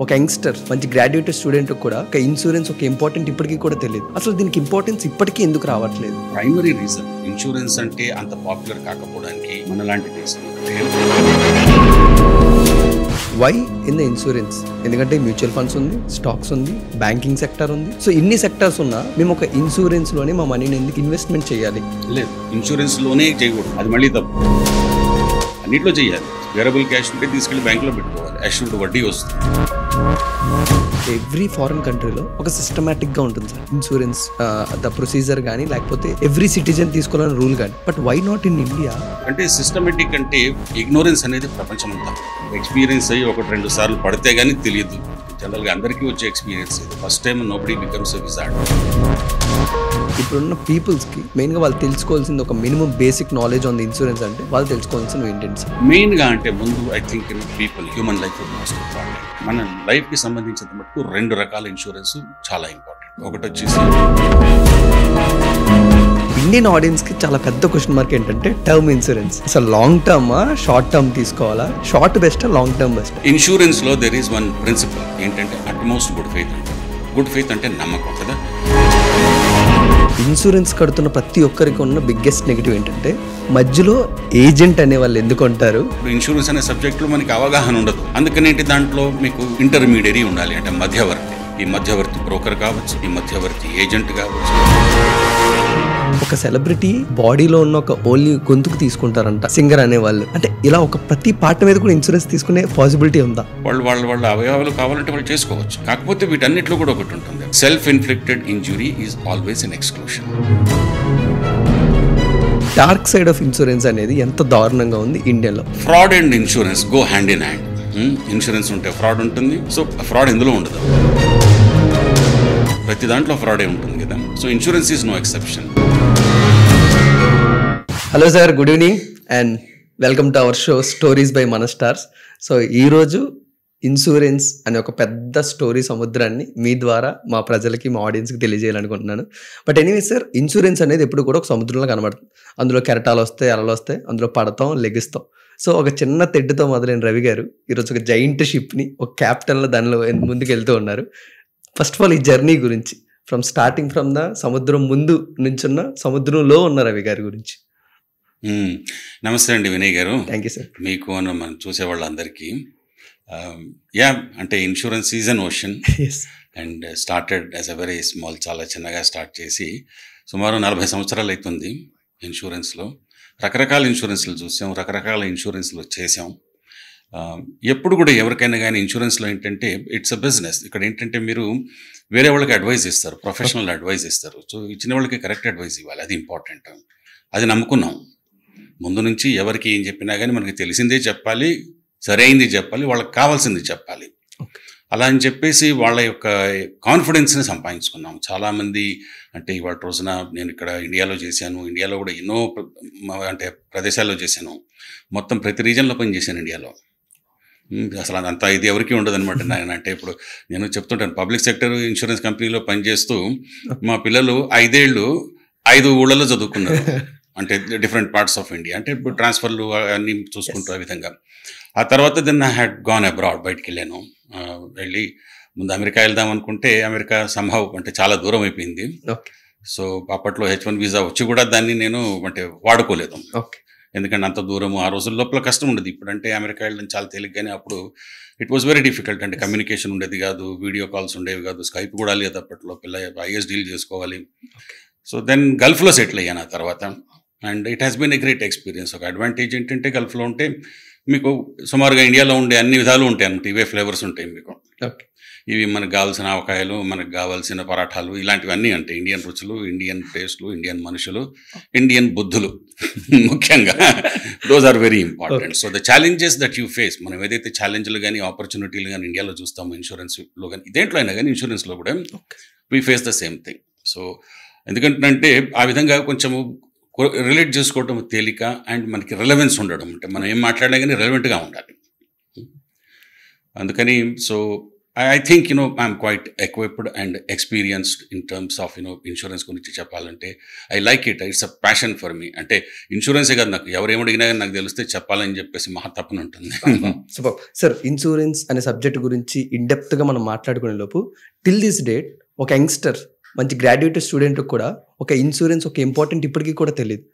ఒక యంగ్స్టర్ మంచి graduate student కూడా ఒక ఇన్సూరెన్స్ ఒక ఇంపార్టెంట్ ఇప్పటికీ కూడా తెలియదు. అసలు దీనికి ఇంపార్టెన్స్ ఇప్పటికీ ఎందుకు రావట్లేదు? ప్రైమరీ రీజన్ ఇన్సూరెన్స్ అంటే అంత పాపులర్ కాకపోవడానికి మనలాంటి దేశం వై ఇన్ ద ఇన్సూరెన్స్? ఎందుకంటే మ్యూచువల్ ఫండ్స్ ఉంది, స్టాక్స్ ఉంది, బ్యాంకింగ్ సెక్టర్ ఉంది. సో ఇన్ని సెక్టర్స్ ఉన్నా మేము ఒక ఇన్సూరెన్స్ లోనే మా మనీని ఎందుకు ఇన్వెస్ట్మెంట్ చేయాలి? లేదు, ఇన్సూరెన్స్ లోనే చేయకూడదు, అది మళ్ళీ తప్పు. అన్నిట్లో చేయాలి. వేరబుల్ క్యాష్ ఉంటే తీసుకెళ్లి బ్యాంకులో పెట్టుకోవాలి, అష్యూర్డ్ వడ్డీ వస్తుంది. ఎవ్రీ ఫారెన్ కంట్రీలో ఒక సిస్టమేటిక్ గా ఉంటుంది సార్ ఇన్సూరెన్స్ ద ప్రొసీజర్ కానీ, లేకపోతే ఎవ్రీ సిటిజన్ తీసుకోవాలని రూల్ కానీ. But why not in India? అంటే సిస్టమేటిక్ అంటే ఇగ్నోరెన్స్ అనేది ప్రపంచం అంతా. ఎక్స్పీరియన్స్ అయ్యి 1-2 సార్లు పడితే గానీ తెలియదు. జనరల్గా అందరికీ వచ్చే ఎక్స్పీరియన్స్ ఇది. First time nobody becomes a wizard. ఇప్పుడున్న పీపుల్స్కి మెయిన్గా వాళ్ళు తెలుసుకోవాల్సింది ఒక minimum basic knowledge on the insurance. అంటే వాళ్ళు తెలుసుకోవాల్సినవి ఏంటంటే సార్ మెయిన్గా అంటే ముందు I think people human life most important. మన లైఫ్కి సంబంధించినంత మటుకు 2 రకాల ఇన్సూరెన్స్ చాలా ఇంపార్టెంట్. ఒకటి వచ్చేసి ఇండియన్ ఆడియన్స్కి చాలా పెద్ద క్వశ్చన్ మార్క్ ఏంటంటే టర్మ్ ఇన్సూరెన్స్. అసలు లాంగ్ టర్మా షార్ట్ టర్మ్ తీసుకోవాలా? Short best, long term best? ఇన్సూరెన్స్లో దెర్ ఈస్ వన్ ప్రిన్సిపల్ ఏంటంటే అట్మోస్ట్ గుడ్ ఫెయిత్ అంటే. గుడ్ ఫెయిత్ అంటే నమ్మకం కదా. ఇన్సూరెన్స్ కడుతున్న ప్రతి ఒక్కరికి ఉన్న బిగ్గెస్ట్ నెగిటివ్ ఏంటంటే మధ్యలో ఏజెంట్ అనే వాళ్ళు ఎందుకు ఉంటారు? ఇన్సూరెన్స్ అనే సబ్జెక్ట్లో మనకి అవగాహన ఉండదు. అందుకని దాంట్లో మీకు ఇంటర్మీడియరీ ఉండాలి, అంటే మధ్యవర్తి. ఈ మధ్యవర్తి బ్రోకర్ కావచ్చు, ఈ మధ్యవర్తి ఏజెంట్ కావచ్చు. ఒక సెలబ్రిటీ బాడీలో ఉన్న ఒక ఓన్లీ గొంతుకు తీసుకుంటారంట సింగర్ అనేవాళ్ళు. అంటే ఇలా ఒక ప్రతి పార్ట్ మీద కూడా ఇన్సూరెన్స్ తీసుకునే పాసిబిలిటీ ఉందా? వాళ్ళ అవయవాలు కావాలంటే వాళ్ళు చేసుకోవచ్చు. కాకపోతే వీటన్నిటిలో కూడా ఒకటి ఉంటుంది, self inflicted injury is always an exclusion. Dark side of insurance అనేది ఎంత దారుణంగా ఉంది ఇండియాలో. Fraud and insurance go hand in hand. Insurance ఉంటే ఫ్రాడ్ ఉంటుంది, సో ఫ్రాడ్ ఎందులో ఉండదు. ప్రతి దాంట్లో ఫ్రాడే ఉంటుంది కదా. So insurance is no exception. Hello sir, good evening and welcome to our show stories by మన స్టార్స్. సో ఈరోజు ఇన్సూరెన్స్ అనే ఒక పెద్ద స్టోరీ సముద్రాన్ని మీ ద్వారా మా ప్రజలకి, మా ఆడియన్స్కి తెలియజేయాలనుకుంటున్నాను. బట్ ఎనీవే సార్, ఇన్సూరెన్స్ అనేది ఎప్పుడు కూడా ఒక సముద్రంలో కనబడుతుంది. అందులో కెరటాలు వస్తాయి, అలలు వస్తాయి, అందులో పడతాం, లెగిస్తాం. సో ఒక చిన్న తెడ్డుతో మొదలైన రవి గారు ఈరోజు ఒక జైంట్ షిప్ని ఒక క్యాప్టెన్లో దానిలో ముందుకు వెళ్తూ ఉన్నారు. ఫస్ట్ ఆఫ్ ఆల్ ఈ జర్నీ గురించి, స్టార్టింగ్ ఫ్రమ్ ద సముద్రం ముందు నుంచున్న సముద్రంలో ఉన్న రవి గారి గురించి. నమస్తే అండి వినయ్ గారు. Thank you sir. మీకు మనం చూసే వాళ్ళందరికీ అంటే insurance is an ocean and started as a very small, చాలా చిన్నగా స్టార్ట్ చేసి సుమారు 40 సంవత్సరాలు అవుతుంది. ఇన్సూరెన్స్లో రకరకాల ఇన్సూరెన్స్లు చూసాం, రకరకాల ఇన్సూరెన్స్లు చేసాం. ఎప్పుడు కూడా ఎవరికైనా కానీ ఇన్సూరెన్స్లో ఏంటంటే ఇట్స్ అ బిజినెస్. ఇక్కడ ఏంటంటే మీరు వేరే వాళ్ళకి అడ్వైస్ ఇస్తారు, ప్రొఫెషనల్ అడ్వైస్ ఇస్తారు. సో ఇచ్చిన వాళ్ళకి కరెక్ట్ అడ్వైస్ ఇవ్వాలి, అది ఇంపార్టెంట్. అది నమ్ముకున్నాం. ముందు నుంచి ఎవరికి ఏం చెప్పినా కానీ మనకి తెలిసిందే చెప్పాలి, సరైంది చెప్పాలి, వాళ్ళకి కావాల్సింది చెప్పాలి. అలా అని చెప్పేసి వాళ్ళ యొక్క కాన్ఫిడెన్స్ని సంపాదించుకున్నాం. చాలామంది అంటే ఇవాళ రోజున నేను ఇక్కడ ఇండియాలో చేశాను, ఇండియాలో కూడా ఎన్నో అంటే ప్రదేశాల్లో చేశాను, మొత్తం ప్రతి రీజన్లో పనిచేశాను ఇండియాలో. అసలు అంత ఇది ఎవరికి ఉండదు అనమాట. అంటే ఇప్పుడు నేను చెప్తుంటాను, పబ్లిక్ సెక్టర్ ఇన్సూరెన్స్ కంపెనీలో పనిచేస్తూ మా పిల్లలు 5 ఏళ్ళు 5 ఊళ్ళలో చదువుకున్నారు. అంటే డిఫరెంట్ పార్ట్స్ ఆఫ్ ఇండియా, అంటే ఇప్పుడు ట్రాన్స్ఫర్లు అన్నీ చూసుకుంటూ ఆ విధంగా. ఆ తర్వాత then I had gone abroad, బయటికి వెళ్ళాను. వెళ్ళి ముందు అమెరికా వెళ్దాం అనుకుంటే అమెరికా సంభవ్ అంటే చాలా దూరం అయిపోయింది. సో అప్పట్లో H1 వీసా వచ్చి కూడా దాన్ని నేను అంటే వాడుకోలేదు. ఎందుకంటే అంత దూరము ఆ రోజుల లోపల కష్టం ఉండదు. ఇప్పుడంటే అమెరికా వెళ్ళడం చాలా తేలిగ్గానే అప్పుడు ఇట్ వాజ్ వెరీ డిఫికల్ట్. అంటే కమ్యూనికేషన్ ఉండేది కాదు, వీడియో కాల్స్ ఉండేవి కాదు, స్కైప్ కూడా లేదు అప్పట్లో. ఐఎస్ డీల్ చేసుకోవాలి. సో దెన్ గల్ఫ్లో సెటిల్ అయ్యాను ఆ తర్వాత. And it has been a great experience. ఒక అడ్వాంటేజ్ ఏంటంటే గల్ఫ్లో ఉంటే మీకు సుమారుగా ఇండియాలో ఉండే అన్ని విధాలు ఉంటాయి అన్నమాట. ఇవే ఫ్లేవర్స్ ఉంటాయి మీకు. ఇవి మనకు కావాల్సిన ఆవకాయలు, మనకు కావాల్సిన పరాఠాలు, ఇలాంటివన్నీ అంటే ఇండియన్ రుచులు, ఇండియన్ టేస్ట్లు, ఇండియన్ మనుషులు, ఇండియన్ బుద్ధులు ముఖ్యంగా those are very important. So the challenges that you face, మనం ఏదైతే ఛాలెంజ్లు కానీ ఆపర్చునిటీలు కానీ ఇండియాలో చూస్తాము, ఇన్సూరెన్స్లో కానీ దేంట్లో అయినా కానీ ఇన్సూరెన్స్లో కూడా we face the same thing. So ఎందుకంటే ఆ విధంగా కొంచెము రిలేట్ చేసుకోవటం తేలిక అండ్ మనకి రిలవెన్స్ ఉండడం, అంటే మనం ఏం మాట్లాడినా కానీ రిలవెంట్గా ఉండాలి. అందుకని so I think, I'm quite equipped and experienced in terms of, insurance గురించి చెప్పాలంటే I like it. It's a passion for me. అంటే ఇన్సూరెన్సే కాదు, నాకు ఎవరేమడిగినా కానీ నాకు తెలిస్తే చెప్పాలని చెప్పేసి మహా తప్పని ఉంటుంది. Super sir. ఇన్సూరెన్స్ అనే సబ్జెక్ట్ గురించి ఇన్డెప్త్గా మనం మాట్లాడుకునే లోపు టిల్ దిస్ డేట్ ఒక యంగ్స్టర్, మంచి గ్రాడ్యుయేట్ స్టూడెంట్కి కూడా ఒక ఇన్సూరెన్స్ ఒక ఇంపార్టెంట్ ఇప్పటికీ కూడా తెలియదు.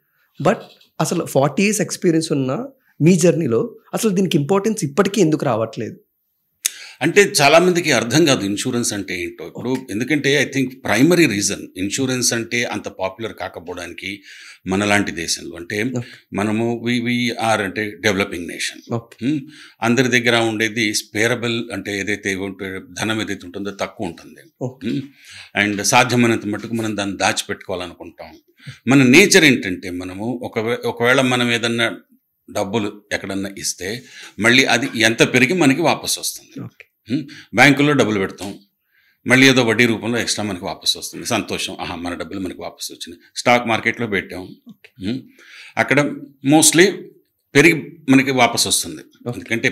బట్ అసలు 40 years ఎక్స్పీరియన్స్ ఉన్న మీ జర్నీలో అసలు దీనికి ఇంపార్టెన్స్ ఇప్పటికీ ఎందుకు రావట్లేదు? అంటే చాలామందికి అర్థం కాదు ఇన్సూరెన్స్ అంటే ఏంటో. ఇప్పుడు ఎందుకంటే I think primary reason insurance అంటే అంత పాపులర్ కాకపోవడానికి మనలాంటి దేశంలో, అంటే మనము ఆర్ అంటే డెవలపింగ్ నేషన్, అందరి దగ్గర ఉండేది స్పేరబుల్, అంటే ఏదైతే ధనం ఏదైతే ఉంటుందో తక్కువ ఉంటుంది. అండ్ సాధ్యమైనంత మటుకు మనం దాన్ని దాచిపెట్టుకోవాలనుకుంటాం. మన నేచర్ ఏంటంటే మనము ఒకవేళ మనం ఏదన్నా డబ్బులు ఎక్కడన్నా ఇస్తే మళ్ళీ అది ఎంత పెరిగి మనకి వాపసు వస్తుంది. బ్యాంకుల్లో డబ్బులు పెడతాం, మళ్ళీ ఏదో వడ్డీ రూపంలో ఎక్స్ట్రా మనకి వాపసు వస్తుంది, సంతోషం, మన డబ్బులు మనకి వాపసు వచ్చినాయి. స్టాక్ మార్కెట్లో పెట్టాం, అక్కడ మోస్ట్లీ పెరిగి మనకి వాపసు వస్తుంది. ఎందుకంటే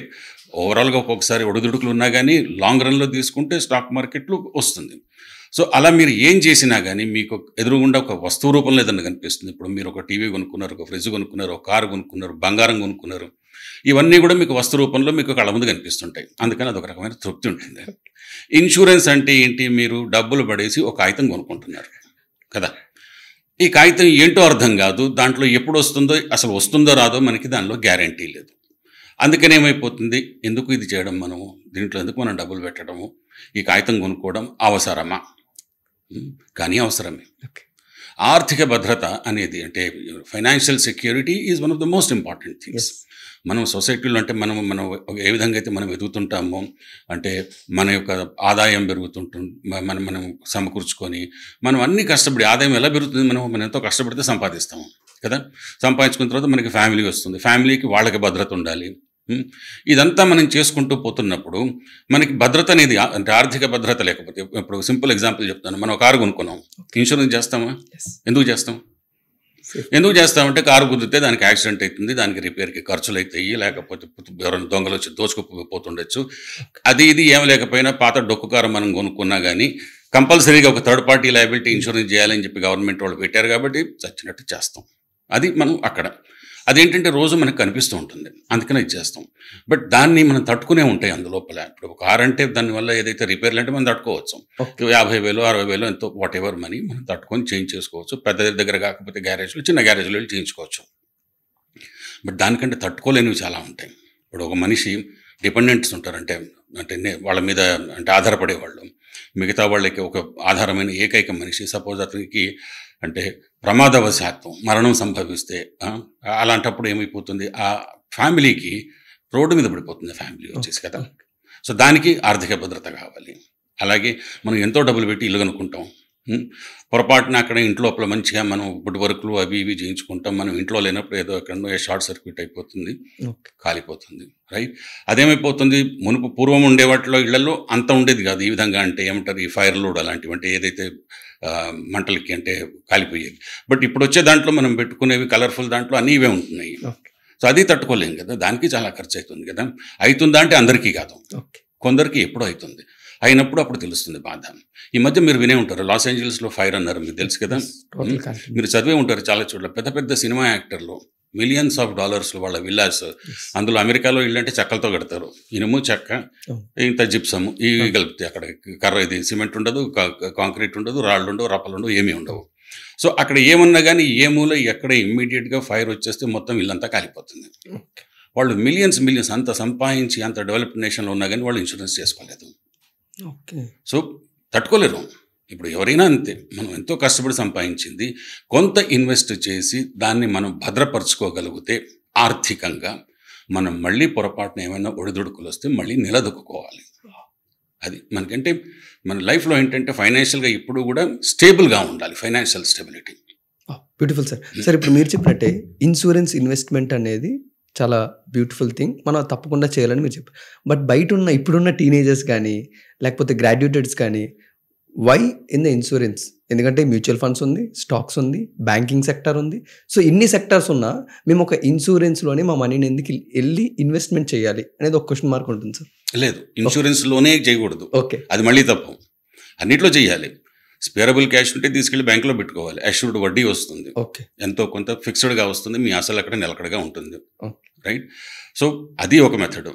ఓవరాల్గా ఒక్కొక్కసారి ఒడిదుడుకులు ఉన్నా కానీ లాంగ్ రన్లో తీసుకుంటే స్టాక్ మార్కెట్లో వస్తుంది. సో అలా మీరు ఏం చేసినా కానీ మీకు ఎదురుగుండా ఒక వస్తువు రూపంలో ఏదన్నా కనిపిస్తుంది. ఇప్పుడు మీరు ఒక టీవీ కొనుక్కున్నారు, ఒక ఫ్రిడ్జ్ కొనుక్కున్నారు, ఒక కారు కొనుక్కున్నారు, బంగారం కొనుక్కున్నారు, ఇవన్నీ కూడా మీకు వస్తు రూపంలో మీకు కళ్ళ ముందు కనిపిస్తుంటాయి. అందుకని అదొక రకమైన తృప్తి ఉంటుంది. ఇన్సూరెన్స్ అంటే ఏంటి? మీరు డబ్బులు పడేసి ఒక కాగితం కొనుక్కుంటున్నారు కదా, ఈ కాగితం ఏంటో అర్థం కాదు, దాంట్లో ఎప్పుడు వస్తుందో, అసలు వస్తుందో రాదో మనకి దానిలో గ్యారంటీ లేదు. అందుకని ఏమైపోతుంది, ఎందుకు ఇది చేయడం, మనము దీంట్లో ఎందుకు మనం డబ్బులు పెట్టడము, ఈ కాగితం కొనుక్కోవడం అవసరమా? కానీ అవసరమే. ఆర్థిక భద్రత అనేది, అంటే financial security is one of the most important things. మనం సొసైటీలో అంటే మనం ఏ విధంగా అయితే మనం ఎదుగుతుంటామో, అంటే మన యొక్క ఆదాయం పెరుగుతుంటుంది, మనం సమకూర్చుకొని మనం అన్ని కష్టపడి, ఆదాయం ఎలా పెరుగుతుంది, మనం ఎంతో కష్టపడితే సంపాదిస్తాము కదా. సంపాదించుకున్న తర్వాత మనకి ఫ్యామిలీ వస్తుంది, ఫ్యామిలీకి వాళ్ళకి భద్రత ఉండాలి. ఇదంతా మనం చేసుకుంటూ పోతున్నప్పుడు మనకి భద్రత అనేది, అంటే ఆర్థిక భద్రత లేకపోతే, ఇప్పుడు సింపుల్ ఎగ్జాంపుల్ చెప్తాను, మనం కారు కొనుక్కున్నాం, ఇన్సూరెన్స్ చేస్తామా? ఎందుకు చేస్తామంటే కారు కుదిరితే దానికి యాక్సిడెంట్ అవుతుంది, దానికి రిపేర్కి ఖర్చులు అవుతాయి, లేకపోతే ఎవరైనా దొంగలు వచ్చి దోచుకుపోతుండొచ్చు, అది ఇది ఏం లేకపోయినా పాత డొక్కు కారు మనం కొనుక్కున్నా కానీ కంపల్సరీగా ఒక థర్డ్ పార్టీ లయబిలిటీ ఇన్సూరెన్స్ చేయాలని చెప్పి గవర్నమెంట్ వాళ్ళు పెట్టారు కాబట్టి చచ్చినట్టు చేస్తాం. అది మనం అక్కడ అదేంటంటే రోజు మనకు కనిపిస్తూ ఉంటుంది, అందుకనే ఇచ్చేస్తాం. బట్ దాన్ని మనం తట్టుకునే ఉంటాయి అందులోపల. ఇప్పుడు కార్ అంటే దానివల్ల ఏదైతే రిపేర్లు అంటే మనం తట్టుకోవచ్చు, 50,000 60,000 ఎంతో వాట్ ఎవర్ మనీ మనం తట్టుకొని చేంజ్ చేసుకోవచ్చు. పెద్ద దగ్గర కాకపోతే గ్యారేజ్లో, చిన్న గ్యారేజ్లో వెళ్ళి చేయించుకోవచ్చు. బట్ దానికంటే తట్టుకోలేనివి చాలా ఉంటాయి. ఇప్పుడు ఒక మనిషి డిపెండెంట్స్ ఉంటారు, అంటే వాళ్ళ మీద అంటే ఆధారపడేవాళ్ళు, మిగతా వాళ్ళకి ఒక ఆధారమైన ఏకైక మనిషి. సపోజ్ అతనికి అంటే ప్రమాదవశాత్తు మరణం సంభవిస్తే అలాంటప్పుడు ఏమైపోతుంది, ఆ ఫ్యామిలీకి రోడ్డు మీద పడిపోతుంది ఫ్యామిలీ వచ్చేసి కదా. సో దానికి ఆర్థిక భద్రత కావాలి. అలాగే మనం ఎంతో డబ్బులు పెట్టి ఇల్లు కనుక్కుంటాం, పొరపాటున అక్కడ ఇంట్లోపల మంచిగా మనం వుడ్ వర్క్లు అవి ఇవి చేయించుకుంటాం, మనం ఇంట్లో లేనప్పుడు ఏదో ఎక్కడో షార్ట్ సర్క్యూట్ అయిపోతుంది, కాలిపోతుంది, రైట్. అదేమైపోతుంది, పూర్వం ఉండే వాటిలో ఇళ్లలో అంత ఉండేది కాదు ఈ విధంగా, అంటే ఏమంటారు ఈ ఫైర్ లోడ్ అలాంటివి, అంటే ఏదైతే మంటలకి అంటే కాలిపోయేది. బట్ ఇప్పుడు వచ్చే దాంట్లో మనం పెట్టుకునేవి కలర్ఫుల్ దాంట్లో అన్నీ ఇవే ఉంటున్నాయి. సో అది తట్టుకోలేం కదా, దానికి చాలా ఖర్చు అవుతుంది కదా. అవుతుందా అంటే అందరికీ కాదు, కొందరికి ఎప్పుడో అవుతుంది. అయినప్పుడు అప్పుడు తెలుస్తుంది బాధ. ఈ మధ్య మీరు వినే ఉంటారు, లాస్ ఏంజల్స్లో ఫైర్ అన్నారు, మీకు తెలుసు కదా, మీరు చదివే ఉంటారు చాలా చోట్ల. పెద్ద పెద్ద సినిమా యాక్టర్లు $millions వాళ్ళ విల్లాస్, అందులో అమెరికాలో ఇల్లు అంటే చెక్కలతో కడతారు, ఇనుము చెక్క ఇంత జిప్సము ఇవి కలిపితే, అక్కడ కర్ర ఇది సిమెంట్ ఉండదు, కాంక్రీట్ ఉండదు, రాళ్ళు ఉండవు, రప్పలు ఉండవు, ఏమీ ఉండవు. సో అక్కడ ఏమన్నా కానీ ఏ మూల ఎక్కడ ఇమ్మీడియట్గా ఫైర్ వచ్చేస్తే మొత్తం ఇల్లంతా కాలిపోతుంది. వాళ్ళు మిలియన్స్ అంత సంపాదించి అంత డెవలప్డ్ నేషన్లో ఉన్నా కానీ వాళ్ళు ఇన్సూరెన్స్ చేసుకోలేదు. సో తట్టుకోలేరు. ఇప్పుడు ఎవరైనా అంతే, మనం ఎంతో కష్టపడి సంపాదించింది కొంత ఇన్వెస్ట్ చేసి దాన్ని మనం భద్రపరచుకోగలిగితే ఆర్థికంగా, మనం మళ్ళీ పొరపాటున ఏమైనా ఒడిదుడుకులు వస్తే మళ్ళీ నిలదొక్కుకోవాలి. అది మనకంటే మన లైఫ్లో ఏంటంటే ఫైనాన్షియల్గా ఇప్పుడు కూడా స్టేబుల్గా ఉండాలి, financial stability. Beautiful sir. Sir ఇప్పుడు మీరు చెప్పినట్టే ఇన్సూరెన్స్ ఇన్వెస్ట్మెంట్ అనేది చాలా బ్యూటిఫుల్ థింగ్, మనం తప్పకుండా చేయాలని మీరు చెప్పారు. బట్ బయట ఉన్న ఇప్పుడున్న టీనేజర్స్ కానీ లేకపోతే గ్రాడ్యుయేటెడ్స్ కానీ వై ఇన్ ద ఇన్సూరెన్స్? ఎందుకంటే మ్యూచువల్ ఫండ్స్ ఉంది, స్టాక్స్ ఉంది, బ్యాంకింగ్ సెక్టర్ ఉంది. సో ఇన్ని సెక్టర్స్ ఉన్నా మేము ఒక ఇన్సూరెన్స్లోనే మా మనీని ఎందుకు వెళ్ళి ఇన్వెస్ట్మెంట్ చేయాలి అనేది ఒక క్వశ్చన్ మార్క్ ఉంటుంది సార్. లేదు, ఇన్సూరెన్స్లోనే చేయకూడదు, ఓకే అది మళ్ళీ తప్పు. అన్నిట్లో చేయాలి. స్పేరబుల్ క్యాష్ ఉంటే తీసుకెళ్లి బ్యాంకులో పెట్టుకోవాలి. అష్యూర్డ్ వడ్డీ వస్తుంది, ఓకే ఎంతో కొంత ఫిక్స్డ్గా వస్తుంది, మీ అసలు అక్కడ నిలకడగా ఉంటుంది. Okay. రైట్. సో అది ఒక మెథడ్.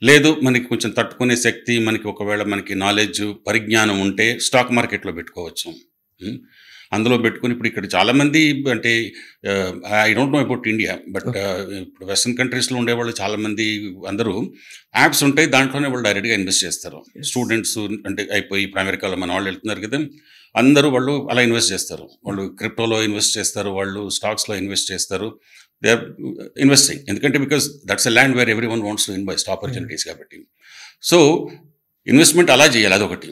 లేదు మనకి కొంచెం తట్టుకునే శక్తి, మనకి ఒకవేళ మనకి నాలెడ్జ్ పరిజ్ఞానం ఉంటే స్టాక్ మార్కెట్లో పెట్టుకోవచ్చు. అందులో పెట్టుకుని ఇప్పుడు ఇక్కడ చాలామంది అంటే I don't know about India, but ఇప్పుడు వెస్ట్రన్ కంట్రీస్లో ఉండేవాళ్ళు చాలామంది అందరూ యాప్స్ ఉంటాయి, దాంట్లోనే వాళ్ళు డైరెక్ట్గా ఇన్వెస్ట్ చేస్తారు. స్టూడెంట్స్ అంటే అయిపోయి ఇప్పుడు అమెరికాలో మన వాళ్ళు వెళ్తున్నారు కదా, అందరూ వాళ్ళు అలా ఇన్వెస్ట్ చేస్తారు. వాళ్ళు క్రిప్టోలో ఇన్వెస్ట్ చేస్తారు, వాళ్ళు స్టాక్స్లో ఇన్వెస్ట్ చేస్తారు. దే ఆర్ ఇన్వెస్టింగ్, ఎందుకంటే because that's a land where every one wants to invest, opportunities కాబట్టి. సో ఇన్వెస్ట్మెంట్ అలా చేయాలి, అదొకటి.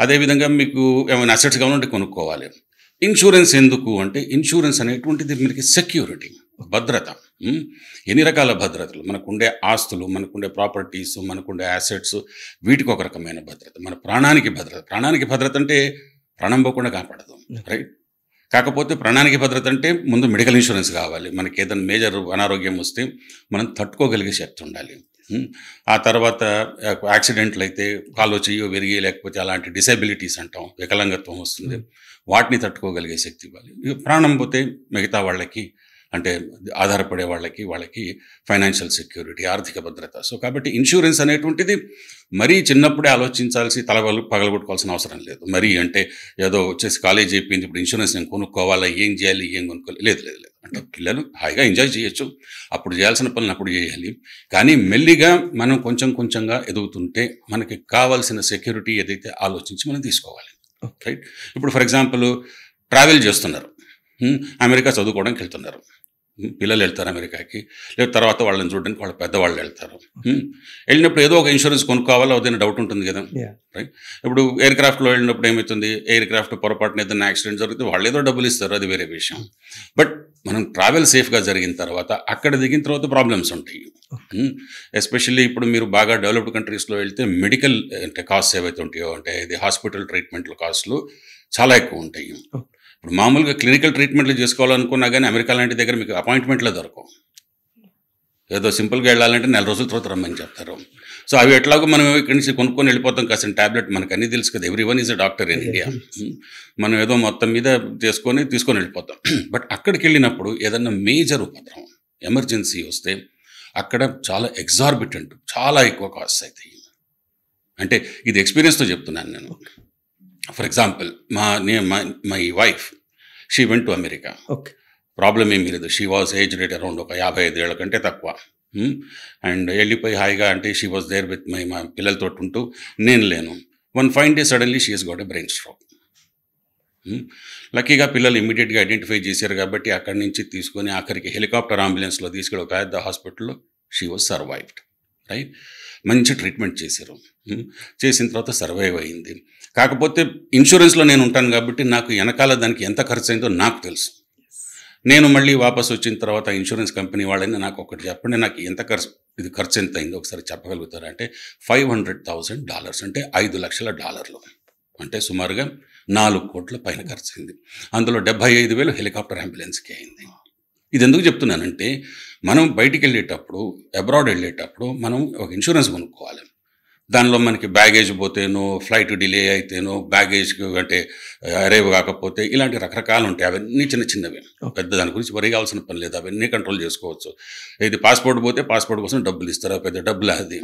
అదేవిధంగా మీకు ఏమైనా అసెట్స్ కావాలంటే కొనుక్కోవాలి. ఇన్సూరెన్స్ ఎందుకు అంటే ఇన్సూరెన్స్ అనేటువంటిది మనకి సెక్యూరిటీ, భద్రత. ఎన్ని రకాల భద్రతలు మనకుండే, ఆస్తులు, మనకుండే ప్రాపర్టీస్, మనకుండే యాసెట్స్, వీటికి ఒక రకమైన భద్రత. మన ప్రాణానికి భద్రత. ప్రాణానికి భద్రత అంటే ప్రాణం పోకుండా కాపాడదు, రైట్? కాకపోతే ప్రాణానికి భద్రత అంటే ముందు మెడికల్ ఇన్సూరెన్స్ కావాలి. మనకి ఏదైనా మేజర్ అనారోగ్యం వస్తే మనం తట్టుకోగలిగే శక్తి ఉండాలి. ఆ తర్వాత యాక్సిడెంట్లు అయితే కాలో చెయ్యో విరిగి, లేకపోతే అలాంటి డిసేబిలిటీస్ అంటాం, వికలాంగత్వం వస్తుంది, వాటిని తట్టుకోగలిగే శక్తి ఇవ్వాలి. ప్రాణం పోతే మిగతా వాళ్ళకి అంటే ఆధారపడే వాళ్ళకి ఫైనాన్షియల్ సెక్యూరిటీ, ఆర్థిక భద్రత. సో కాబట్టి ఇన్సూరెన్స్ అనేటువంటిది మరీ చిన్నప్పుడే ఆలోచించాల్సి పగలగొట్టుకోవాల్సిన అవసరం లేదు. మరీ అంటే ఏదో వచ్చేసి కాలేజ్ అయిపోయింది ఇప్పుడు ఇన్సూరెన్స్ నేను కొనుక్కోవాలా, ఏం చేయాలి, ఏం కొనుక్కోవాలి, లేదు లేదు లేదు. అంటే పిల్లలు హాయిగా ఎంజాయ్ చేయొచ్చు, అప్పుడు చేయాల్సిన పనులు అప్పుడు చేయాలి. కానీ మెల్లిగా మనం కొంచెం కొంచెంగా ఎదుగుతుంటే మనకి కావాల్సిన సెక్యూరిటీ ఏదైతే ఆలోచించి మనం తీసుకోవాలి, రైట్? ఇప్పుడు ఫర్ ఎగ్జాంపుల్ ట్రావెల్ చేస్తున్నారు, అమెరికా చదువుకోవడానికి వెళ్తున్నారు, పిల్లలు వెళ్తారు అమెరికాకి, లేదా తర్వాత వాళ్ళని చూడడానికి వాళ్ళ పెద్దవాళ్ళు వెళ్తారు. వెళ్ళినప్పుడు ఏదో ఒక ఇన్సూరెన్స్ కొనుక్కోవాలో అదేనా డౌట్ ఉంటుంది కదా, రైట్? ఇప్పుడు ఎయిర్ క్రాఫ్ట్లో వెళ్ళినప్పుడు ఏమవుతుంది, ఎయిర్ క్రాఫ్ట్ పొరపాటున ఏదైనా యాక్సిడెంట్ జరిగితే వాళ్ళు ఏదో డబ్బులు ఇస్తారు, అది వేరే విషయం. బట్ మనం ట్రావెల్ సేఫ్గా జరిగిన తర్వాత అక్కడ దిగిన తర్వాత ప్రాబ్లమ్స్ ఉంటాయి. ఎస్పెషల్లీ ఇప్పుడు మీరు బాగా డెవలప్డ్ కంట్రీస్లో వెళ్తే మెడికల్ అంటే కాస్ట్ ఏవైతే ఉంటాయో, అంటే ఇది హాస్పిటల్ ట్రీట్మెంట్ల కాస్ట్లు చాలా ఎక్కువ ఉంటాయి. ఇప్పుడు మామూలుగా క్లినికల్ ట్రీట్మెంట్లు చేసుకోవాలనుకున్నా కానీ అమెరికా లాంటి దగ్గర మీకు అపాయింట్మెంట్లో దొరకవు. ఏదో సింపుల్గా వెళ్ళాలంటే 4 రోజుల తర్వాత రమ్మని చెప్తారు. సో అవి ఎట్లాగో మనం ఇక్కడి నుంచి కొనుక్కొని వెళ్ళిపోతాం, కాసిన ట్యాబ్లెట్ మనకు అన్నీ తెలుసు కదా, every one is a doctor in India. మనం ఏదో మొత్తం మీద తీసుకొని వెళ్ళిపోతాం. బట్ అక్కడికి వెళ్ళినప్పుడు ఏదన్నా మేజర్ ఉపద్రవం, ఎమర్జెన్సీ వస్తే అక్కడ చాలా ఎగ్జార్బిటెంట్, చాలా ఎక్కువ కాస్ట్ అవుతాయి. అంటే ఇది ఎక్స్పీరియన్స్తో చెప్తున్నాను నేను. For example my wife, she went to America. Problem ఏమీ లేదు, she was aged at around ఒక 55 ఏళ్ళ కంటే తక్కువ. అండ్ వెళ్ళిపోయి హాయిగా అంటే షీ వాజ్ దేర్ విత్ మా పిల్లలతో ఉంటూ, నేను లేను. One fine day suddenly she has got a brain stroke. లక్కీగా పిల్లలు ఇమీడియట్గా ఐడెంటిఫై చేశారు కాబట్టి అక్కడి నుంచి తీసుకొని ఆఖరికి హెలికాప్టర్ అంబులెన్స్లో తీసుకెళ్ళి ఒక పెద్ద హాస్పిటల్లో షీ వాజ్ సర్వైవ్డ్, రైట్? మంచి ట్రీట్మెంట్ చేశారు. చేసిన తర్వాత సర్వైవ్ అయింది. కాకపోతే ఇన్సూరెన్స్లో నేను ఉంటాను కాబట్టి నాకు వెనకాల దానికి ఎంత ఖర్చు అయిందో నాకు తెలుసు. నేను మళ్ళీ వాపస్ వచ్చిన తర్వాత ఇన్సూరెన్స్ కంపెనీ వాళ్ళని నాకు ఒకటి చెప్పండి, నాకు ఎంత ఖర్చు ఎంత అయిందో ఒకసారి చెప్పగలుగుతారా అంటే $500,000, అంటే $5 లక్షల, అంటే సుమారుగా 4 కోట్ల పైన ఖర్చు అయింది. అందులో 75,000 హెలికాప్టర్ అంబులెన్స్కి అయింది. ఇది ఎందుకు చెప్తున్నానంటే మనం బయటికి వెళ్ళేటప్పుడు, అబ్రాడ్ వెళ్ళేటప్పుడు మనం ఒక ఇన్సూరెన్స్ కొనుక్కోవాలి. దానిలో మనకి బ్యాగేజ్ పోతేనో, ఫ్లైట్ డిలే అయితేనో, బ్యాగేజ్ అంటే అరైవ్ కాకపోతే, ఇలాంటి రకరకాలు ఉంటాయి. అవన్నీ చిన్న చిన్నవి, పెద్ద దాని గురించి వరి కావాల్సిన పని లేదు, అవన్నీ కంట్రోల్ చేసుకోవచ్చు. ఇది పాస్పోర్ట్ పోతే పాస్పోర్ట్ కోసం డబ్బులు ఇస్తారు, పెద్ద డబ్బులు అది.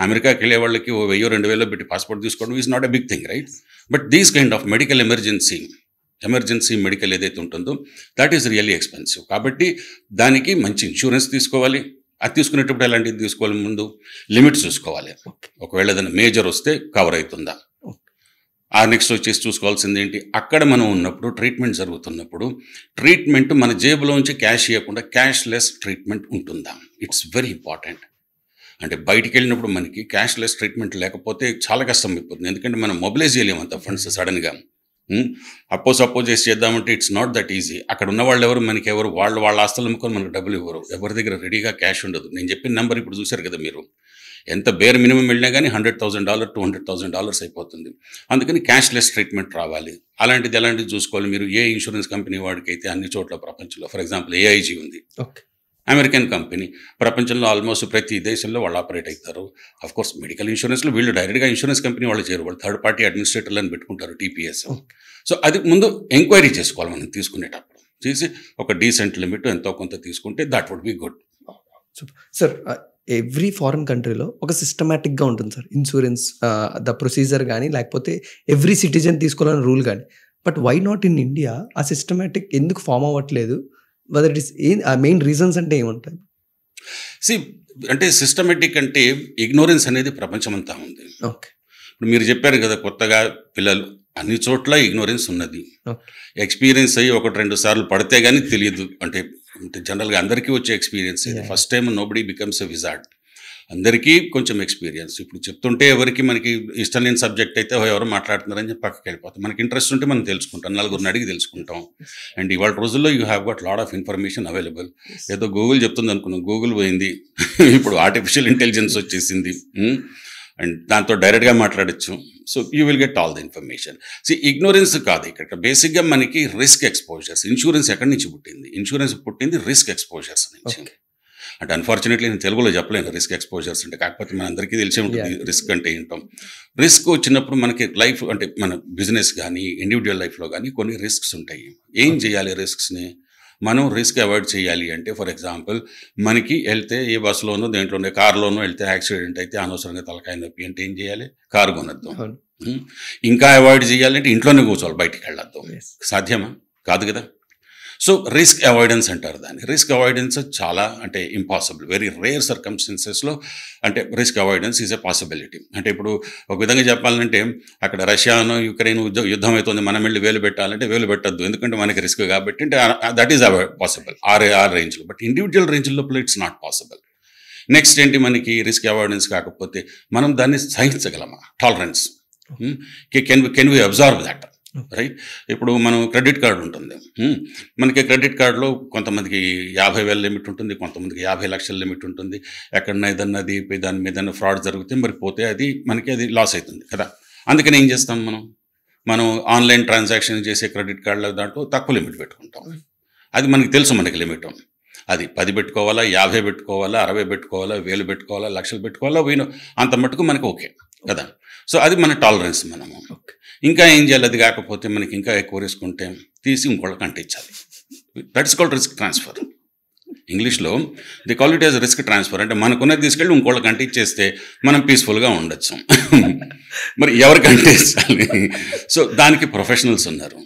అమెరికాకి వెళ్ళే వాళ్ళకి 1,000-2,000 పెట్టి పాస్పోర్ట్ తీసుకోవడం is not a big thing, right? But these kind of medical emergency medical ఏదైతే ఉంటుందో దట్ ఈస్ రియల్లీ ఎక్స్పెన్సివ్. కాబట్టి దానికి మంచి ఇన్సూరెన్స్ తీసుకోవాలి. అది తీసుకునేటప్పుడు ఎలాంటిది తీసుకోవాలి, ముందు లిమిట్స్ చూసుకోవాలి. ఒకవేళ ఏదైనా మేజర్ వస్తే కవర్ అవుతుందా, నెక్స్ట్ వచ్చేసి చూసుకోవాల్సింది ఏంటి, అక్కడ మనం ఉన్నప్పుడు ట్రీట్మెంట్ జరుగుతున్నప్పుడు ట్రీట్మెంట్ మన జేబులోంచి క్యాష్ ఇవ్వకుండా క్యాష్లెస్ ట్రీట్మెంట్ ఉంటుందా, ఇట్స్ వెరీ ఇంపార్టెంట్. అంటే బయటికి వెళ్ళినప్పుడు మనకి క్యాష్లెస్ ట్రీట్మెంట్ లేకపోతే చాలా కష్టం అయిపోతుంది, ఎందుకంటే మనం మొబిలైజ్ చేయలేము అంత ఫండ్స్ సడన్గా. సపోజ్ చేద్దామంటే ఇట్స్ నాట్ దట్ ఈజీ. అక్కడ ఉన్న వాళ్ళు ఎవరు, మనకి ఎవరు, వాళ్ళ ఆస్తులు అమ్ముకొని మనకు డబ్బులు ఇవ్వరు, ఎవరి దగ్గర రెడీగా క్యాష్ ఉండదు. నేను చెప్పిన నెంబర్ ఇప్పుడు చూశారు కదా మీరు, ఎంత బేర్ మినిమం వెళ్ళినా కానీ $100,000 $200,000 అయిపోతుంది. అందుకని క్యాష్లెస్ ట్రీట్మెంట్ రావాలి. ఎలాంటిది చూసుకోవాలి మీరు. ఏ ఇన్సూరెన్స్ కంపెనీ వాడికి అయితే అన్ని చోట్ల ప్రపంచంలో, ఫర్ ఎగ్జాంపుల్ AIG ఉంది, అమెరికన్ కంపెనీ, ప్రపంచంలో ఆల్మోస్ట్ ప్రతి దేశంలో వాళ్ళు ఆపరేట్ అవుతారు. కోర్స్ మెడికల్ ఇన్సూరెన్స్లో వీళ్ళు డైరెక్ట్గా ఇన్సూరెన్స్ కంపెనీ వాళ్ళు చేయరు, వాళ్ళు థర్డ్ పార్టీ అడ్మినిస్ట్రేటర్లు అని పెట్టుకుంటారు, TPS. సో అది ముందు ఎంక్వైరీ చేసుకోవాలి మనం తీసుకునేటప్పుడు, చేసి ఒక డీసెంట్ లిమిట్ ఎంతో కొంత తీసుకుంటే that would be good. Sir, every foreign కంట్రీలో ఒక సిస్టమేటిక్గా ఉంటుంది సార్ ఇన్సూరెన్స్, ద ప్రొసీజర్ కానీ లేకపోతే ఎవ్రీ సిటిజన్ తీసుకోవాలని రూల్ కానీ. But why not in India ఆ సిస్టమేటిక్ ఎందుకు ఫామ్ అవ్వట్లేదు? Whether it is main reasons అంటే ఏముంటాయి? అంటే సిస్టమేటిక్ అంటే ఇగ్నోరెన్స్ అనేది ప్రపంచమంతా ఉంది. ఓకే, ఇప్పుడు మీరు చెప్పారు కదా, కొత్తగా పిల్లలు అన్ని చోట్ల ఇగ్నోరెన్స్ ఉన్నది. ఎక్స్పీరియన్స్ అయ్యి 1-2 సార్లు పడితే కానీ తెలియదు. అంటే జనరల్గా అందరికీ వచ్చే ఎక్స్పీరియన్స్ ఇది. First time nobody becomes a wizard. అందరికీ కొంచెం ఎక్స్పీరియన్స్. ఇప్పుడు చెప్తుంటే ఎవరికి మనకి ఇష్టం లేని సబ్జెక్ట్ అయితే ఎవరు మాట్లాడుతున్నారని చెప్పి పక్కకి వెళ్ళిపోతాం. మనకి ఇంట్రెస్ట్ ఉంటే మనం తెలుసుకుంటాం, నలుగురిని అడిగి తెలుసుకుంటాం. అండ్ ఇవాళ రోజుల్లో you have got lot of information available. ఏదో గూగుల్ చెప్తుంది అనుకున్నాం, గూగుల్ పోయింది, ఇప్పుడు ఆర్టిఫిషియల్ ఇంటెలిజెన్స్ వచ్చేసింది, అండ్ దాంతో డైరెక్ట్గా మాట్లాడచ్చు. So you will get all the information. Ignorance కాదు ఇక్కడ, బేసిక్గా మనకి రిస్క్ ఎక్స్పోజర్స్. ఇన్సూరెన్స్ ఎక్కడి నుంచి పుట్టింది? ఇన్సూరెన్స్ పుట్టింది రిస్క్ ఎక్స్పోజర్స్ నుంచి. అంటే అన్ఫార్చునేట్లీ నేను తెలుగులో చెప్పలేను రిస్క్ ఎక్స్పోజర్స్ అంటే, కాకపోతే మన అందరికీ తెలిసే ఉంటుంది రిస్క్ అంటే ఏంటో. రిస్క్ వచ్చినప్పుడు మనకి లైఫ్ అంటే మన బిజినెస్ కానీ ఇండివిజువల్ లైఫ్లో కానీ కొన్ని రిస్క్స్ ఉంటాయి. ఏం చేయాలి రిస్క్స్ని? మనం రిస్క్ అవాయిడ్ చేయాలి అంటే, ఫర్ ఎగ్జాంపుల్ మనకి వెళ్తే ఏ బస్సులోనో దేంట్లోనే కార్లోనో వెళ్తే యాక్సిడెంట్ అయితే అనవసరంగా తలకాయ నొప్పి అంటే ఏం చేయాలి? కారు కొనద్దు. ఇంకా అవాయిడ్ చేయాలంటే ఇంట్లోనే కూర్చోవాలి, బయటికి వెళ్ళొద్దు. సాధ్యమా? కాదు కదా. సో రిస్క్ అవాయిడెన్స్ అంటారు దాన్ని. రిస్క్ అవాయిడెన్స్ చాలా అంటే ఇంపాసిబుల్, వెరీ రేర్ సర్కమ్స్టెన్సెస్లో అంటే risk avoidance is a possibility. అంటే ఇప్పుడు ఒక విధంగా చెప్పాలంటే, అక్కడ రష్యాను యుక్రెయిన్ యుద్ధం అవుతుంది, మనం వెళ్ళి వేలు పెట్టాలంటే వేలు పెట్టద్దు, ఎందుకంటే మనకి రిస్క్ కాబట్టి. అంటే దట్ ఈజ్ పాసిబుల్ ఆ రేంజ్లో. బట్ ఇండివిజువల్ రేంజ్లో ఇట్స్ నాట్ పాసిబుల్. నెక్స్ట్ ఏంటి, మనకి రిస్క్ అవాయిడెన్స్ కాకపోతే మనం దాన్ని సహించగలమా? Tolerance. Can we observe that, right? ఇప్పుడు మనం క్రెడిట్ కార్డు ఉంటుంది, మనకి క్రెడిట్ కార్డులో కొంతమందికి 50,000 లిమిట్ ఉంటుంది, కొంతమందికి 50 లక్షల లిమిట్ ఉంటుంది. ఎక్కడన్నా ఏదన్నా దాని మీద ఫ్రాడ్ జరిగితే మరి పోతే అది లాస్ అవుతుంది కదా. అందుకని ఏం చేస్తాం మనం ఆన్లైన్ ట్రాన్సాక్షన్ చేసే క్రెడిట్ కార్డుల దాంట్లో తక్కువ లిమిట్ పెట్టుకుంటాం. అది మనకి తెలుసు, మనకి లిమిట్ అది 10 పెట్టుకోవాలా, 50 పెట్టుకోవాలా, 60 పెట్టుకోవాలా, 1000 పెట్టుకోవాలా, లక్షలు పెట్టుకోవాలా, అంత మట్టుకు మనకు ఓకే కదా. సో అది మన టాలరెన్స్. మనము ఇంకా ఏం చేయాలి? అది కాకపోతే మనకి ఇంకా ఎక్కువ రిస్క్ ఉంటే తీసి ఇంకోళ్ళకి అంటించాలి. That's called risk transfer. ఇంగ్లీష్లో they call it as risk transfer. అంటే మనకున్నది తీసుకెళ్ళి ఇంకోళ్ళకి అంటించేస్తే మనం పీస్ఫుల్గా ఉండొచ్చు. మరి ఎవరికి అంటించాలి? సో దానికి ప్రొఫెషనల్స్ ఉన్నారు,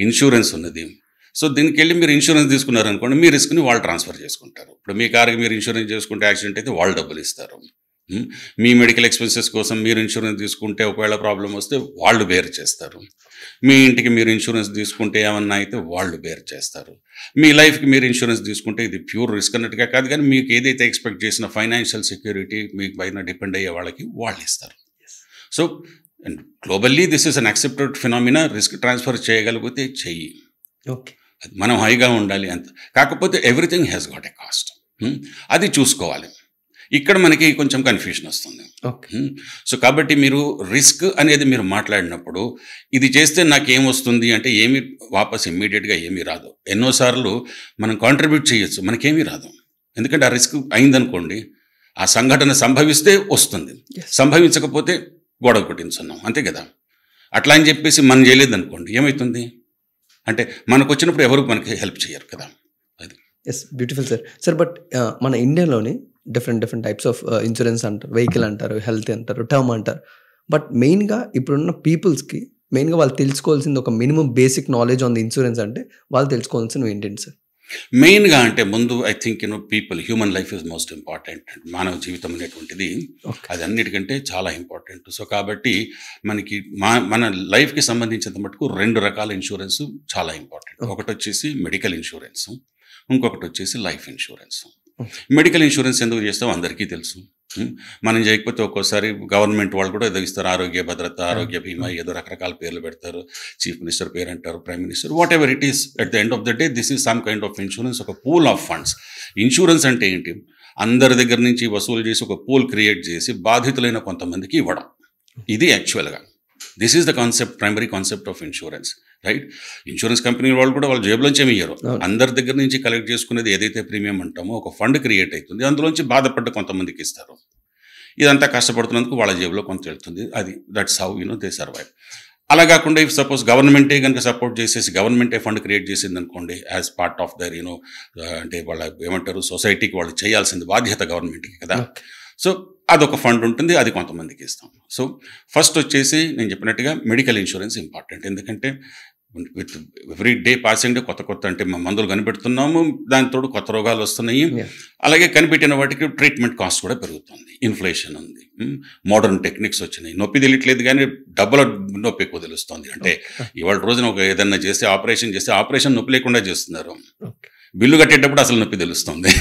ఇన్సూరెన్స్ ఉన్నది. సో దీనికి వెళ్ళి మీరు ఇన్సూరెన్స్ తీసుకున్నారనుకోండి, మీ రిస్క్ని వాళ్ళు ట్రాన్స్ఫర్ చేసుకుంటారు. ఇప్పుడు మీ కార్కి మీరు ఇన్సూరెన్స్ చేసుకుంటే యాక్సిడెంట్ అయితే వాళ్ళు డబ్బులు ఇస్తారు. మీ మెడికల్ ఎక్స్పెన్సెస్ కోసం మీరు ఇన్సూరెన్స్ తీసుకుంటే ఒకవేళ ప్రాబ్లం వస్తే వాళ్ళు బేర్ చేస్తారు. మీ ఇంటికి మీరు ఇన్సూరెన్స్ తీసుకుంటే ఏమన్నా అయితే వాళ్ళు బేర్ చేస్తారు. మీ లైఫ్కి మీరు ఇన్సూరెన్స్ తీసుకుంటే ఇది ప్యూర్ రిస్క్ అన్నట్టుగా కాదు, కానీ మీకు ఏదైతే ఎక్స్పెక్ట్ చేసిన ఫైనాన్షియల్ సెక్యూరిటీ మీకు పైన డిపెండ్ అయ్యే వాళ్ళకి వాళ్ళు ఇస్తారు. So and globally this is an accepted phenomena. Risk transfer చేయగలిగితే చెయ్యి, ఓకే, మనం హైగా ఉండాలి అంత. కాకపోతే everything has got a cost, అది చూసుకోవాలి. ఇక్కడ మనకి కొంచెం కన్ఫ్యూషన్ వస్తుంది. సో కాబట్టి మీరు రిస్క్ అనేది మీరు మాట్లాడినప్పుడు ఇది చేస్తే నాకేం వస్తుంది అంటే ఏమి వాపస్ ఇమ్మీడియట్గా ఏమీ రాదు. ఎన్నోసార్లు మనం కాంట్రిబ్యూట్ చేయొచ్చు, మనకేమీ రాదు. ఎందుకంటే ఆ రిస్క్ అయిందనుకోండి, ఆ సంఘటన సంభవిస్తే వస్తుంది, సంభవించకపోతే గొడవ కొట్టించున్నాం, అంతే కదా. అట్లా అని చెప్పేసి మనం చేయలేదనుకోండి ఏమవుతుంది అంటే మనకు వచ్చినప్పుడు ఎవరు మనకి హెల్ప్ చేయరు కదా. అది ఎస్, బ్యూటిఫుల్ సార్. బట్ మన ఇండియాలోని డిఫరెంట్ టైప్స్ ఆఫ్ ఇన్సూరెన్స్ అంటారు, వెహికల్ అంటారు, హెల్త్ అంటారు, టర్మ్ అంటారు. బట్ మెయిన్గా ఇప్పుడున్న పీపుల్స్కి మెయిన్గా వాళ్ళు తెలుసుకోవాల్సింది ఒక minimum basic knowledge on the insurance. అంటే వాళ్ళు తెలుసుకోవాల్సినవి ఏంటండి సార్? మెయిన్గా అంటే ముందు I think people, human life is most important. మానవ జీవితం అనేటువంటిది అది అన్నిటికంటే చాలా ఇంపార్టెంట్. సో కాబట్టి మనకి మన లైఫ్కి సంబంధించినంత మటుకు 2 రకాల ఇన్సూరెన్స్ చాలా ఇంపార్టెంట్. ఒకటి వచ్చేసి మెడికల్ ఇన్సూరెన్స్, ఇంకొకటి వచ్చేసి లైఫ్ ఇన్సూరెన్స్. మెడికల్ ఇన్సూరెన్స్ ఎందుకు చేస్తాం అందరికీ తెలుసు. మనం చేయకపోతే ఒక్కోసారి గవర్నమెంట్ వాళ్ళు కూడా ఏదో ఇస్తారు, ఆరోగ్య భద్రత, ఆరోగ్య బీమా, ఏదో రకరకాల పేర్లు పెడతారు. చీఫ్ మినిస్టర్ పేరు అంటారు, prime minister, what ever it is. At the end of the day this is some kind of insurance, ఒక పూల్ ఆఫ్ ఫండ్స్. ఇన్సూరెన్స్ అంటే ఏంటి? అందరి దగ్గర నుంచి వసూలు చేసి ఒక పూల్ క్రియేట్ చేసి బాధితులైన కొంతమందికి ఇవ్వడం. ఇది యాక్చువల్గా this is the concept, primary concept of insurance. Right. Insurance company వాళ్ళు కూడా వాళ్ళ జేబులోంచి ఏమి ఇయ్యరు. అందరి దగ్గర నుంచి కలెక్ట్ చేసుకునేది ఏదైతే ప్రీమియం అంటామో ఒక ఫండ్ క్రియేట్ అవుతుంది, అందులోంచి బాధపడ్డ కొంతమందికి ఇస్తారు. ఇదంతా కష్టపడుతున్నందుకు వాళ్ళ జేబులో కొంత వెళ్తుంది. అది దట్స్ హౌ దే సర్వైవ్. అలా కాకుండా ఇఫ్ సపోజ్ గవర్నమెంటే కనుక సపోర్ట్ చేసేసి గవర్నమెంటే ఫండ్ క్రియేట్ చేసింది అనుకోండి, యాజ్ పార్ట్ ఆఫ్ దర్ అంటే వాళ్ళ ఏమంటారు సొసైటీకి వాళ్ళు చేయాల్సింది బాధ్యత గవర్నమెంట్కి కదా. సో అదొక ఫండ్ ఉంటుంది, అది కొంతమందికి ఇస్తాం. సో ఫస్ట్ వచ్చేసి నేను చెప్పినట్టుగా మెడికల్ ఇన్సూరెన్స్ ఇంపార్టెంట్. ఎందుకంటే with every day passing day కొత్త అంటే మందులు కనిపెడుతున్నాము, దానితో కొత్త రోగాలు వస్తున్నాయి. అలాగే కనిపెట్టిన వాటికి ట్రీట్మెంట్ కాస్ట్ కూడా పెరుగుతుంది, ఇన్ఫ్లేషన్ ఉంది, మోడర్న్ టెక్నిక్స్ వచ్చినాయి. నొప్పి తెలియట్లేదు కానీ డబ్బుల నొప్పి ఎక్కువ తెలుస్తుంది. అంటే ఇవాళ రోజున ఒక ఏదన్నా చేస్తే ఆపరేషన్ నొప్పి లేకుండా చేస్తున్నారు, బిల్లు కట్టేటప్పుడు అసలు నొప్పి తెలుస్తుంది.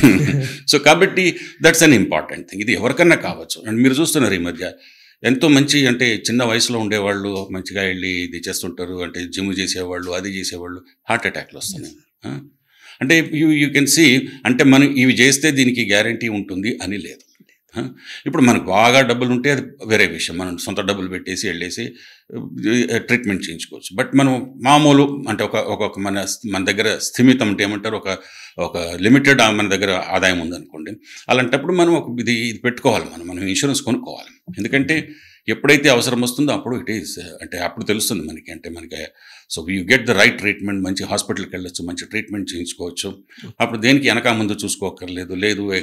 సో కాబట్టి దట్స్ అన్ ఇంపార్టెంట్ థింగ్. ఇది ఎవరికన్నా కావచ్చు. అండ్ మీరు చూస్తున్నారు ఈ మధ్య ఎంతో మంచి అంటే చిన్న వయసులో ఉండేవాళ్ళు మంచిగా వెళ్ళి ఇది చేస్తుంటారు, అంటే జిమ్ చేసేవాళ్ళు, అది చేసేవాళ్ళు, హార్ట్ అటాక్లు వస్తున్నాయి. అంటే యూ కెన్ సీ, అంటే మనం ఇవి చేస్తే దీనికి గ్యారంటీ ఉంటుంది అని లేదు. ఇప్పుడు మనకు బాగా డబ్బులు ఉంటే అది వేరే విషయం, మనం సొంత డబ్బులు పెట్టేసి వెళ్ళేసి ట్రీట్మెంట్ చేయించుకోవచ్చు. బట్ మనం మామూలు అంటే ఒక మన దగ్గర స్థిమితం అంటే ఏమంటారు, ఒక లిమిటెడ్ మన దగ్గర ఆదాయం ఉందనుకోండి, అలాంటప్పుడు మనం ఇది పెట్టుకోవాలి, మనం ఇన్సూరెన్స్ కొనుక్కోవాలి. ఎందుకంటే ఎప్పుడైతే అవసరం వస్తుందో అప్పుడు ఇట్ ఈస్ అంటే అప్పుడు తెలుస్తుంది మనకి, అంటే మనకి so you get the right treatment, మంచి హాస్పిటల్కి వెళ్ళొచ్చు, మంచి ట్రీట్మెంట్ చేయించుకోవచ్చు. అప్పుడు దేనికి వెనక ముందు చూసుకోకర్లేదు.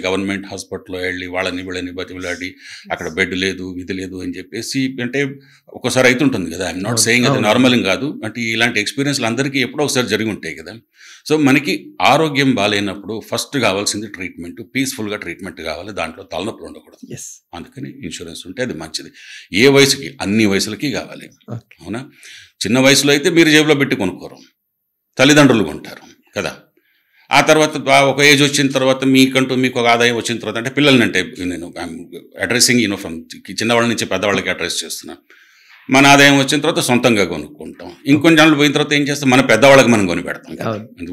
గవర్నమెంట్ హాస్పిటల్లో వెళ్ళి వీళ్ళని బతిలాడి అక్కడ బెడ్ లేదు, ఇది లేదు అని చెప్పేసి అంటే ఒక్కోసారి అవుతుంటుంది కదా. ఐఎమ్ నాట్ సేయింగ్ అది నార్మల్ కాదు, అంటే ఇలాంటి ఎక్స్పీరియన్స్లు అందరికీ ఎప్పుడో ఒకసారి జరిగి ఉంటాయి కదా. సో మనకి ఆరోగ్యం బాగాలేనప్పుడు ఫస్ట్ కావాల్సింది ట్రీట్మెంట్, పీస్ఫుల్గా ట్రీట్మెంట్ కావాలి, దాంట్లో తలనొప్పులు ఉండకూడదు. అందుకని ఇన్సూరెన్స్ ఉంటే అది మంచిది. ఏ వయసుకి, అన్ని వయసులకి కావాలి. అవునా, చిన్న వయసులో అయితే మీరు జేబులో పెట్టి కొనుక్కోరు, తల్లిదండ్రులు కొంటారు కదా. ఆ తర్వాత ఒక ఏజ్ వచ్చిన తర్వాత మీకు ఒక ఆదాయం వచ్చిన తర్వాత, అంటే పిల్లల్ని అంటే నేను అడ్రస్సింగ్ ఫ్రమ్ చిన్నవాళ్ళ నుంచి పెద్దవాళ్ళకి అడ్రస్ చేస్తున్నాను. మన ఆదాయం వచ్చిన తర్వాత సొంతంగా కొనుక్కుంటాం. ఇంకొన్ని జనాలు పోయిన తర్వాత ఏం చేస్తాం, మన పెద్దవాళ్ళకి మనం కొని పెడతాం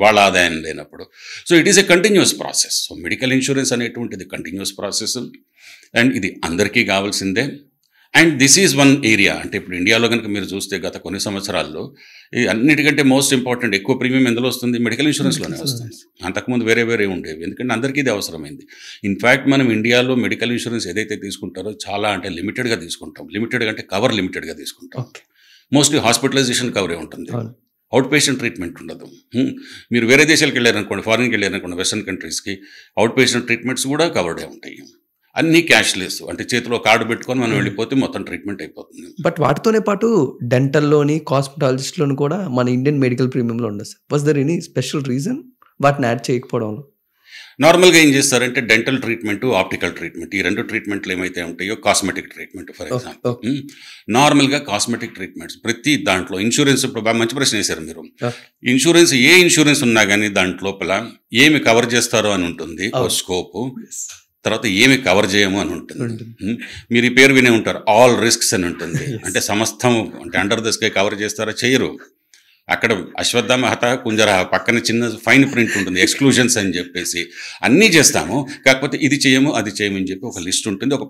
వాళ్ళ ఆదాయం లేనప్పుడు. So it is a continuous process. So medical insurance అనేటువంటిది కంటిన్యూస్ ప్రాసెస్, అండ్ ఇది అందరికీ కావాల్సిందే. And this is one area, అంటే ఇప్పుడు ఇండియాలో కనుక మీరు చూస్తే గత కొన్ని సంవత్సరాల్లో అన్నిటికంటే మోస్ట్ ఇంపార్టెంట్ ఎక్కువ ప్రీమియం ఎందులో వస్తుంది, మెడికల్ ఇన్సూరెన్స్లోనే వస్తుంది. అంతకుముందు వేరే ఉండేవి, ఎందుకంటే అందరికీ ఇది అవసరమైంది. ఇన్ఫ్యాక్ట్ మనం ఇండియాలో మెడికల్ ఇన్సూరెన్స్ ఏదైతే తీసుకుంటారో చాలా అంటే లిమిటెడ్గా తీసుకుంటాం. లిమిటెడ్గా అంటే కవర్ లిమిటెడ్గా తీసుకుంటాం. మోస్ట్లీ హాస్పిటలైజేషన్ కవరే ఉంటుంది, అవుట్ పేషెంట్ ట్రీట్మెంట్ ఉండదు. మీరు వేరే దేశాలకు వెళ్ళారనుకోండి, ఫారిన్కి వెళ్ళారనుకోండి, వెస్టర్న్ కంట్రీస్కి అవుట్ పేషెంట్ ట్రీట్మెంట్స్ కూడా కవర్డే ఉంటాయి. అన్నీ క్యాష్లెస్, అంటే చేతిలో కార్డు పెట్టుకొని మనం వెళ్ళిపోతే మొత్తం ట్రీట్మెంట్ అయిపోతుంది. బట్ వాటితోనే పాటు డెంటల్లోని, కాస్మెటాలజిస్ట్లోని కూడా మన ఇండియన్ మెడికల్ ప్రీమియంలో ఉండదు. Was there any special reason వాటిని యాడ్ చేయకపోవడంలో? నార్మల్గా ఏం చేస్తారంటే డెంటల్ ట్రీట్మెంట్, ఆప్టికల్ ట్రీట్మెంట్, ఈ రెండు ట్రీట్మెంట్లు ఏమైతే ఉంటాయో, కాస్మెటిక్ ట్రీట్మెంట్ ఫర్ ఎగ్జాంపుల్, నార్మల్గా కాస్మెటిక్ ట్రీట్మెంట్స్ ప్రతి దాంట్లో ఇన్సూరెన్స్, ఇప్పుడు బాగా మంచి ప్రశ్న వేశారు మీరు. ఇన్సూరెన్స్ ఏ ఇన్సూరెన్స్ ఉన్నా కానీ దాంట్లోపల ఏమి కవర్ చేస్తారో అని ఉంటుంది, స్కోపు. తర్వాత ఏమి కవర్ చేయము అని ఉంటుంది. మీరు ఈ పేరు వినే ఉంటారు, ఆల్ రిస్క్స్ అని ఉంటుంది. అంటే సమస్తం అంటే అండర్ ద స్కై కవర్ చేస్తారా, చేయరు. అక్కడ అశ్వత్థామ హత కుంజర పక్కన చిన్న ఫైన్ ప్రింట్ ఉంటుంది, ఎక్స్క్లూజన్స్ అని చెప్పేసి. అన్నీ చేస్తాము, కాకపోతే ఇది చేయము అది చేయమని చెప్పి ఒక లిస్ట్ ఉంటుంది, ఒక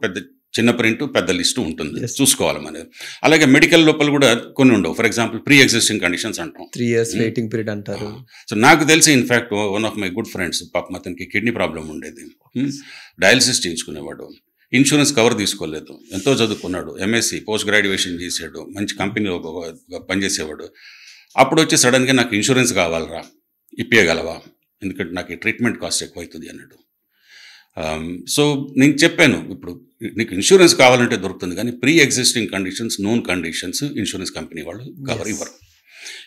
చిన్న ప్రింట్ పెద్ద లిస్టు ఉంటుంది, చూసుకోవాలి మనం. అలాగే మెడికల్ లోపల కూడా కొన్ని ఉండవు. For example pre existing conditions అంటాం, 3 years వెయిటింగ్ పీరియడ్ అంటారు. సో నాకు తెలిసి in fact one of my good friends, పాపం అతనికి కిడ్నీ ప్రాబ్లం ఉండేది, డయాలసిస్ చేయించుకునేవాడు, ఇన్సూరెన్స్ కవర్ తీసుకోలేదు, ఎంతో చదువుకున్నాడు, ఎంఎస్సి పోస్ట్ గ్రాడ్యుయేషన్ చేసాడు, మంచి కంపెనీలో పనిచేసేవాడు. అప్పుడు వచ్చి సడన్గా నాకు ఇన్సూరెన్స్ కావాలరా, ఇప్పేయగలవా, ఎందుకంటే నాకు ఈ ట్రీట్మెంట్ కాస్ట్ ఎక్కువ అవుతుంది అన్నాడు. సో నేను చెప్పాను, ఇప్పుడు నీకు ఇన్సూరెన్స్ కావాలంటే దొరుకుతుంది, కానీ pre existing conditions, known conditions insurance company వాళ్ళు కవర్ ఇవ్వరు.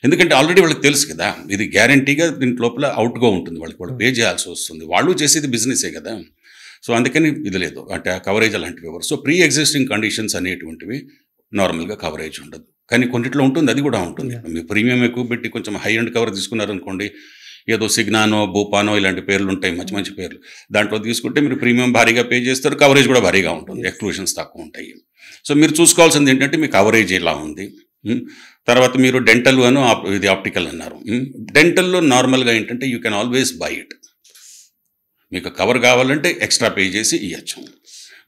ఎందుకంటే ఆల్రెడీ వాళ్ళకి తెలుసు కదా, ఇది గ్యారంటీగా దీని లోపల అవుట్గా ఉంటుంది, వాళ్ళు పే చేయాల్సి వస్తుంది, వాళ్ళు చేసేది బిజినెసే కదా. సో అందుకని ఇది లేదు, అంటే ఆ కవరేజ్ అలాంటివి ఇవ్వరు. సో ప్రీ ఎగ్జిస్టింగ్ కండిషన్స్ అనేటువంటివి నార్మల్గా కవరేజ్ ఉండదు, కానీ కొన్నిట్లో ఉంటుంది, అది కూడా ఉంటుంది. మీ ప్రీమియం ఎక్కువ పెట్టి కొంచెం హై అండ్ కవర్ తీసుకున్నారనుకోండి, ఏదో సిగ్నానో, భూపానో ఇలాంటి పేర్లు ఉంటాయి, మంచి మంచి పేర్లు, దాంట్లో తీసుకుంటే మీరు ప్రీమియం భారీగా పే చేస్తారు, కవరేజ్ కూడా భారీగా ఉంటుంది, ఎక్స్క్లూషన్స్ తక్కువ ఉంటాయి. సో మీరు చూసుకోవాల్సింది ఏంటంటే మీ కవరేజ్ ఎలా ఉంది. తర్వాత మీరు డెంటల్ అను ఇది ఆప్టికల్ అన్నారు. డెంటల్లో నార్మల్గా ఏంటంటే you can always by it, మీకు కవర్ కావాలంటే ఎక్స్ట్రా పే చేసి ఇవ్వచ్చు.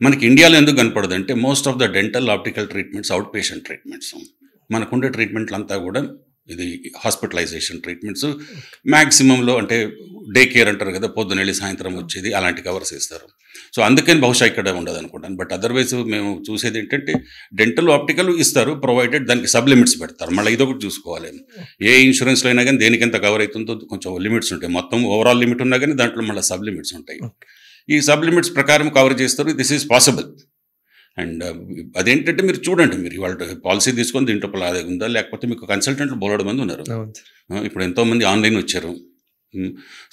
మనకి ఇండియాలో ఎందుకు కనపడదు అంటే most of the dental optical treatments out patient treatments. మనకుండే ట్రీట్మెంట్లు అంతా కూడా ఇది హాస్పిటలైజేషన్ ట్రీట్మెంట్స్ మ్యాక్సిమంలో, అంటే డే కేర్ అంటారు కదా, పొద్దున వెళ్ళి సాయంత్రం వచ్చేది, అలాంటి కవర్స్ ఇస్తారు. సో అందుకని బహుశా ఇక్కడ ఉండదు అనుకుంటాను. బట్ అదర్వైజ్ మేము చూసేది ఏంటంటే డెంటల్, ఆప్టికల్ ఇస్తారు ప్రొవైడెడ్, దానికి సబ్ లిమిట్స్ పెడతారు. మళ్ళీ ఇదొకటి చూసుకోవాలి, ఏ ఇన్సూరెన్స్లో అయినా కానీ దేనికి ఎంత కవర్ అవుతుందో కొంచెం లిమిట్స్ ఉంటాయి. మొత్తం ఓవరాల్ లిమిట్ ఉన్నా కానీ దాంట్లో మళ్ళీ సబ్ లిమిట్స్ ఉంటాయి. ఈ సబ్ లిమిట్స్ ప్రకారం కవర్ చేస్తారు. This is possible. అండ్ అదేంటంటే మీరు చూడండి, మీరు ఇవాళ పాలసీ తీసుకొని దీంట్లో అది ఉందా, లేకపోతే మీకు కన్సల్టెంట్లు బోలెడు మంది ఉన్నారు. ఇప్పుడు ఎంతోమంది ఆన్లైన్ వచ్చారు.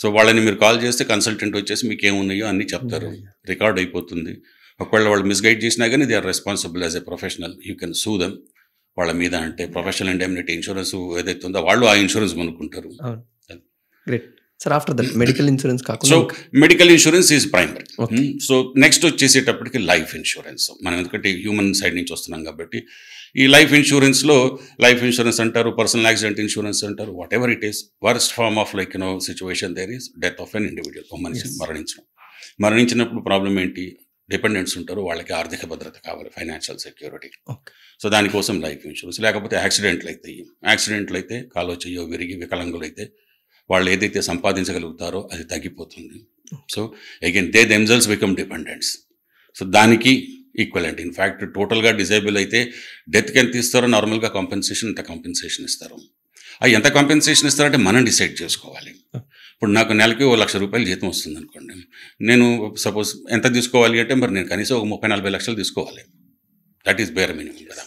సో వాళ్ళని మీరు కాల్ చేస్తే కన్సల్టెంట్ వచ్చేసి మీకు ఏమున్నాయో అన్నీ చెప్తారు, రికార్డ్ అయిపోతుంది. ఒకవేళ వాళ్ళు మిస్గైడ్ చేసినా కానీ they are responsible as a professional. You can sue them వాళ్ళ మీద. అంటే ప్రొఫెషనల్ ఇండెమ్నిటీ ఇన్సూరెన్స్ ఏదైతే ఉందో వాళ్ళు ఆ ఇన్సూరెన్స్ కొనుక్కుంటారు. Great sir. After that medical insurance కాకుండా so medical insurance is primary. So next వచ్చేసేటప్పటికి లైఫ్ ఇన్సూరెన్స్. మనం ఎందుకంటే హ్యూమన్ సైడ్ నుంచి వస్తున్నాం కాబట్టి ఈ లైఫ్ ఇన్సూరెన్స్లో లైఫ్ ఇన్సూరెన్స్ అంటారు, పర్సనల్ యాక్సిడెంట్ ఇన్సూరెన్స్ అంటారు, whatever it is. Worst form of like situation there is death of an individual. ఒక మనిషి మరణించినప్పుడు ప్రాబ్లం ఏంటి, డిపెండెంట్స్ ఉంటారు, వాళ్ళకి ఆర్థిక భద్రత కావాలి, ఫైనాన్షియల్ సెక్యూరిటీ. సో దానికోసం లైఫ్ ఇన్సూరెన్స్. లేకపోతే యాక్సిడెంట్లు అయితే కాలో చెయ్యో విరిగి వికలాంగులు అయితే వాళ్ళు ఏదైతే సంపాదించగలుగుతారో అది తగ్గిపోతుంది. So again they themselves become dependents. So దానికి ఈక్వలెంట్. ఇన్ఫ్యాక్ట్ టోటల్గా డిజేబుల్ అయితే డెత్కి ఎంత ఇస్తారో నార్మల్గా కాంపెన్సేషన్ ఎంత కాంపెన్సేషన్ ఇస్తారు. అవి ఎంత కాంపెన్సేషన్ ఇస్తారంటే మనం డిసైడ్ చేసుకోవాలి. ఇప్పుడు నాకు నెలకి 1,00,000 రూపాయలు జీతం వస్తుంది అనుకోండి, నేను సపోజ్ ఎంత తీసుకోవాలి అంటే మరి నేను కనీసం ఒక 30-40 లక్షలు తీసుకోవాలి. దట్ ఈస్ బేర్ మినిమం కదా.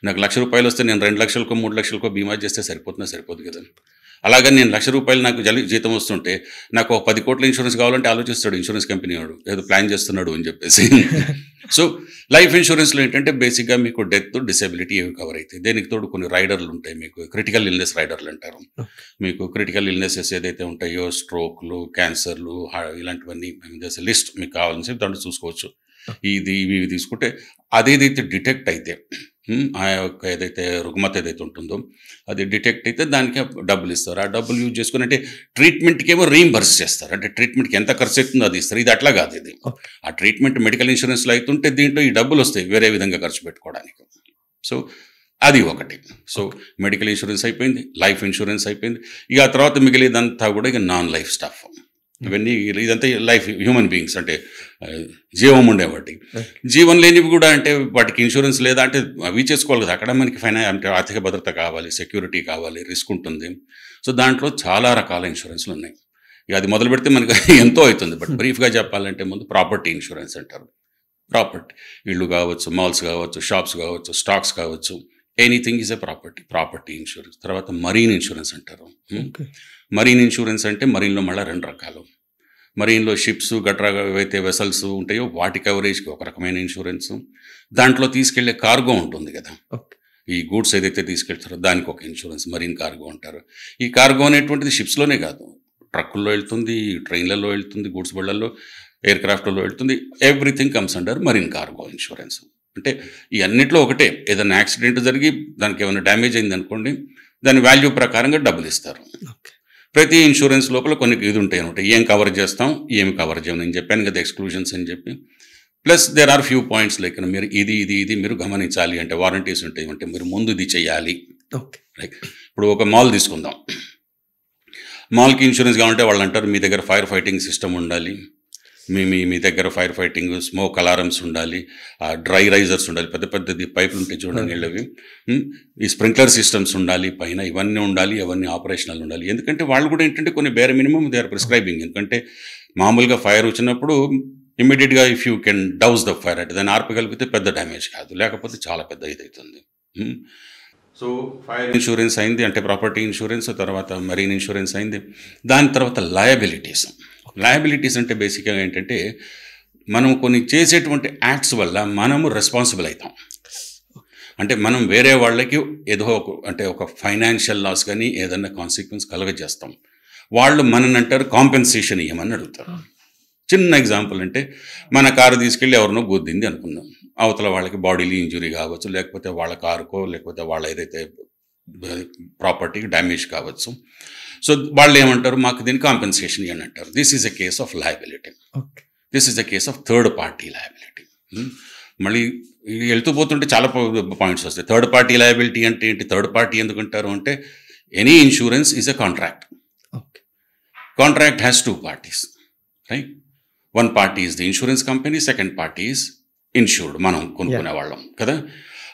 నాకు 1,00,000 రూపాయలు వస్తే నేను 2 లక్షలకో 3 లక్షలకో బీమా చేస్తే సరిపోదు కదా. అలాగని నేను 1,00,000 రూపాయలు నాకు జీతం వస్తుంటే నాకు ఒక 10 కోట్ల ఇన్సూరెన్స్ కావాలంటే ఆలోచిస్తాడు ఇన్సూరెన్స్ కంపెనీ వాడు, ఏదో ప్లాన్ చేస్తున్నాడు అని చెప్పేసి. సో లైఫ్ ఇన్సూరెన్స్లో ఏంటంటే బేసిక్గా మీకు డెత్, డిసేబిలిటీ ఏవి కవర్ అవుతాయి. దేనికి తోడు కొన్ని రైడర్లు ఉంటాయి. మీకు క్రిటికల్ ఇల్నెస్ రైడర్లు అంటారు. మీకు క్రిటికల్ ఇల్నెసెస్ ఏదైతే ఉంటాయో, స్ట్రోక్లు, క్యాన్సర్లు, ఇలాంటివన్నీ లిస్ట్ మీకు కావాలని దాంట్లో చూసుకోవచ్చు. ఇవి తీసుకుంటే అదేదైతే డిటెక్ట్ అయితే ఆ యొక్క ఏదైతే రుగ్మత ఏదైతే ఉంటుందో అది డిటెక్ట్ అయితే దానికి డబ్బులు ఇస్తారు. ఆ డబ్బులు యూజ్ చేసుకుని అంటే ట్రీట్మెంట్కి ఏమో రీయింబర్స్ చేస్తారు. అంటే ట్రీట్మెంట్కి ఎంత ఖర్చు అవుతుందో అది ఇస్తారు. ఇది అట్లా కాదు. ఇది ఆ ట్రీట్మెంట్ మెడికల్ ఇన్సూరెన్స్లో అవుతుంటే దీంట్లో ఈ డబ్బులు వస్తాయి వేరే విధంగా ఖర్చు పెట్టుకోవడానికి. సో అది ఒకటి. సో మెడికల్ ఇన్సూరెన్స్ అయిపోయింది, లైఫ్ ఇన్సూరెన్స్ అయిపోయింది. ఇక ఆ తర్వాత మిగిలిదంతా కూడా ఇక నాన్ లైఫ్ స్టఫ్. ఇవన్నీ ఇదంతా లైఫ్ హ్యూమన్ బీయింగ్స్ అంటే జీవం ఉండేవాటి. జీవం లేనివి కూడా అంటే వాటికి ఇన్సూరెన్స్ లేదా అంటే అవి చేసుకోవాలి కదా. అక్కడ మనకి అంటే ఆర్థిక భద్రత కావాలి, సెక్యూరిటీ కావాలి, రిస్క్ ఉంటుంది. సో దాంట్లో చాలా రకాల ఇన్సూరెన్స్లు ఉన్నాయి. ఇక అది మొదలు పెడితే మనకి ఎంతో అవుతుంది. బట్ బ్రీఫ్గా చెప్పాలంటే ముందు ప్రాపర్టీ ఇన్సూరెన్స్ అంటారు. ప్రాపర్టీ, ఇళ్ళు కావచ్చు, మాల్స్ కావచ్చు, షాప్స్ కావచ్చు, స్టాక్స్ కావచ్చు, anything is a property insurance. తర్వాత మరీన్ ఇన్సూరెన్స్ అంటారు. మరీన్ ఇన్సూరెన్స్ అంటే మరీన్లో మళ్ళీ 2 రకాలు. మరీన్లో షిప్స్ గట్రా ఏవైతే వెసల్స్ ఉంటాయో వాటి కవరేజ్కి ఒక రకమైన ఇన్సూరెన్స్. దాంట్లో తీసుకెళ్లే కార్గో ఉంటుంది కదా, ఈ గూడ్స్ ఏదైతే తీసుకెళ్తారో దానికి ఒక ఇన్సూరెన్స్, మరీన్ కార్గో అంటారు. ఈ కార్గో అనేటువంటిది షిప్స్లోనే కాదు, ట్రక్కుల్లో వెళ్తుంది, ట్రైన్లలో వెళ్తుంది, గూడ్స్ బళ్ళల్లో, ఎయిర్ క్రాఫ్ట్లో వెళ్తుంది. Everything comes under marine cargo insurance. అంటే ఈ అన్నిట్లో ఒకటే, ఏదైనా యాక్సిడెంట్ జరిగి దానికి ఏమైనా డ్యామేజ్ అయింది అనుకోండి, దాని వాల్యూ ప్రకారంగా డబ్బులు ఇస్తారు. ప్రతి ఇన్సూరెన్స్ లోపల కొన్ని ఇది ఉంటాయి అనమాట, ఏం కవర్ చేస్తాం, ఏమి కవర్ చేయం. నేను చెప్పాను కదా ఎక్స్క్లూజన్స్ అని చెప్పి. Plus there are few points like మీరు ఇది మీరు గమనించాలి. అంటే వారంటీస్ ఉంటాయి, అంటే మీరు ముందు ఇది చేయాలి. లైక్ ఇప్పుడు ఒక మాల్ తీసుకుందాం. మాల్కి ఇన్సూరెన్స్ కావాలంటే వాళ్ళు అంటారు మీ దగ్గర ఫైర్ ఫైటింగ్ సిస్టమ్ ఉండాలి, మీ దగ్గర ఫైర్ ఫైటింగ్ స్మోక్ అలారమ్స్ ఉండాలి, డ్రై రైజర్స్ ఉండాలి, పెద్ద పెద్దది పైపులు ఉంటాయి చూడండి నీళ్ళవి, ఈ స్ప్రింక్లర్ సిస్టమ్స్ ఉండాలి పైన, ఇవన్నీ ఉండాలి, అవన్నీ ఆపరేషనల్ ఉండాలి. ఎందుకంటే వాళ్ళు కూడా ఏంటంటే కొన్ని bare minimum they are prescribing. ఎందుకంటే మామూలుగా ఫైర్ వచ్చినప్పుడు ఇమ్మీడియట్గా if you can douse the fire అంటే దాన్ని ఆర్పగలిగితే పెద్ద డ్యామేజ్ కాదు, లేకపోతే చాలా పెద్ద ఇదవుతుంది. సో ఫైర్ ఇన్సూరెన్స్ అయింది, అంటే ప్రాపర్టీ ఇన్సూరెన్స్. తర్వాత మరీన్ ఇన్సూరెన్స్ అయింది. దాని తర్వాత లయబిలిటీస్ అంటే బేసిక్గా ఏంటంటే మనం కొన్ని చేసేటువంటి యాక్ట్స్ వల్ల మనము రెస్పాన్సిబుల్ అవుతాం. అంటే మనం వేరే వాళ్ళకి ఏదో అంటే ఒక ఫైనాన్షియల్ లాస్ కానీ ఏదన్నా కాన్సిక్వెన్స్ కలగజేస్తాం. వాళ్ళు మనని అంటారు కాంపెన్సేషన్ ఇవ్వమని అడుగుతారు. చిన్న ఎగ్జాంపుల్ అంటే మన కారు తీసుకెళ్ళి ఎవరినో గుద్దింది అనుకుందాం, అవతల వాళ్ళకి బాడీలీ ఇంజురీ కావచ్చు, లేకపోతే వాళ్ళ కారుకో లేకపోతే వాళ్ళ ఏదైతే ప్రాపర్టీకి డ్యామేజ్ కావచ్చు. సో వాళ్ళు ఏమంటారు, మాకు దీన్ని కాంపెన్సేషన్ ఇవ్వండి అంటారు. This is a case of liability. This is a case of third party liability. మళ్ళీ వెళ్తూ పోతుంటే చాలా పాయింట్స్ వస్తాయి. థర్డ్ పార్టీ లయబిలిటీ అంటే ఏంటి, థర్డ్ పార్టీ ఎందుకంటారు అంటే any insurance is a contract. Contract has 2 parties, right? 1 party is the insurance company, second party is insured, మనం కొనుక్కునే వాళ్ళం కదా.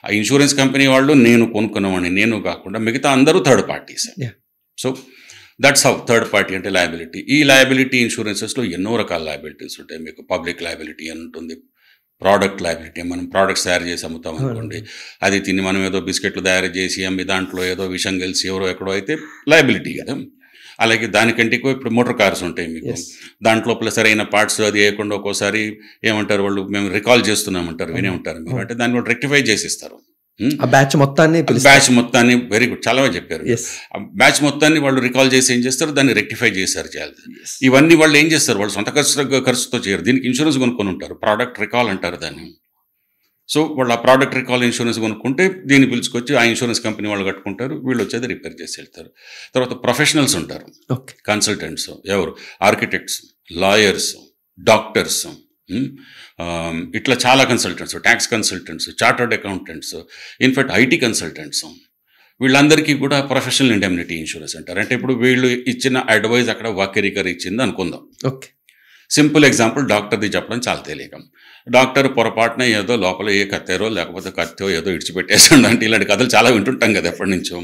ఆ ఇన్సూరెన్స్ కంపెనీ వాళ్ళు నేను కొనుక్కునేవాడిని, నేను కాకుండా మిగతా అందరూ third parties. So that's how third party అంటే లయబిలిటీ. ఈ లయబిలిటీ ఇన్సూరెన్సెస్లో ఎన్నో రకాల లయబిలిటీస్ ఉంటాయి. మీకు పబ్లిక్ లయబిలిటీ అని ఉంటుంది, ప్రోడక్ట్ లయబిలిటీ, మనం ప్రోడక్ట్స్ తయారు చేసి అమ్ముతాం అనుకోండి, అది తిని మనం ఏదో బిస్కెట్లు తయారు చేసి అమ్మి దాంట్లో ఏదో విషయం కలిసి ఎవరో ఎక్కడో అయితే లయబిలిటీ కదా. అలాగే దానికంటే ఎక్కువ ఇప్పుడు మోటార్ కార్స్ ఉంటాయి మీకు, దాంట్లోపల సరైన పార్ట్స్ అది వేయకుండా ఒక్కోసారి ఏమంటారు వాళ్ళు, మేము రికాల్ చేస్తున్నామంటారు, వినే ఉంటారు మీరు, అంటే దాన్ని కూడా రెక్టిఫై చేసిస్తారు. బ్యాచ్ మొత్తాన్ని వెరీ గుడ్, చాలా చెప్పారు. బ్యాచ్ మొత్తాన్ని వాళ్ళు రికాల్ చేసి ఏం చేస్తారు, దాన్ని రెక్టిఫై చేశారు చేయాలి. ఇవన్నీ వాళ్ళు ఏం చేస్తారు, వాళ్ళు సొంత ఖర్చుతో చేయరు, దీనికి ఇన్సూరెన్స్ కొనుక్కొని ఉంటారు, ప్రోడక్ట్ రికాల్ అంటారు దాన్ని. సో వాళ్ళు ఆ ప్రోడక్ట్ రికాల్ ఇన్సూరెన్స్ కొనుక్కుంటే దీన్ని పిలుచుకొచ్చి ఆ ఇన్సూరెన్స్ కంపెనీ వాళ్ళు కట్టుకుంటారు, వీళ్ళు వచ్చేది రిపేర్ చేసి వెళ్తారు. తర్వాత ప్రొఫెషనల్స్ ఉంటారు, కన్సల్టెంట్స్, ఎవరు, ఆర్కిటెక్ట్స్, లాయర్స్, డాక్టర్స్, ఇట్లా చాలా consultants, tax consultants, chartered accountants, in fact IT consultants, వీళ్ళందరికీ కూడా ప్రొఫెషనల్ ఇండెమ్నిటీ ఇన్సూరెన్స్ అంటారు. అంటే ఇప్పుడు వీళ్ళు ఇచ్చిన అడ్వైజ్ అక్కడ వాక్యరీకర్ ఇచ్చింది అనుకుందాం. సింపుల్ ఎగ్జాంపుల్ డాక్టర్ది చెప్పడం చాలా తెలియక, డాక్టర్ పొరపాటున ఏదో లోపల ఏ కత్తారో లేకపోతే కత్తో ఏదో ఇడిచిపెట్టేసాడు అంటే ఇలాంటి కథలు చాలా వింటుంటాం కదా ఎప్పటి నుంచో.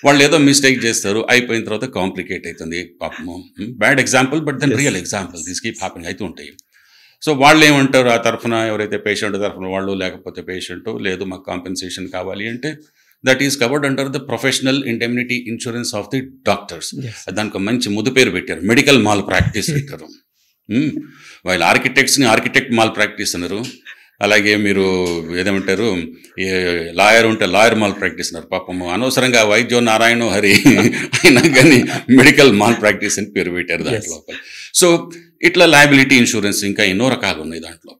వాళ్ళు ఏదో మిస్టేక్ చేస్తారు, అయిపోయిన తర్వాత కాంప్లికేట్ అవుతుంది పాపము. Bad example but then real example, this keep happening అవుతూ ఉంటాయి. సో వాళ్ళు ఏమంటారు, ఆ తరఫున ఎవరైతే పేషెంట్ తరఫున వాళ్ళు లేకపోతే పేషెంట్ లేదు మాకు కాంపెన్సేషన్ కావాలి అంటే that is covered under the professional indemnity insurance of the doctors. దానికి మంచి ముద్దు పేరు పెట్టారు, మెడికల్ మాల్ ప్రాక్టీస్ పెట్టారు. వాళ్ళు ఆర్కిటెక్ట్స్ని ఆర్కిటెక్ట్ మాల్ ప్రాక్టీస్ అన్నారు, అలాగే మీరు ఏదేమంటారు లాయర్ ఉంటే లాయర్ మాల్ ప్రాక్టీస్ అన్నారు. పాపము అనవసరంగా వైద్యో నారాయణ హరి అయినా కానీ మెడికల్ మాల్ ప్రాక్టీస్ అని పేరు పెట్టారు దాంట్లో. సో ఇట్లా లయబిలిటీ ఇన్సూరెన్స్ ఇంకా ఎన్నో రకాలు ఉన్నాయి దాంట్లో.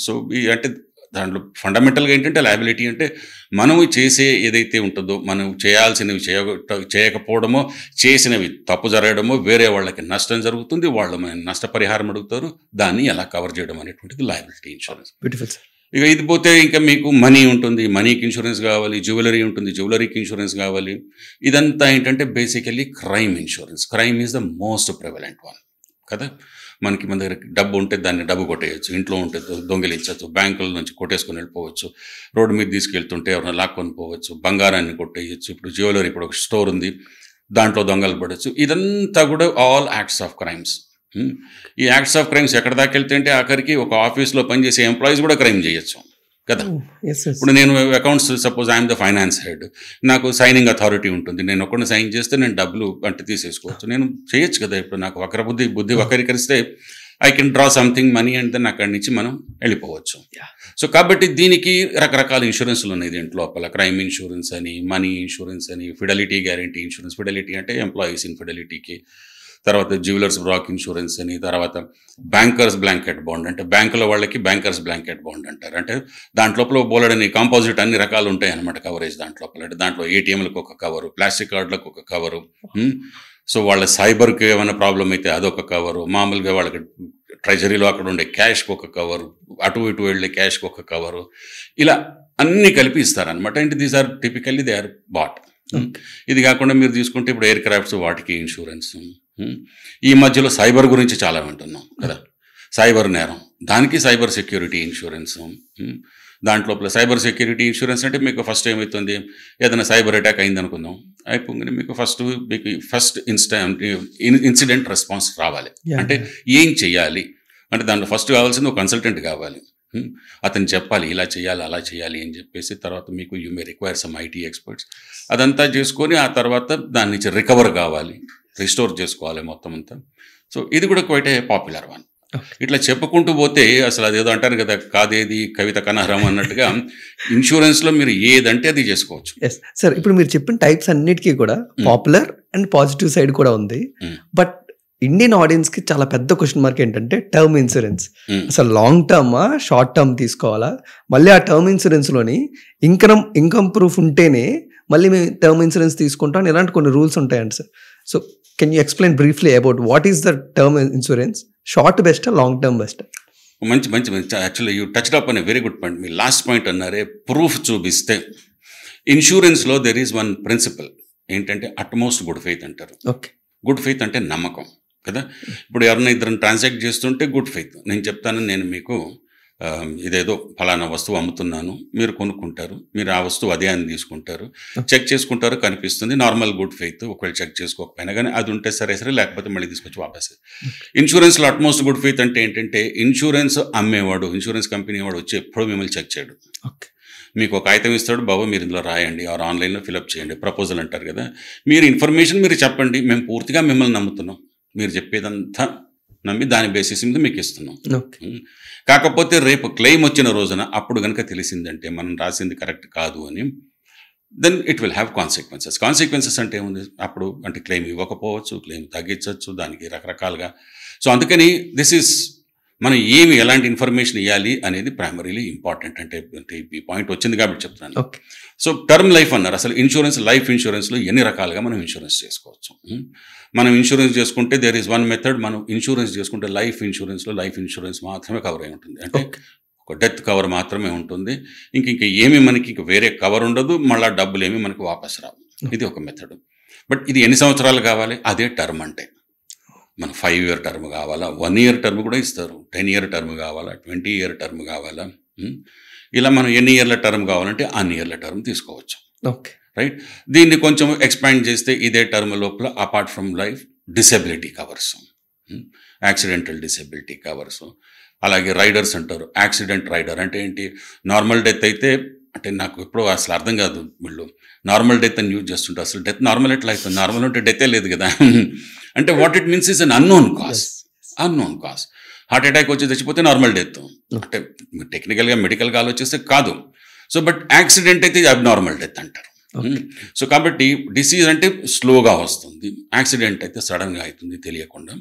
సో అంటే దాంట్లో ఫండమెంటల్గా ఏంటంటే లయబిలిటీ అంటే మనము చేసే ఏదైతే ఉంటుందో, మనం చేయాల్సినవి చేయకపోవడమో, చేసినవి తప్పు జరగడమో, వేరే వాళ్ళకి నష్టం జరుగుతుంది, వాళ్ళు నష్టపరిహారం అడుగుతారు, దాన్ని ఎలా కవర్ చేయడం అనేటువంటిది లయబిలిటీ ఇన్సూరెన్స్. ఇక ఇది పోతే ఇంకా మీకు మనీ ఉంటుంది, మనీకి ఇన్సూరెన్స్ కావాలి, జ్యువెలరీ ఉంటుంది, జ్యువెలరీకి ఇన్సూరెన్స్ కావాలి. ఇదంతా ఏంటంటే basically crime insurance. Crime is the most prevalent one కదా. మన దగ్గర డబ్బు ఉంటే దాన్ని డబ్బు కొట్టేయచ్చు, ఇంట్లో ఉంటే దొంగిలించవచ్చు, బ్యాంకుల నుంచి కొట్టేసుకొని వెళ్ళిపోవచ్చు, రోడ్డు మీద తీసుకెళ్తుంటే ఎవరైనా లాక్కొని పోవచ్చు, బంగారాన్ని కొట్టేయచ్చు. ఇప్పుడు జ్యువెలరీ, ఇప్పుడు ఒక స్టోర్ ఉంది, దాంట్లో దొంగలు పడవచ్చు. ఇదంతా కూడా ఆల్ యాక్ట్స్ ఆఫ్ క్రైమ్స్. ఈ యాక్ట్స్ ఆఫ్ క్రైమ్స్ ఎక్కడ దాకా వెళ్తే అంటే ఆఖరికి ఒక ఆఫీస్లో పనిచేసే ఎంప్లాయీస్ కూడా క్రైమ్ చేయొచ్చు కదా. ఇప్పుడు నేను accounts, suppose I'm the finance head, నాకు సైనింగ్ అథారిటీ ఉంటుంది, నేను ఒక్కడిని సైన్ చేస్తే నేను డబ్బులు అంటే తీసేసుకోవచ్చు, నేను చేయొచ్చు కదా. ఇప్పుడు నాకు బుద్ధి వక్రీకరిస్తే I can draw something money and then అక్కడి నుంచి మనం వెళ్ళిపోవచ్చు. సో కాబట్టి దీనికి రకరకాల ఇన్సూరెన్స్లు ఉన్నాయి దీంట్లో లోపల. క్రైమ్ ఇన్సూరెన్స్ అని, మనీ ఇన్సూరెన్స్ అని, ఫిడలిటీ గ్యారంటీ ఇన్సూరెన్స్, ఫిడలిటీ అంటే ఎంప్లాయీస్ ఇన్ఫిడలిటీకి, తర్వాత జ్యువెలర్స్ బ్రాక్ ఇన్సూరెన్స్ అని, తర్వాత బ్యాంకర్స్ బ్లాంకెట్ బాండ్ అంటే బ్యాంకుల వాళ్ళకి బ్యాంకర్స్ బ్లాంకెట్ బాండ్ అంటారు. అంటే దాంట్లోపల బోలెడని కాంపోజిట్ అన్ని రకాలు ఉంటాయి అన్నమాట కవరేజ్ దాంట్లోపల. అంటే దాంట్లో ఏటీఎంలకు ఒక కవరు, ప్లాస్టిక్ కార్డులకు ఒక కవరు, సో వాళ్ళ సైబర్కి ఏమైనా ప్రాబ్లం అయితే అదొక కవరు, మామూలుగా వాళ్ళకి ట్రెజరీలో అక్కడ ఉండే క్యాష్కి ఒక కవరు, అటు ఇటు వెళ్ళే క్యాష్కి ఒక కవరు, ఇలా అన్నీ కలిపి ఇస్తారనమాట. అంటే these are typically they are bought. ఇది కాకుండా మీరు తీసుకుంటే ఇప్పుడు ఎయిర్ క్రాఫ్ట్స్, వాటికి ఇన్సూరెన్స్. ఈ మధ్యలో సైబర్ గురించి చాలా వింటున్నాం కదా, సైబర్ నేరం, దానికి సైబర్ సెక్యూరిటీ ఇన్సూరెన్స్. దాంట్లో సైబర్ సెక్యూరిటీ ఇన్సూరెన్స్ అంటే మీకు ఫస్ట్ ఏమవుతుంది, ఏదైనా సైబర్ అటాక్ అయింది అనుకుందాం, అయిపోగానే మీకు ఫస్ట్ ఇన్సిడెంట్ రెస్పాన్స్ రావాలి. అంటే ఏం చెయ్యాలి అంటే దాంట్లో ఫస్ట్ కావాల్సింది ఒక కన్సల్టెంట్ కావాలి, అతను చెప్పాలి ఇలా చేయాలి అలా చేయాలి అని చెప్పేసి. తర్వాత మీకు you may require some IT experts, అదంతా చేసుకొని ఆ తర్వాత దాని నుంచి రికవర్ కావాలి, రిస్టోర్ చేసుకోవాలి మొత్తం అంతా. సో ఇది కూడా క్వైట్ ఏ పాపులర్ వన్. ఇట్లా చెప్పుకుంటూ పోతే అసలు అదేదో అంటారు కదా, కాదేది కవిత కనహరం అన్నట్టుగా ఇన్సూరెన్స్లో మీరు ఏదంటే అది చేసుకోవచ్చు. సార్ ఇప్పుడు మీరు చెప్పిన టైప్స్ అన్నిటికీ కూడా పాపులర్ అండ్ పాజిటివ్ సైడ్ కూడా ఉంది. బట్ ఇండియన్ ఆడియన్స్కి చాలా పెద్ద క్వశ్చన్ మార్క్ ఏంటంటే టర్మ్ ఇన్సూరెన్స్. అసలు లాంగ్ టర్మా షార్ట్ టర్మ్ తీసుకోవాలా, మళ్ళీ ఆ టర్మ్ ఇన్సూరెన్స్లోని ఇన్కమ్ ప్రూఫ్ ఉంటేనే మళ్ళీ మేము టర్మ్ ఇన్సూరెన్స్ తీసుకుంటాం, ఇలాంటి కొన్ని రూల్స్ ఉంటాయండి sir. So can you explain briefly about what is the term insurance, short best long term best? మంచి actually you touched up on very good point. మీ last point అన్నారే, ప్రూఫ్ చూపిస్తే. ఇన్సూరెన్స్లో there is one principle, ఏంటంటే utmost good faith అంటారు. Okay. Good faith అంటే నమ్మకం కదా. ఇప్పుడు ఎవరైనా ఇద్దరు ట్రాన్సాక్ట్ చేస్తుంటే గుడ్ ఫెయిత్, నేను చెప్తాను నేను మీకు ఇదేదో ఫలానా వస్తువు అమ్ముతున్నాను, మీరు కొనుక్కుంటారు, మీరు ఆ వస్తువు అదే అని తీసుకుంటారు, చెక్ చేసుకుంటారు, కనిపిస్తుంది, నార్మల్ గుడ్ ఫెయిత్. ఒకవేళ చెక్ చేసుకోకపోయినా కానీ అది ఉంటే సరే సరే, లేకపోతే మళ్ళీ తీసుకొచ్చి వాపస్. ఇన్సూరెన్స్లో అట్మోస్ట్ గుడ్ ఫెయిత్ అంటే ఏంటంటే ఇన్సూరెన్స్ అమ్మేవాడు, ఇన్సూరెన్స్ కంపెనీ వాడు వచ్చి ఎప్పుడు మిమ్మల్ని చెక్ చేయడు. మీకు ఒక కాగితం ఇస్తాడు, బాబు మీరు ఇందులో రాయండి, ఆర్ ఆన్లైన్లో ఫిలప్ చేయండి, ప్రపోజల్ అంటారు కదా, మీరు ఇన్ఫర్మేషన్ మీరు చెప్పండి, మేము పూర్తిగా మిమ్మల్ని నమ్ముతున్నాం, మీరు చెప్పేదంతా నమ్మి దాని బేసిస్ మీద మీకు ఇస్తున్నాం. కాకపోతే రేపు క్లెయిమ్ వచ్చిన రోజున అప్పుడు కనుక తెలిసిందంటే మనం రాసింది కరెక్ట్ కాదు అని, then it will have consequences. Consequences అంటే ఏముంది, అప్పుడు అంటే క్లెయిమ్ ఇవ్వకపోవచ్చు, క్లెయిమ్ తగ్గించవచ్చు, దానికి రకరకాలుగా. సో అందుకని దిస్ ఈస్ మనం ఎలాంటి ఇన్ఫర్మేషన్ ఇవ్వాలి అనేది ప్రైమరీలీ ఇంపార్టెంట్. అంటే ఈ పాయింట్ వచ్చింది కాబట్టి చెప్తున్నాను. సో టర్మ్ లైఫ్ అన్నారు. అసలు ఇన్సూరెన్స్, లైఫ్ ఇన్సూరెన్స్లో ఎన్ని రకాలుగా మనం ఇన్సూరెన్స్ చేసుకోవచ్చు. మనం ఇన్సూరెన్స్ చేసుకుంటే దేర్ ఈస్ వన్ మెథడ్. మనం ఇన్సూరెన్స్ చేసుకుంటే లైఫ్ ఇన్సూరెన్స్ మాత్రమే కవర్ అయి ఉంటుంది. అంటే ఒక డెత్ కవర్ మాత్రమే ఉంటుంది, ఇంక ఏమి మనకి ఇంక వేరే కవర్ ఉండదు, మళ్ళీ డబ్బులు ఏమి మనకి వాపస్ రావు. ఇది ఒక మెథడ్. బట్ ఇది ఎన్ని సంవత్సరాలు కావాలి, అదే టర్మ్. అంటే మన 5 year టర్మ్ కావాలా, 1 year టర్మ్ కూడా ఇస్తారు, 10 year టర్మ్ కావాలా, 20 year టర్మ్ కావాలా, ఇలా మనం ఎన్ని ఇయర్ల టర్మ్ కావాలంటే అన్ని ఇయర్ల టర్మ్ తీసుకోవచ్చు. Okay, right. దీన్ని కొంచెం ఎక్స్పాండ్ చేస్తే ఇదే టర్మ్ లోపల apart from life disability covers, accidental disability covers, అలాగే రైడర్స్ అంటారు. యాక్సిడెంట్ రైడర్ అంటే ఏంటి, నార్మల్ డెత్ అయితే అంటే నాకు ఎప్పుడో అసలు అర్థం కాదు, వీళ్ళు నార్మల్ డెత్ అని యూజ్ చేస్తుంటారు. అసలు డెత్ నార్మల్ ఎట్లా అవుతుంది, నార్మల్ అంటే డెత్తే లేదు కదా. అంటే what it means is an unknown cause. Heart attack వచ్చి చచ్చిపోతే నార్మల్ డెత్, అంటే టెక్నికల్గా మెడికల్గా ఆలోచిస్తే కాదు. సో బట్ యాక్సిడెంట్ అయితే అబ్నార్మల్ డెత్ అంటారు. సో కాబట్టి డిసీజ్ అంటే స్లోగా వస్తుంది, యాక్సిడెంట్ అయితే సడన్గా అవుతుంది తెలియకుండా.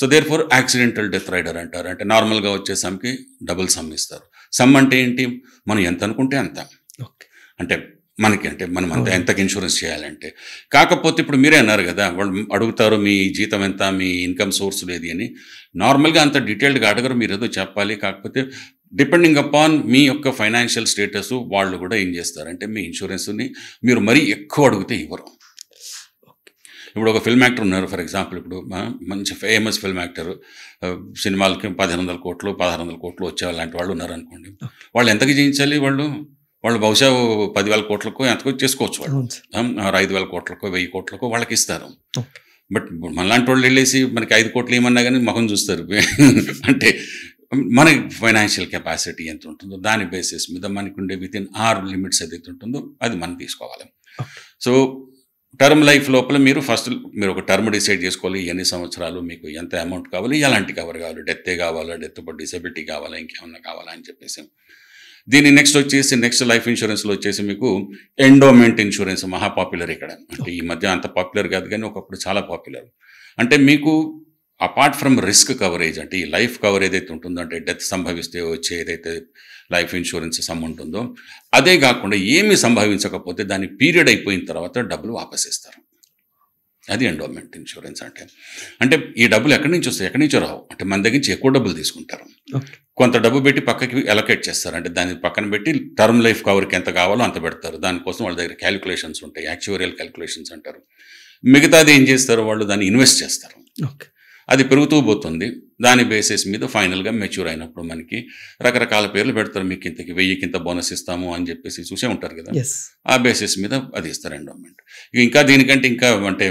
So therefore accidental death rider అంటారు. అంటే నార్మల్గా వచ్చే సమ్కి డబుల్ సమ్ ఇస్తారు. సమ్ అంటే ఏంటి, మనం ఎంత అనుకుంటే అంత, అంటే మనకి అంటే మనం అంత ఎంతకి ఇన్సూరెన్స్ చేయాలంటే. కాకపోతే ఇప్పుడు మీరే అన్నారు కదా, వాళ్ళు అడుగుతారు మీ జీతం ఎంత, మీ ఇన్కమ్ సోర్స్ లేదు అని. నార్మల్గా అంత డీటెయిల్డ్గా అడగరు, మీరు ఏదో చెప్పాలి. కాకపోతే డిపెండింగ్ అపాన్ మీ యొక్క ఫైనాన్షియల్ స్టేటస్ వాళ్ళు కూడా ఏం చేస్తారంటే మీ ఇన్సూరెన్స్ని మీరు మరీ ఎక్కువ అడిగితే ఇవ్వరు. ఇప్పుడు ఒక ఫిల్మ్ యాక్టర్ ఉన్నారు, ఫర్ ఎగ్జాంపుల్ ఇప్పుడు మంచి ఫేమస్ ఫిల్మ్ యాక్టర్, సినిమాలకి 1500 కోట్లు 1600 కోట్లు వచ్చే లాంటి వాళ్ళు ఉన్నారు అనుకోండి. వాళ్ళు ఎంతకి చేయించాలి, వాళ్ళు బహుశా 10,000 కోట్లకో ఎంతకో చేసుకోవచ్చు. వాళ్ళు 5,000 కోట్లకో 1000 కోట్లకో వాళ్ళకి ఇస్తారు. బట్ మనలాంటి వాళ్ళు వెళ్ళేసి మనకి 5 కోట్లు ఏమన్నా కానీ ముఖం చూస్తారు. అంటే మన ఫైనాన్షియల్ కెపాసిటీ ఎంత ఉంటుందో దాని బేసిస్ మీద మనకు ఉండే వితిన్ ఆర్ లిమిట్స్ ఏదైతే ఉంటుందో అది మనం తీసుకోవాలి. సో టర్మ్ లైఫ్ లోపల మీరు ఒక టర్మ్ డిసైడ్ చేసుకోవాలి, ఎన్ని సంవత్సరాలు, మీకు ఎంత అమౌంట్ కావాలి, ఎలాంటి కవర్ కావాలి, డెత్తే కావాలా, డెత్ డిసెబిలిటీ కావాలా, ఇంకేమన్నా కావాలా అని చెప్పేసి. దీన్ని నెక్స్ట్ లైఫ్ ఇన్సూరెన్స్లో వచ్చేసి మీకు ఎండోమెంట్ ఇన్సూరెన్స్ మహా పాపులర్ ఇక్కడ. అంటే ఈ మధ్య అంత పాపులర్ కాదు కానీ ఒకప్పుడు చాలా పాపులర్. అంటే మీకు అపార్ట్ ఫ్రమ్ రిస్క్ కవరేజ్, అంటే ఈ లైఫ్ కవర్ ఏదైతే ఉంటుందో, అంటే డెత్ సంభవిస్తే వచ్చే ఏదైతే లైఫ్ ఇన్సూరెన్స్ సమ్ ఉంటుందో, అదే కాకుండా ఏమీ సంభవించకపోతే దాని పీరియడ్ అయిపోయిన తర్వాత డబ్బులు వాపస్ ఇస్తారు. అది ఎండోమెంట్ ఇన్సూరెన్స్ అంటే ఈ డబ్బులు ఎక్కడి నుంచి వస్తాయి, ఎక్కడి నుంచో రావు. అంటే మన దగ్గర నుంచి ఎక్కువ డబ్బులు తీసుకుంటారు, కొంత డబ్బు పెట్టి పక్కకి అలొకేట్ చేస్తారు. అంటే దాన్ని పక్కన పెట్టి టర్మ్ లైఫ్ కవర్కి ఎంత కావాలో అంత పెడతారు. దానికోసం వాళ్ళ దగ్గర క్యాలిక్యులేషన్స్ ఉంటాయి, యాక్చువరియల్ క్యాలిక్యులేషన్స్ అంటారు. మిగతాది ఏం చేస్తారు, వాళ్ళు దాన్ని ఇన్వెస్ట్ చేస్తారు. అది పెరుగుతూ పోతుంది. దాని బేసిస్ మీద ఫైనల్గా మెచ్యూర్ అయినప్పుడు మనకి రకరకాల పేర్లు పెడతారు. మీకు ఇంతకి 1000కి బోనస్ ఇస్తాము అని చెప్పేసి చూసే ఉంటారు కదా. ఆ బేసిస్ మీద అది ఇస్తారు ఎండోమెంట్. ఇంకా దీనికంటే ఇంకా అంటే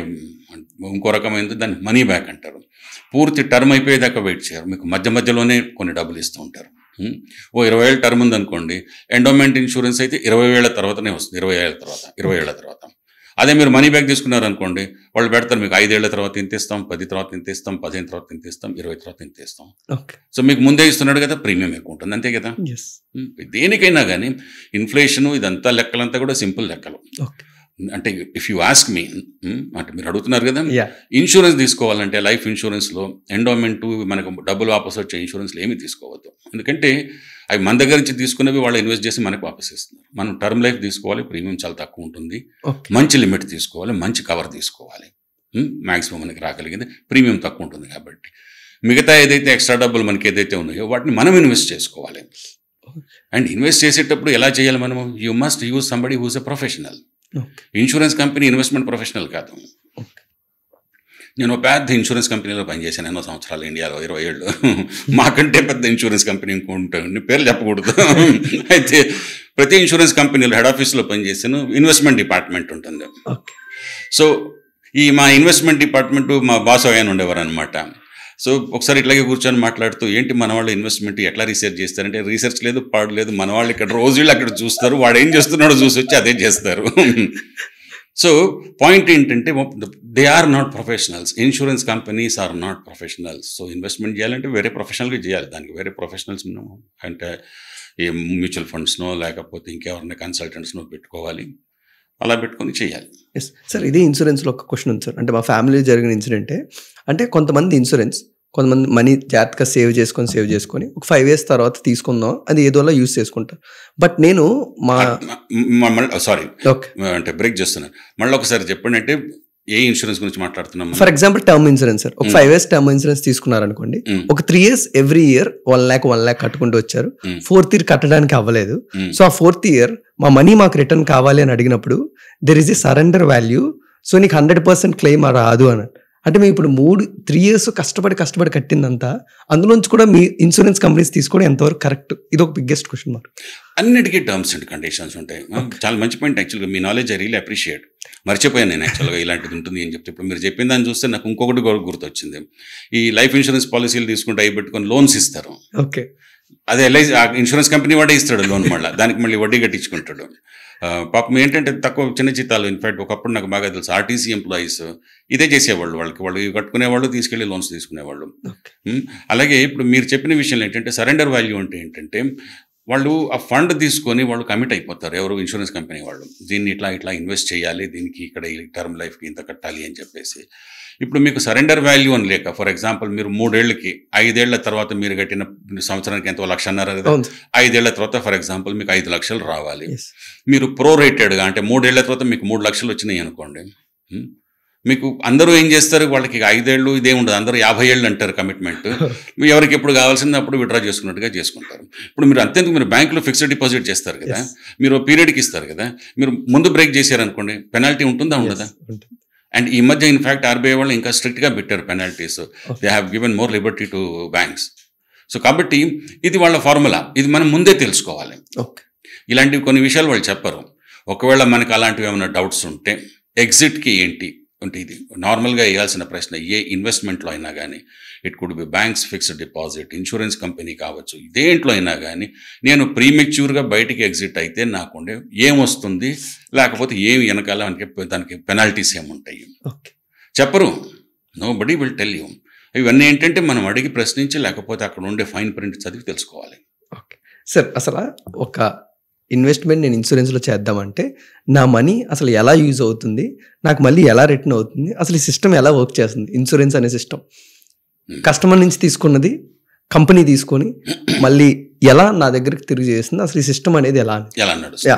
ఇంకో రకమైనది దాన్ని మనీ బ్యాక్ అంటారు. పూర్తి టర్మ్ అయిపోయేదాకా వెయిట్ చేయరు, మీకు మధ్యలోనే కొన్ని డబ్బులు ఇస్తూ ఉంటారు. ఓ 20 ఏళ్ళ టర్మ్ ఉందనుకోండి, ఎండోమెంట్ ఇన్సూరెన్స్ అయితే 20 ఏళ్ల తర్వాతనే వస్తుంది, 20 ఏళ్ల తర్వాత. అదే మీరు మనీ బ్యాక్ తీసుకున్నారనుకోండి, వాళ్ళు పెడతారు మీకు 5 ఏళ్ల తర్వాత ఇంత ఇస్తాం, 10 తర్వాత ఇంత ఇస్తాం, 15 తర్వాత ఇంత ఇస్తాం, 20 తర్వాత ఇంత ఇస్తాం. సో మీకు ముందే ఇస్తున్నాడు కదా, ప్రీమియం ఎక్కువ ఉంటుంది, అంతే కదా. దేనికైనా కానీ ఇన్ఫ్లేషను ఇదంతా లెక్కలంతా కూడా సింపుల్ లెక్కలు. అంటే ఇఫ్ యూ ఆస్క్ మీ, అంటే మీరు అడుగుతున్నారు కదా, ఇన్సూరెన్స్ తీసుకోవాలంటే లైఫ్ ఇన్సూరెన్స్లో ఎండోమెంట్ మనకు డబ్బులు వాపసు వచ్చే ఇన్సూరెన్స్లో ఏమీ తీసుకోవద్దు. ఎందుకంటే అవి మన దగ్గర నుంచి తీసుకున్నవి వాళ్ళు ఇన్వెస్ట్ చేసి మనకు వాపస్ ఇస్తున్నారు. మనం టర్మ్ లైఫ్ తీసుకోవాలి, ప్రీమియం చాలా తక్కువ ఉంటుంది, మంచి లిమిట్ తీసుకోవాలి, మంచి కవర్ తీసుకోవాలి, మ్యాక్సిమం మనకి రాగలిగింది, ప్రీమియం తక్కువ ఉంటుంది కాబట్టి. మిగతా ఏదైతే ఎక్స్ట్రా డబ్బులు మనకి ఏదైతే ఉన్నాయో వాటిని మనం ఇన్వెస్ట్ చేసుకోవాలి. అండ్ ఇన్వెస్ట్ చేసేటప్పుడు ఎలా చేయాలి మనము, you must use somebody who's a professional. Insurance company investment professional కాదు. నేను పెద్ద ఇన్సూరెన్స్ కంపెనీలో పనిచేశాను ఎన్నో సంవత్సరాలు, ఇండియాలో 20 ఏళ్ళు. మాకంటే పెద్ద ఇన్సూరెన్స్ కంపెనీ ఇంకొంటుంది, పేర్లు చెప్పకూడదు. అయితే ప్రతి ఇన్సూరెన్స్ కంపెనీలో హెడ్ ఆఫీస్లో పనిచేసాను. ఇన్వెస్ట్మెంట్ డిపార్ట్మెంట్ ఉంటుంది. సో ఈ మా ఇన్వెస్ట్మెంట్ డిపార్ట్మెంట్ మా బాస్ ఆయన ఉండేవారు అనమాట. సో ఒకసారి ఇట్లాగే కూర్చొని మాట్లాడుతూ, ఏంటి మన వాళ్ళు ఇన్వెస్ట్మెంట్ ఎట్లా రీసెర్చ్ చేస్తారంటే, రీసెర్చ్ లేదు పాడు లేదు, మన వాళ్ళు ఇక్కడ రోజు అక్కడ చూస్తారు, వాడు ఏం చేస్తున్నాడో చూసి వచ్చి అదే చేస్తారు. సో పాయింట్ ఏంటంటే, they are not professionals. Insurance companies are not professionals. So investment చేయాలంటే వేరే ప్రొఫెషనల్గా చేయాలి, దానికి వేరే ప్రొఫెషనల్స్ అంటే ఈ మ్యూచువల్ ఫండ్స్నో లేకపోతే ఇంకెవరిని కన్సల్టెంట్స్నో పెట్టుకోవాలి, అలా పెట్టుకొని చేయాలి. ఎస్ సార్, ఇది ఇన్సూరెన్స్లో ఒక క్వశ్చన్ ఉంది సార్. అంటే మా ఫ్యామిలీ జరిగిన ఇన్సిడెంటే, అంటే కొంతమంది ఇన్సూరెన్స్ కొంతమంది మనీ జాగ్రత్తగా సేవ్ చేసుకొని ఒక 5 years తర్వాత తీసుకుందాం, అది ఏదోలా యూజ్ చేసుకుంటారు. బట్ నేను సారీ ఓకే అంటే బ్రేక్ చేస్తున్నాను, మళ్ళీ ఒకసారి చెప్పండి. అంటే ఏ ఇన్సూరెన్స్ గురించి మాట్లాడుతున్నాం? For example term insurance sir, ఒక 5 years టర్మ్ ఇన్సూరెన్స్ తీసుకున్నారనుకోండి, ఒక 3 years ఎవ్రీ ఇయర్ 1 lakh కట్టుకుంటూ వచ్చారు. 4th year కట్టడానికి అవ్వలేదు. సో ఆ 4th year మా మనీ మాకు రిటర్న్ కావాలి అని అడిగినప్పుడు there is a surrender value, so నీకు 100% క్లెయిమ్ రాదు అని. అంటే మేము ఇప్పుడు 3 years కష్టపడి కట్టిందంతా, అందులోంచి కూడా మీ ఇన్సూరెన్స్ కంపెనీస్ తీసుకోవడం ఎంతవరకు కరెక్ట్? ఇది ఒక బిగ్గెస్ట్ క్వశ్చన్ మార్క్. అన్నిటికీ టర్మ్స్ అండ్ కండిషన్స్ ఉంటాయి. చాలా మంచి పాయింట్ యాక్చువల్గా, మీ నాలెడ్జ్ ఐ రియల్లీ అప్రిషియేట్. మర్చిపోయాను నేను యాక్చువల్గా ఇలాంటిది ఉంటుంది అని చెప్తే. ఇప్పుడు మీరు చెప్పిన దాన్ని చూస్తే నాకు ఇంకొకటి కూడా గుర్తొచ్చింది. ఈ లైఫ్ ఇన్సూరెన్స్ పాలసీలు తీసుకుంటే అవి పెట్టుకొని లోన్స్ ఇస్తారు. ఓకే, అదే ఎల్ఐసి ఇన్సూరెన్స్ కంపెనీ వాడే ఇస్తాడు లోన్, మళ్ళీ దానికి మళ్ళీ వడ్డీ కట్టించుకుంటాడు. పాపం ఏంటంటే తక్కువ చిన్న జీతాలు. ఇన్ఫాక్ట్ ఒకప్పుడు నాకు బాగా తెలుసు, ఆర్టీసీ ఎంప్లాయీస్ ఇదే చేసేవాళ్ళు. వాళ్ళు కట్టుకునేవాళ్ళు, తీసుకెళ్లి లోన్స్ తీసుకునేవాళ్ళు. అలాగే ఇప్పుడు మీరు చెప్పిన విషయం ఏంటంటే, సరెండర్ వాల్యూ అంటే ఏంటంటే, వాళ్ళు ఆ ఫండ్ తీసుకొని వాళ్ళు కమిట్ అయిపోతారు, ఎవరు ఇన్సూరెన్స్ కంపెనీ వాళ్ళు. దీన్ని ఇట్లా ఇన్వెస్ట్ చేయాలి, దీనికి ఇక్కడ ఈ టర్మ్ లైఫ్కి ఇంత కట్టాలి అని చెప్పేసి. ఇప్పుడు మీకు సరెండర్ వాల్యూ అని లేక, ఫర్ ఎగ్జాంపుల్ మీరు 3 ఏళ్ళకి 5 ఏళ్ల తర్వాత మీరు కట్టిన సంవత్సరానికి ఎంతో 1 లక్ష అన్నారు కదా, 5 ఏళ్ల తర్వాత ఫర్ ఎగ్జాంపుల్ మీకు 5 లక్షలు రావాలి. మీరు ప్రోరేటెడ్గా అంటే 3 ఏళ్ల తర్వాత మీకు 3 లక్షలు వచ్చినాయి అనుకోండి, మీకు అందరూ ఏం చేస్తారు, వాళ్ళకి 5 ఏళ్ళు ఇదే ఉండదు, అందరూ 50 ఏళ్ళు అంటారు కమిట్మెంట్. ఎవరికి ఎప్పుడు కావాల్సింది అప్పుడు విత్డ్రా చేసుకున్నట్టుగా చేసుకుంటారు. ఇప్పుడు మీరు అంతేందుకు మీరు బ్యాంకులో ఫిక్స్డ్ డిపాజిట్ చేస్తారు కదా, మీరు పీరియడ్కి ఇస్తారు కదా, మీరు ముందు బ్రేక్ చేశారనుకోండి పెనాల్టీ ఉంటుందా ఉండదా? అండ్ ఈ మధ్య ఇన్ఫ్యాక్ట్ ఆర్బీఐ వాళ్ళు ఇంకా స్ట్రిక్ట్గా పెట్టారు penalties. They have given more Liberty to banks. So కాబట్టి ఇది వాళ్ళ ఫార్ములా, ఇది మనం ముందే తెలుసుకోవాలి. ఇలాంటివి కొన్ని విషయాలు వాళ్ళు చెప్పరు. ఒకవేళ మనకి అలాంటివి ఏమైనా డౌట్స్ ఉంటే ఎగ్జిట్కి ఏంటి అంటే, ఇది నార్మల్గా వేయాల్సిన ప్రశ్న ఏ ఇన్వెస్ట్మెంట్లో అయినా కానీ, it could be banks fixed deposit, insurance company కావచ్చు, దేంట్లో అయినా కానీ నేను ప్రీమెచ్యూర్గా బయటికి ఎగ్జిట్ అయితే నాకుండే ఏమొస్తుంది, లేకపోతే ఏమి వెనకాల దానికి పెనాల్టీస్ ఏముంటాయి చెప్పరు. Nobody will tell you. ఇవన్నీ ఏంటంటే మనం అడిగి ప్రశ్నించి, లేకపోతే అక్కడ ఉండే ఫైన్ ప్రింట్ చదివి తెలుసుకోవాలి. ఓకే సార్, అసలు ఒక ఇన్వెస్ట్మెంట్ నేను ఇన్సూరెన్స్లో చేద్దామంటే నా మనీ అసలు ఎలా యూజ్ అవుతుంది, నాకు మళ్ళీ ఎలా రిటర్న్ అవుతుంది, అసలు ఈ సిస్టమ్ ఎలా వర్క్ చేస్తుంది? ఇన్సూరెన్స్ అనే సిస్టమ్ కస్టమర్ నుంచి తీసుకున్నది కంపెనీ తీసుకొని మళ్ళీ ఎలా నా దగ్గరికి తిరిగి చేస్తుంది, అసలు ఈ సిస్టమ్ అనేది ఎలా నడుస్తుంది?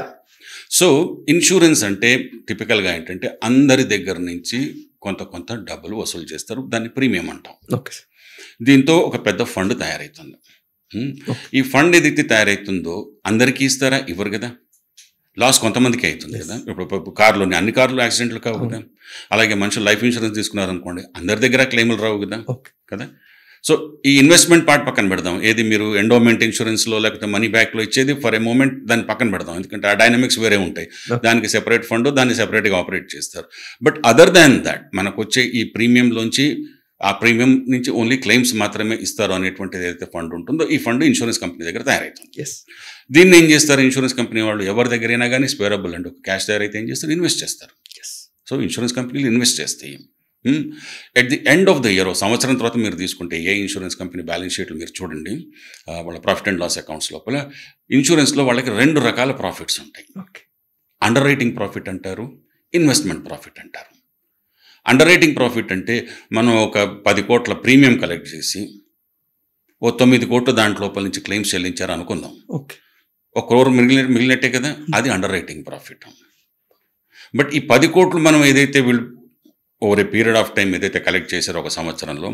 సో ఇన్సూరెన్స్ అంటే టిపికల్గా ఏంటంటే అందరి దగ్గర నుంచి కొంత డబ్బులు వసూలు చేస్తారు, దాన్ని ప్రీమియం అంటాం. ఓకే, దీంతో ఒక పెద్ద ఫండ్ తయారవుతుంది. ఈ ఫండ్ ఏదైతే తయారవుతుందో అందరికీ ఇస్తారా? ఇవ్వరు కదా, లాస్ కొంతమందికి అవుతుంది కదా. ఇప్పుడు కార్లోని అన్ని కార్లు యాక్సిడెంట్లు కావు కదా. అలాగే మనుషులు లైఫ్ ఇన్సూరెన్స్ తీసుకున్నారనుకోండి, అందరి దగ్గర క్లెయిములు రావు కదా. సో ఈ ఇన్వెస్ట్మెంట్ పార్ట్ పక్కన పెడదాం. ఏది మీరు ఎండోమెంట్ ఇన్సూరెన్స్లో లేకపోతే మనీ బ్యాక్లో ఇచ్చేది ఫర్ ఏ మూమెంట్ దాన్ని పక్కన పెడదాం, ఎందుకంటే ఆ డైనమిక్స్ వేరే ఉంటాయి. దానికి సెపరేట్ ఫండ్, దాన్ని సెపరేట్గా ఆపరేట్ చేస్తారు. బట్ అదర్ దాన్ దాట్ మనకు వచ్చే ఈ ప్రీమియంలోంచి, ఆ ప్రీమియం నుంచి ఓన్లీ క్లెయిమ్స్ మాత్రమే ఇస్తారు అనేటువంటిది ఏదైతే ఫండ్ ఉంటుందో, ఈ ఫండ్ ఇన్సూరెన్స్ కంపెనీ దగ్గర తయారవుతుంది. దీన్ని ఏం చేస్తారు ఇన్సూరెన్స్ కంపెనీ వాళ్ళు? ఎవరి దగ్గరైనా కానీ స్పేరబుల్ అండ్ ఒక క్యాష్ తయారైతే ఏం చేస్తారు? ఇన్వెస్ట్ చేస్తారు. సో ఇన్సూరెన్స్ కంపెనీలు ఇన్వెస్ట్ చేస్తాయి. At the end of the year, సంవత్సరం తర్వాత మీరు తీసుకుంటే ఏ ఇన్సూరెన్స్ కంపెనీ బ్యాలెన్స్ షీట్లు మీరు చూడండి, వాళ్ళ ప్రాఫిట్ అండ్ లాస్ అకౌంట్స్ లోపల ఇన్సూరెన్స్లో వాళ్ళకి 2 రకాల ప్రాఫిట్స్ ఉంటాయి. అండర్ రైటింగ్ ప్రాఫిట్ అంటారు, ఇన్వెస్ట్మెంట్ ప్రాఫిట్ అంటారు. అండర్ రైటింగ్ ప్రాఫిట్ అంటే మనం ఒక 10 కోట్ల ప్రీమియం కలెక్ట్ చేసి 9 కోట్లు దాంట్లో లోపల నుంచి క్లెయిమ్స్ చెల్లించారు అనుకుందాం, 1 crore మిగిలినట్టే కదా, అది అండర్ రైటింగ్ ప్రాఫిట్. బట్ ఈ 10 కోట్లు మనం ఏదైతే over a period of time ఏదైతే కలెక్ట్ చేశారో ఒక సంవత్సరంలో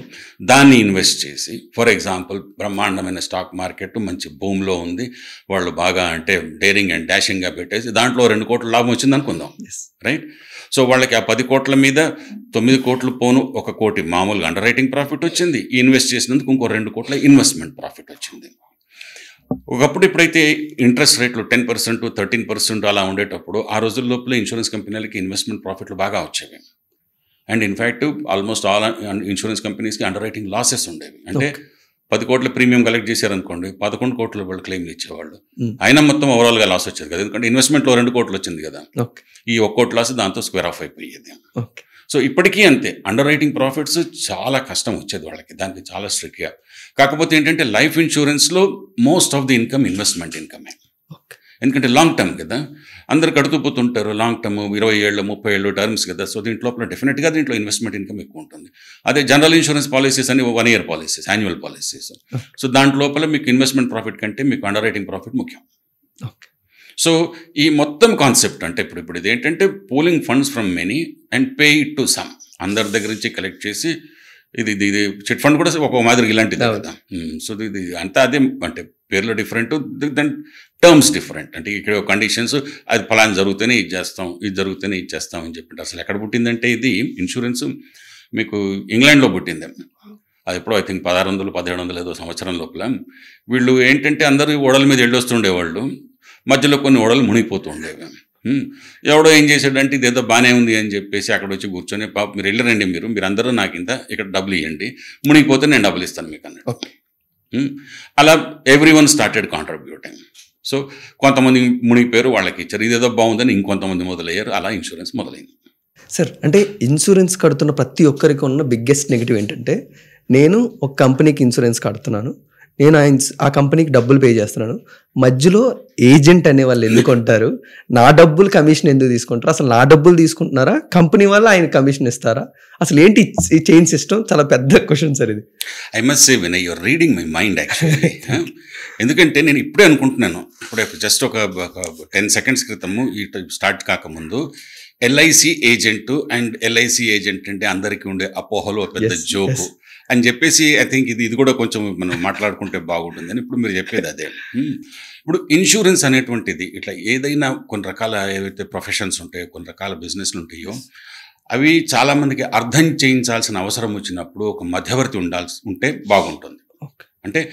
దాన్ని ఇన్వెస్ట్ చేసి, ఫర్ ఎగ్జాంపుల్ బ్రహ్మాండమైన స్టాక్ మార్కెట్ మంచి భూమిలో ఉంది, వాళ్ళు బాగా అంటే డేరింగ్ అండ్ డాషింగ్గా పెట్టేసి దాంట్లో 2 కోట్ల లాభం వచ్చింది అనుకుందాం, రైట్? సో వాళ్ళకి ఆ 10 కోట్ల మీద 9 కోట్లు పోను 1 కోటి మామూలుగా అండర్ రైటింగ్ ప్రాఫిట్ వచ్చింది, ఈ ఇన్వెస్ట్ చేసినందుకు ఇంకో 2 కోట్ల ఇన్వెస్ట్మెంట్ ప్రాఫిట్ వచ్చింది. ఒకప్పుడు ఇప్పుడైతే ఇంట్రెస్ట్ రేట్లు 10%, 13% అలా ఉండేటప్పుడు ఆ రోజుల లోపల ఇన్సూరెన్స్ కంపెనీలకి ఇన్వెస్ట్మెంట్ ప్రాఫిట్లు బాగా వచ్చేవి. And in fact almost all insurance కంపెనీస్కి అండర్ రైటింగ్ లాసెస్ ఉండేవి. అంటే 10 కోట్ల ప్రీమియం కలెక్ట్ చేశారనుకోండి, 11 కోట్ల వాళ్ళు క్లెయిమ్లు ఇచ్చేవాళ్ళు. అయినా మొత్తం ఓవరాల్గా లాస్ వచ్చేది కదా, ఎందుకంటే ఇన్వెస్ట్మెంట్లో 2 కోట్లు వచ్చింది కదా, ఈ 1 కోటి లాస్ దాంతో స్క్వేర్ ఆఫ్ అయిపోయేది. సో ఇప్పటికీ అంతే, అండర్ రైటింగ్ ప్రాఫిట్స్ చాలా కష్టం వచ్చేది వాళ్ళకి, దానికి చాలా స్ట్రిక్ట్గా. కాకపోతే ఏంటంటే లైఫ్ ఇన్సూరెన్స్లో most of the income investment ఇన్కమే, ఎందుకంటే లాంగ్ టర్మ్ కదా, అందరు కడుతూ పోతుంటారు. లాంగ్ టర్మ్ 20 ఏళ్ళు 30 ఏళ్ళు టర్మ్స్ కదా, సో దీంట్లో డెఫినెట్గా దీంట్లో ఇన్వెస్ట్మెంట్ ఇన్కమ్ ఎక్కువ ఉంటుంది. అదే జనరల్ ఇన్సూరెన్స్ పాలసీస్ అని 1 year policies, annual policies. So దాంట్లోపల మీకు ఇన్వెస్ట్మెంట్ ప్రాఫిట్ కంటే మీకు అండర్ రైటింగ్ ప్రాఫిట్ ముఖ్యం. సో ఈ మొత్తం కాన్సెప్ట్ అంటే ఇప్పుడు ఇది ఏంటంటే pooling funds from many and pay it to some, అందరి దగ్గర నుంచి కలెక్ట్ చేసి ఇది చిట్ ఫండ్ కూడా ఒక మాదిరి ఇలాంటిది కదా. సో ఇది అంతా అదే, అంటే పేర్లు డిఫరెంట్, దెన్ టర్మ్స్ డిఫరెంట్. అంటే ఇక్కడ కండిషన్స్ అది ఫలానా జరిగితేనే ఇది చేస్తాం, ఇది జరిగితేనే ఇది చేస్తాం అని చెప్పి. అసలు ఎక్కడ పుట్టిందంటే ఇది ఇన్సూరెన్స్ మీకు ఇంగ్లాండ్లో పుట్టింది. అది ఎప్పుడో ఐ థింక్ 1600 1700 ఏదో సంవత్సరం లోపల వీళ్ళు ఏంటంటే అందరూ ఓడల మీద వెళ్ళొస్తుండేవాళ్ళు, మధ్యలో కొన్ని ఓడలు మునిగిపోతూ ఉండేవి. ఎవడో ఏం చేశాడంటే ఇదేదో బాగానే ఉంది అని చెప్పేసి అక్కడ వచ్చి కూర్చొని, పాప మీరు వెళ్ళరండి, మీరందరూ నాకు ఇంత ఇక్కడ డబ్బులు ఇవ్వండి, మునిగిపోతే నేను డబ్బులు ఇస్తాను మీకు అన్నట్టు. అలా every one started contributing. So కొంతమంది మునిగిపోయారు, వాళ్ళకి ఇచ్చారు, ఇదేదో బాగుందని ఇంకొంతమంది మొదలయ్యారు, అలా ఇన్సూరెన్స్ మొదలైంది. సార్, అంటే ఇన్సూరెన్స్ కడుతున్న ప్రతి ఒక్కరికి ఉన్న బిగ్గెస్ట్ నెగిటివ్ ఏంటంటే, నేను ఒక కంపెనీకి ఇన్సూరెన్స్ కడుతున్నాను, నేను ఆ కంపెనీకి డబ్బులు పే చేస్తున్నాను, మధ్యలో ఏజెంట్ అనే వాళ్ళు ఎందుకు ఉంటారు, నా డబ్బులు కమిషన్ ఎందుకు తీసుకుంటారు, అసలు నా డబ్బులు తీసుకుంటున్నారా, కంపెనీ వాళ్ళు ఆయన కమిషన్ ఇస్తారా, అసలు ఏంటి ఈ చైన్ సిస్టమ్? చాలా పెద్ద క్వశ్చన్ సార్ ఇది. I must say Vinay, you're reading my mind actually. ఎందుకంటే నేను ఇప్పుడే అనుకుంటున్నాను, ఇప్పుడే జస్ట్ ఒక 10 seconds క్రితము ఈ స్టార్ట్ కాకముందు LIC agent and LIC agent అంటే అందరికీ ఉండే అపోహలు పెద్ద జోకు అని చెప్పేసి ఐ థింక్ ఇది కూడా కొంచెం మనం మాట్లాడుకుంటే బాగుంటుంది అని ఇప్పుడు మీరు చెప్పేది అదే. ఇప్పుడు ఇన్సూరెన్స్ అనేటువంటిది ఇట్లా ఏదైనా కొన్ని రకాల ఏవైతే ప్రొఫెషన్స్ ఉంటాయో, కొన్ని రకాల బిజినెస్లు ఉంటాయో, అవి చాలామందికి అర్థం చేయించాల్సిన అవసరం వచ్చినప్పుడు ఒక మధ్యవర్తి ఉంటే బాగుంటుంది. అంటే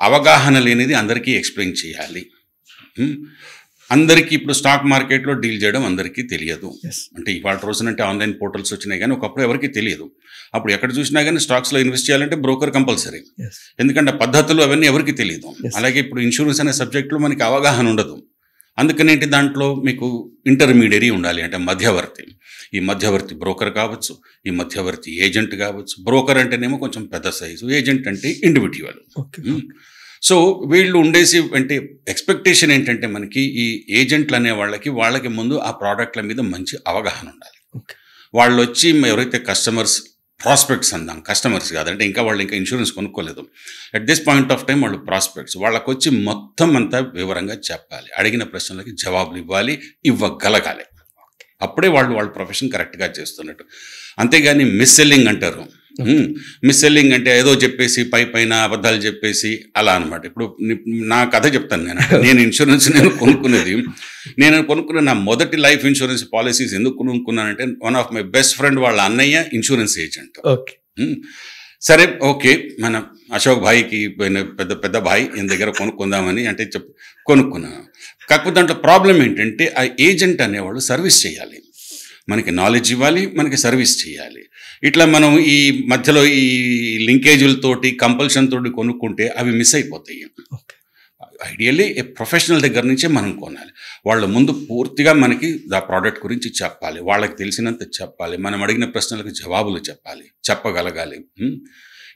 అవగాహన లేనిది అందరికీ ఎక్స్ప్లెయిన్ చేయాలి. అందరికీ ఇప్పుడు స్టాక్ మార్కెట్లో డీల్ చేయడం అందరికీ తెలియదు. అంటే ఇవాళ రోజునంటే ఆన్లైన్ పోర్టల్స్ వచ్చినాయి, కానీ ఒకప్పుడు ఎవరికి తెలియదు. అప్పుడు ఎక్కడ చూసినా కానీ స్టాక్స్లో ఇన్వెస్ట్ చేయాలంటే బ్రోకర్ కంపల్సరీ, ఎందుకంటే పద్ధతులు అవన్నీ ఎవరికి తెలియదు. అలాగే ఇప్పుడు ఇన్సూరెన్స్ అనే సబ్జెక్టులో మనకి అవగాహన ఉండదు. అందుకనేంటి దాంట్లో మీకు ఇంటర్మీడియరీ ఉండాలి, అంటే మధ్యవర్తి. ఈ మధ్యవర్తి బ్రోకర్ కావచ్చు, ఈ మధ్యవర్తి ఏజెంట్ కావచ్చు. బ్రోకర్ అంటేనేమో కొంచెం పెద్ద సైజు, ఏజెంట్ అంటే ఇండివిజువల్. సో వీళ్ళు ఉండేసి అంటే ఎక్స్పెక్టేషన్ ఏంటంటే మనకి ఈ ఏజెంట్లు అనే వాళ్ళకి ముందు ఆ ప్రోడక్ట్ల మీద మంచి అవగాహన ఉండాలి. వాళ్ళు వచ్చి ఎవరైతే కస్టమర్స్, ప్రాస్పెక్ట్స్ అందాం, కస్టమర్స్ కాదంటే ఇంకా వాళ్ళు ఇంకా ఇన్సూరెన్స్ కొనుక్కోలేదు, at this point of time వాళ్ళు ప్రాస్పెక్ట్స్, వాళ్ళకి వచ్చి మొత్తం అంతా వివరంగా చెప్పాలి, అడిగిన ప్రశ్నలకి జవాబులు ఇవ్వగలగాలి. అప్పుడే వాళ్ళ ప్రొఫెషన్ కరెక్ట్గా చేస్తున్నట్టు. అంతేగాని మిస్ సెల్లింగ్ అంటారు. మిస్ సెల్లింగ్ అంటే ఏదో చెప్పేసి పైన అబద్ధాలు చెప్పేసి అలా అనమాట. ఇప్పుడు నా కథ చెప్తాను. నేను ఇన్సూరెన్స్ నేను కొనుక్కున్న నా మొదటి లైఫ్ ఇన్సూరెన్స్ పాలసీస్ ఎందుకు కొనుక్కున్నానంటే, one of my best friend వాళ్ళ అన్నయ్య ఇన్సూరెన్స్ ఏజెంట్. సరే ఓకే, మన అశోక్ భాయ్కి పెద్ద భాయ్ ఈయన దగ్గర కొనుక్కుందామని అంటే కొనుక్కున్నాను. కాకపోతే దాంట్లో ప్రాబ్లం ఏంటంటే ఆ ఏజెంట్ అనేవాళ్ళు సర్వీస్ చేయాలి, మనకి నాలెడ్జ్ ఇవ్వాలి, మనకి సర్వీస్ చేయాలి. ఇట్లా మనం ఈ మధ్యలో ఈ లింకేజీలతోటి కంపల్షన్ తోటి కొనుక్కుంటే అవి మిస్ అయిపోతాయి. ఐడియల్లీ ఏ ప్రొఫెషనల్ దగ్గర నుంచే మనం కొనాలి. వాళ్ళ ముందు పూర్తిగా మనకి ఆ ప్రోడక్ట్ గురించి చెప్పాలి, వాళ్ళకి తెలిసినంత చెప్పాలి, మనం అడిగిన ప్రశ్నలకు జవాబులు చెప్పగలగాలి.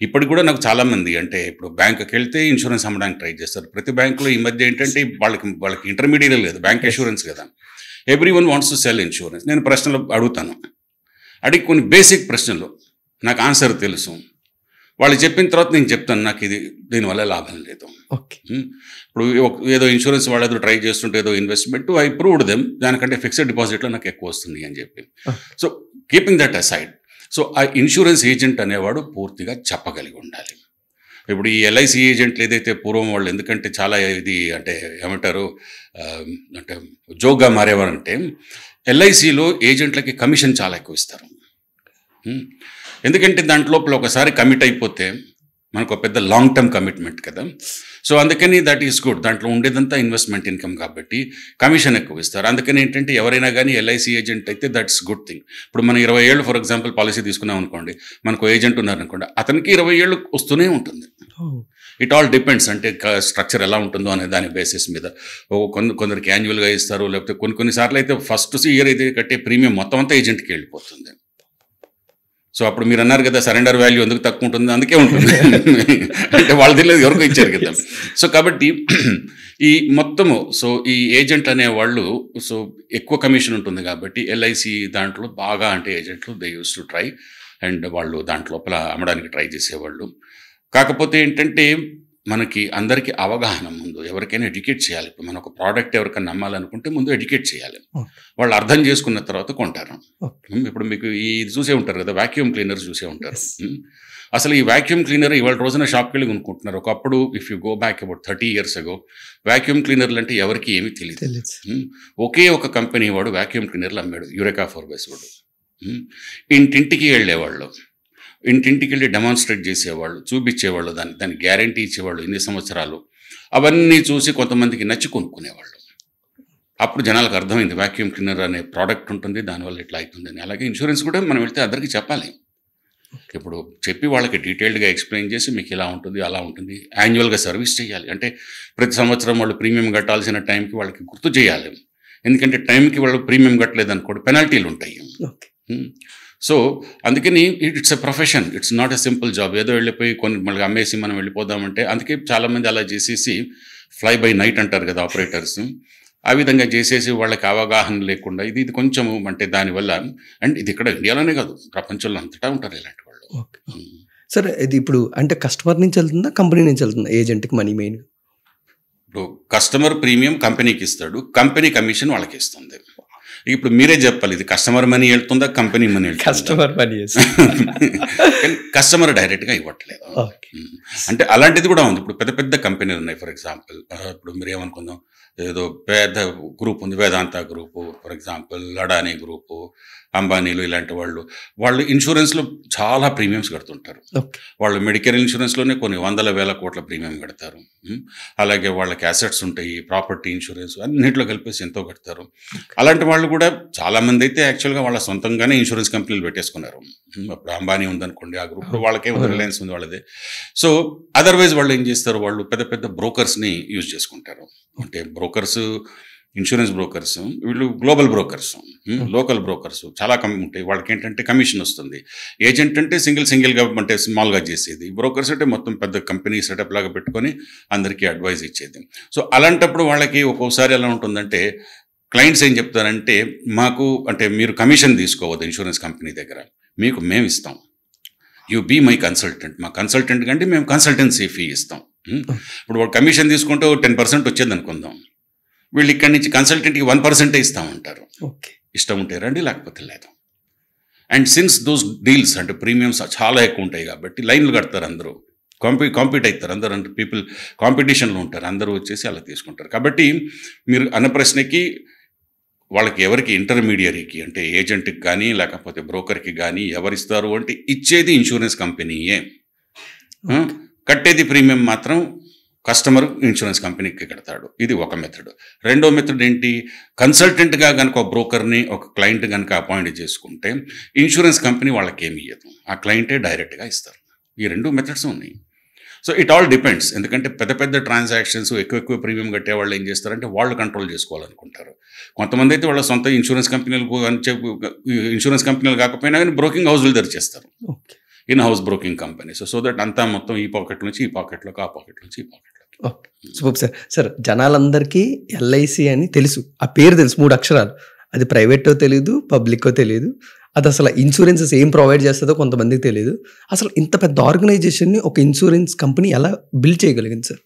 ఇప్పటికి కూడా నాకు చాలామంది అంటే ఇప్పుడు బ్యాంకుకి వెళ్తే ఇన్సూరెన్స్ అమ్మడానికి ట్రై చేస్తారు. ప్రతి బ్యాంకులో ఈ మధ్య ఏంటంటే వాళ్ళకి ఇంటర్మీడియట్ లేదు, బ్యాంక్ ఇన్సూరెన్స్ కదా, every one wants to cell insurance. నేను ప్రశ్నలు అడుగుతాను, అడిగి కొన్ని బేసిక్ ప్రశ్నలు నాకు ఆన్సర్ తెలుసు, వాళ్ళు చెప్పిన తర్వాత నేను చెప్తాను నాకు దీనివల్ల లాభం లేదు. ఇప్పుడు ఏదో ఇన్సూరెన్స్ వాళ్ళు ఏదో ట్రై చేస్తుంటే ఏదో ఇన్వెస్ట్మెంట్ ఐ ప్రూవ్డ్ దెమ్, దానికంటే ఫిక్స్డ్ డిపాజిట్లో నాకు ఎక్కువ వస్తుంది అని చెప్పి. So keeping that aside, so ఆ ఇన్సూరెన్స్ ఏజెంట్ అనేవాడు పూర్తిగా చెప్పగలిగి ఉండాలి. ఇప్పుడు ఈ ఎల్ఐసి ఏజెంట్లు ఏదైతే పూర్వం వాళ్ళు ఎందుకంటే చాలా ఇది అంటే ఏమంటారు అంటే జోక్గా మారేవారంటే ఎల్ఐసిలో ఏజెంట్లకి కమిషన్ చాలా ఎక్కువ ఇస్తారు. ఎందుకంటే దాంట్లోపల ఒకసారి కమిట్ అయిపోతే మనకు ఒక పెద్ద లాంగ్ టర్మ్ కమిట్మెంట్ కదా. సో అందుకని దట్ ఈస్ గుడ్. దాంట్లో ఉండేదంతా ఇన్వెస్ట్మెంట్ ఇన్కమ్ కాబట్టి కమిషన్ ఎక్కువ ఇస్తారు. అందుకని ఏంటంటే ఎవరైనా కానీ ఎల్ఐసి ఏజెంట్ అయితే దట్స్ గుడ్ థింగ్. ఇప్పుడు మనం 20 ఏళ్ళు ఫర్ ఎగ్జాంపుల్ పాలసీ తీసుకున్నాం అనుకోండి, మనకు ఏజెంట్ ఉన్నారనుకోండి, అతనికి 20 ఏళ్ళు వస్తూనే ఉంటుంది. ఇట్ ఆల్ డిపెండ్స్, అంటే స్ట్రక్చర్ ఎలా ఉంటుందో అనే దాని బేసిస్ మీద. కొందరికి యాన్యువల్గా ఇస్తారు, లేకపోతే కొన్నిసార్లు అయితే ఫస్ట్ ఇయర్ అయితే కట్టే ప్రీమియం మొత్తం అంతా ఏజెంట్కి వెళ్ళిపోతుంది. సో అప్పుడు మీరు అన్నారు కదా సరెండర్ వాల్యూ ఎందుకు తక్కువ ఉంటుంది, అందుకే ఉంటుంది. అంటే వాళ్ళు తెలియదు ఎవరికో ఇచ్చారు కదా. సో కాబట్టి ఈ మొత్తము సో ఈ ఏజెంట్ అనేవాళ్ళు సో ఎక్కువ కమిషన్ ఉంటుంది కాబట్టి ఎల్ఐసి దాంట్లో బాగా అంటే ఏజెంట్లు they use to try and వాళ్ళు దాంట్లోపల అమ్మడానికి ట్రై చేసేవాళ్ళు. కాకపోతే ఏంటంటే మనకి అందరికీ అవగాహన ముందు ఎవరికైనా ఎడ్యుకేట్ చేయాలి. ఇప్పుడు మనం ఒక ప్రోడక్ట్ ఎవరికైనా నమ్మాలనుకుంటే ముందు ఎడ్యుకేట్ చేయాలి. వాళ్ళు అర్థం చేసుకున్న తర్వాత కొంటారు. ఇప్పుడు మీకు ఈ చూసే ఉంటారు కదా, వాక్యూమ్ క్లీనర్స్ చూసే ఉంటారు. అసలు ఈ వాక్యూమ్ క్లీనర్ ఇవాళ రోజున షాప్కి వెళ్ళి కొనుక్కుంటున్నారు. ఒకప్పుడు if you go back about 30 years ago vacuum క్లీనర్లు అంటే ఎవరికి ఏమీ తెలియదు. ఒకే ఒక కంపెనీ వాడు వాక్యూమ్ క్లీనర్లు అమ్మాడు, యురేకా ఫోర్బ్స్ వాడు. ఇంటింటికి వెళ్ళేవాళ్ళు, ఇంటింటికి వెళ్ళి డెమాన్స్ట్రేట్ చేసేవాళ్ళు, చూపించేవాళ్ళు, దాని గ్యారంటీ ఇచ్చేవాళ్ళు ఇన్ని సంవత్సరాలు. అవన్నీ చూసి కొంతమందికి నచ్చి కొనుక్కునేవాళ్ళు. అప్పుడు జనాలకు అర్థమైంది వాక్యూమ్ క్లీనర్ అనే ప్రోడక్ట్ ఉంటుంది, దానివల్ల ఇట్లా అవుతుందని. అలాగే ఇన్సూరెన్స్ కూడా మనం వెళ్తే అందరికీ చెప్పాలి. ఇప్పుడు చెప్పి వాళ్ళకి డీటెయిల్డ్గా ఎక్స్ప్లెయిన్ చేసి మీకు ఇలా ఉంటుంది అలా ఉంటుంది. యాన్యువల్గా సర్వీస్ చేయాలి, అంటే ప్రతి సంవత్సరం వాళ్ళు ప్రీమియం కట్టాల్సిన టైంకి వాళ్ళకి గుర్తు చేయాలి. ఎందుకంటే టైంకి వాళ్ళు ప్రీమియం కట్టలేదనుకోండి పెనాల్టీలు ఉంటాయి. సో అందుకని it's a profession, it's not a simple job. ఏదో వెళ్ళిపోయి కొన్ని మళ్ళీ అమ్మేసి మనం వెళ్ళిపోదామంటే, అందుకే చాలామంది అలా చేసేసి ఫ్లై బై నైట్ అంటారు కదా ఆపరేటర్స్, ఆ విధంగా చేసేసి వాళ్ళకి అవగాహన లేకుండా ఇది కొంచెము అంటే దానివల్ల. అండ్ ఇది ఇక్కడ ఇండియాలోనే కాదు, ప్రపంచంలో అంతటా ఉంటారు ఇలాంటి వాళ్ళు. సరే, ఇది ఇప్పుడు అంటే కస్టమర్ నుంచి వెళ్తుందా కంపెనీ నుంచి వెళ్తుందా ఏజెంట్కి మనీ మెయిన్? ఇప్పుడు కస్టమర్ ప్రీమియం కంపెనీకి ఇస్తాడు, కంపెనీ కమిషన్ వాళ్ళకి ఇస్తుంది. ఇప్పుడు మీరే చెప్పాలి, ఇది కస్టమర్ మనీ వెళ్తుందా కంపెనీ మనీ వెళ్తుందా? Customer money. కస్టమర్ డైరెక్ట్గా ఇవ్వట్లేదు. అంటే అలాంటిది కూడా ఉంది. ఇప్పుడు పెద్ద పెద్ద కంపెనీలు ఉన్నాయి. ఫర్ ఎగ్జాంపుల్ ఇప్పుడు మీరు ఏమనుకుందాం, ఏదో పెద్ద గ్రూప్ ఉంది, Vedanta group for example, Adani group, అంబానీలు, ఇలాంటి వాళ్ళు ఇన్సూరెన్స్లో చాలా ప్రీమియమ్స్ కడుతుంటారు. వాళ్ళు మెడికల్ ఇన్సూరెన్స్లోనే కొన్ని 100,000 కోట్ల ప్రీమియం కడతారు. అలాగే వాళ్ళకి అసెట్స్ ఉంటాయి, ప్రాపర్టీ ఇన్సూరెన్స్ అన్నింటిలో కలిపేసి ఎంతో కడతారు. అలాంటి వాళ్ళు కూడా చాలామంది అయితే యాక్చువల్గా వాళ్ళ సొంతంగానే ఇన్సూరెన్స్ కంపెనీలు పెట్టేసుకున్నారు. అప్పుడు అంబానీ ఉందనుకోండి, ఆ గ్రూప్లో వాళ్ళకే రిలయన్స్ ఉంది వాళ్ళదే. సో అదర్వైజ్ వాళ్ళు ఏం చేస్తారు, వాళ్ళు పెద్ద పెద్ద బ్రోకర్స్ని యూజ్ చేసుకుంటారు. అంటే బ్రోకర్స్, ఇన్సూరెన్స్ బ్రోకర్స్, వీళ్ళు గ్లోబల్ బ్రోకర్స్, లోకల్ బ్రోకర్స్ చాలా ఉంటాయి. వాళ్ళకి ఏంటంటే కమిషన్ వస్తుంది. ఏజెంట్ అంటే సింగిల్గా అంటే స్మాల్గా చేసేది, బ్రోకర్స్ అంటే మొత్తం పెద్ద కంపెనీ సెటప్ లాగా పెట్టుకొని అందరికీ అడ్వైజ్ ఇచ్చేది. సో అలాంటప్పుడు వాళ్ళకి ఒక్కోసారి ఎలా ఉంటుందంటే క్లయింట్స్ ఏం చెప్తారంటే, మాకు అంటే మీరు కమిషన్ తీసుకోవద్దు ఇన్సూరెన్స్ కంపెనీ దగ్గర, మీకు మేము ఇస్తాం, యూ బీ మై కన్సల్టెంట్. మా కన్సల్టెంట్ కంటే మేము కన్సల్టెన్సీ ఫీ ఇస్తాం. ఇప్పుడు వాడు కమిషన్ తీసుకుంటే 10% వచ్చేది అనుకుందాం, వీళ్ళు ఇక్కడి నుంచి కన్సల్టెంట్కి 1% ఇస్తామంటారు. ఇష్టం ఉంటే రండి, లేకపోతే లేదు. అండ్ సిన్స్ దోస్ డీల్స్ అంటే ప్రీమియమ్స్ చాలా ఎక్కువ ఉంటాయి కాబట్టి లైన్లు కడతారు, అందరూ కాంపీట్ అవుతారు, అందరూ అంటే పీపుల్ కాంపిటీషన్లో ఉంటారు, అందరూ వచ్చేసి అలా తీసుకుంటారు. కాబట్టి మీరు అన్న ప్రశ్నకి వాళ్ళకి ఎవరికి ఇంటర్మీడియరీకి అంటే ఏజెంట్కి కానీ లేకపోతే బ్రోకర్కి కానీ ఎవరిస్తారు అంటే ఇచ్చేది ఇన్సూరెన్స్ కంపెనీయే, కట్టేది ప్రీమియం మాత్రం కస్టమర్ ఇన్సూరెన్స్ కంపెనీకి కడతాడు. ఇది ఒక మెథడ్. రెండో మెథడ్ ఏంటి, కన్సల్టెంట్గా కనుక ఒక బ్రోకర్ని ఒక క్లయింట్ కనుక అపాయింట్ చేసుకుంటే ఇన్సూరెన్స్ కంపెనీ వాళ్ళకి ఏమి ఇవ్వదు, ఆ క్లయింటే డైరెక్ట్గా ఇస్తారు. ఈ 2 మెథడ్స్ ఉన్నాయి. So it all depends. ఎందుకంటే పెద్ద పెద్ద ట్రాన్సాక్షన్స్ ఎక్కువ ప్రీమియం కట్టే వాళ్ళు ఏం చేస్తారంటే వాళ్ళు కంట్రోల్ చేసుకోవాలనుకుంటారు. కొంతమంది అయితే వాళ్ళ సొంత ఇన్సూరెన్స్ కంపెనీలు కాకపోయినా కానీ బ్రోకింగ్ హౌస్లు తెరిచేస్తారు, in house broking companies. So that అంతా మొత్తం ఈ పాకెట్ నుంచి ఈ పాకెట్లోకి, ఆ పాకెట్ నుంచి ఈ పాకెట్లోకి. Super sir. సార్ జనాలందరికీ ఎల్ఐసి అని తెలుసు, ఆ పేరు తెలుసు, 3 అక్షరాలు. అది ప్రైవేటో తెలియదు, పబ్లిక్కో తెలియదు. అది అసలు ఇన్సూరెన్సెస్ ఏం ప్రొవైడ్ చేస్తుందో కొంతమందికి తెలియదు. అసలు ఇంత పెద్ద ఆర్గనైజేషన్ని ఒక ఇన్సూరెన్స్ కంపెనీ ఎలా బిల్డ్ చేయగలిగింది సార్?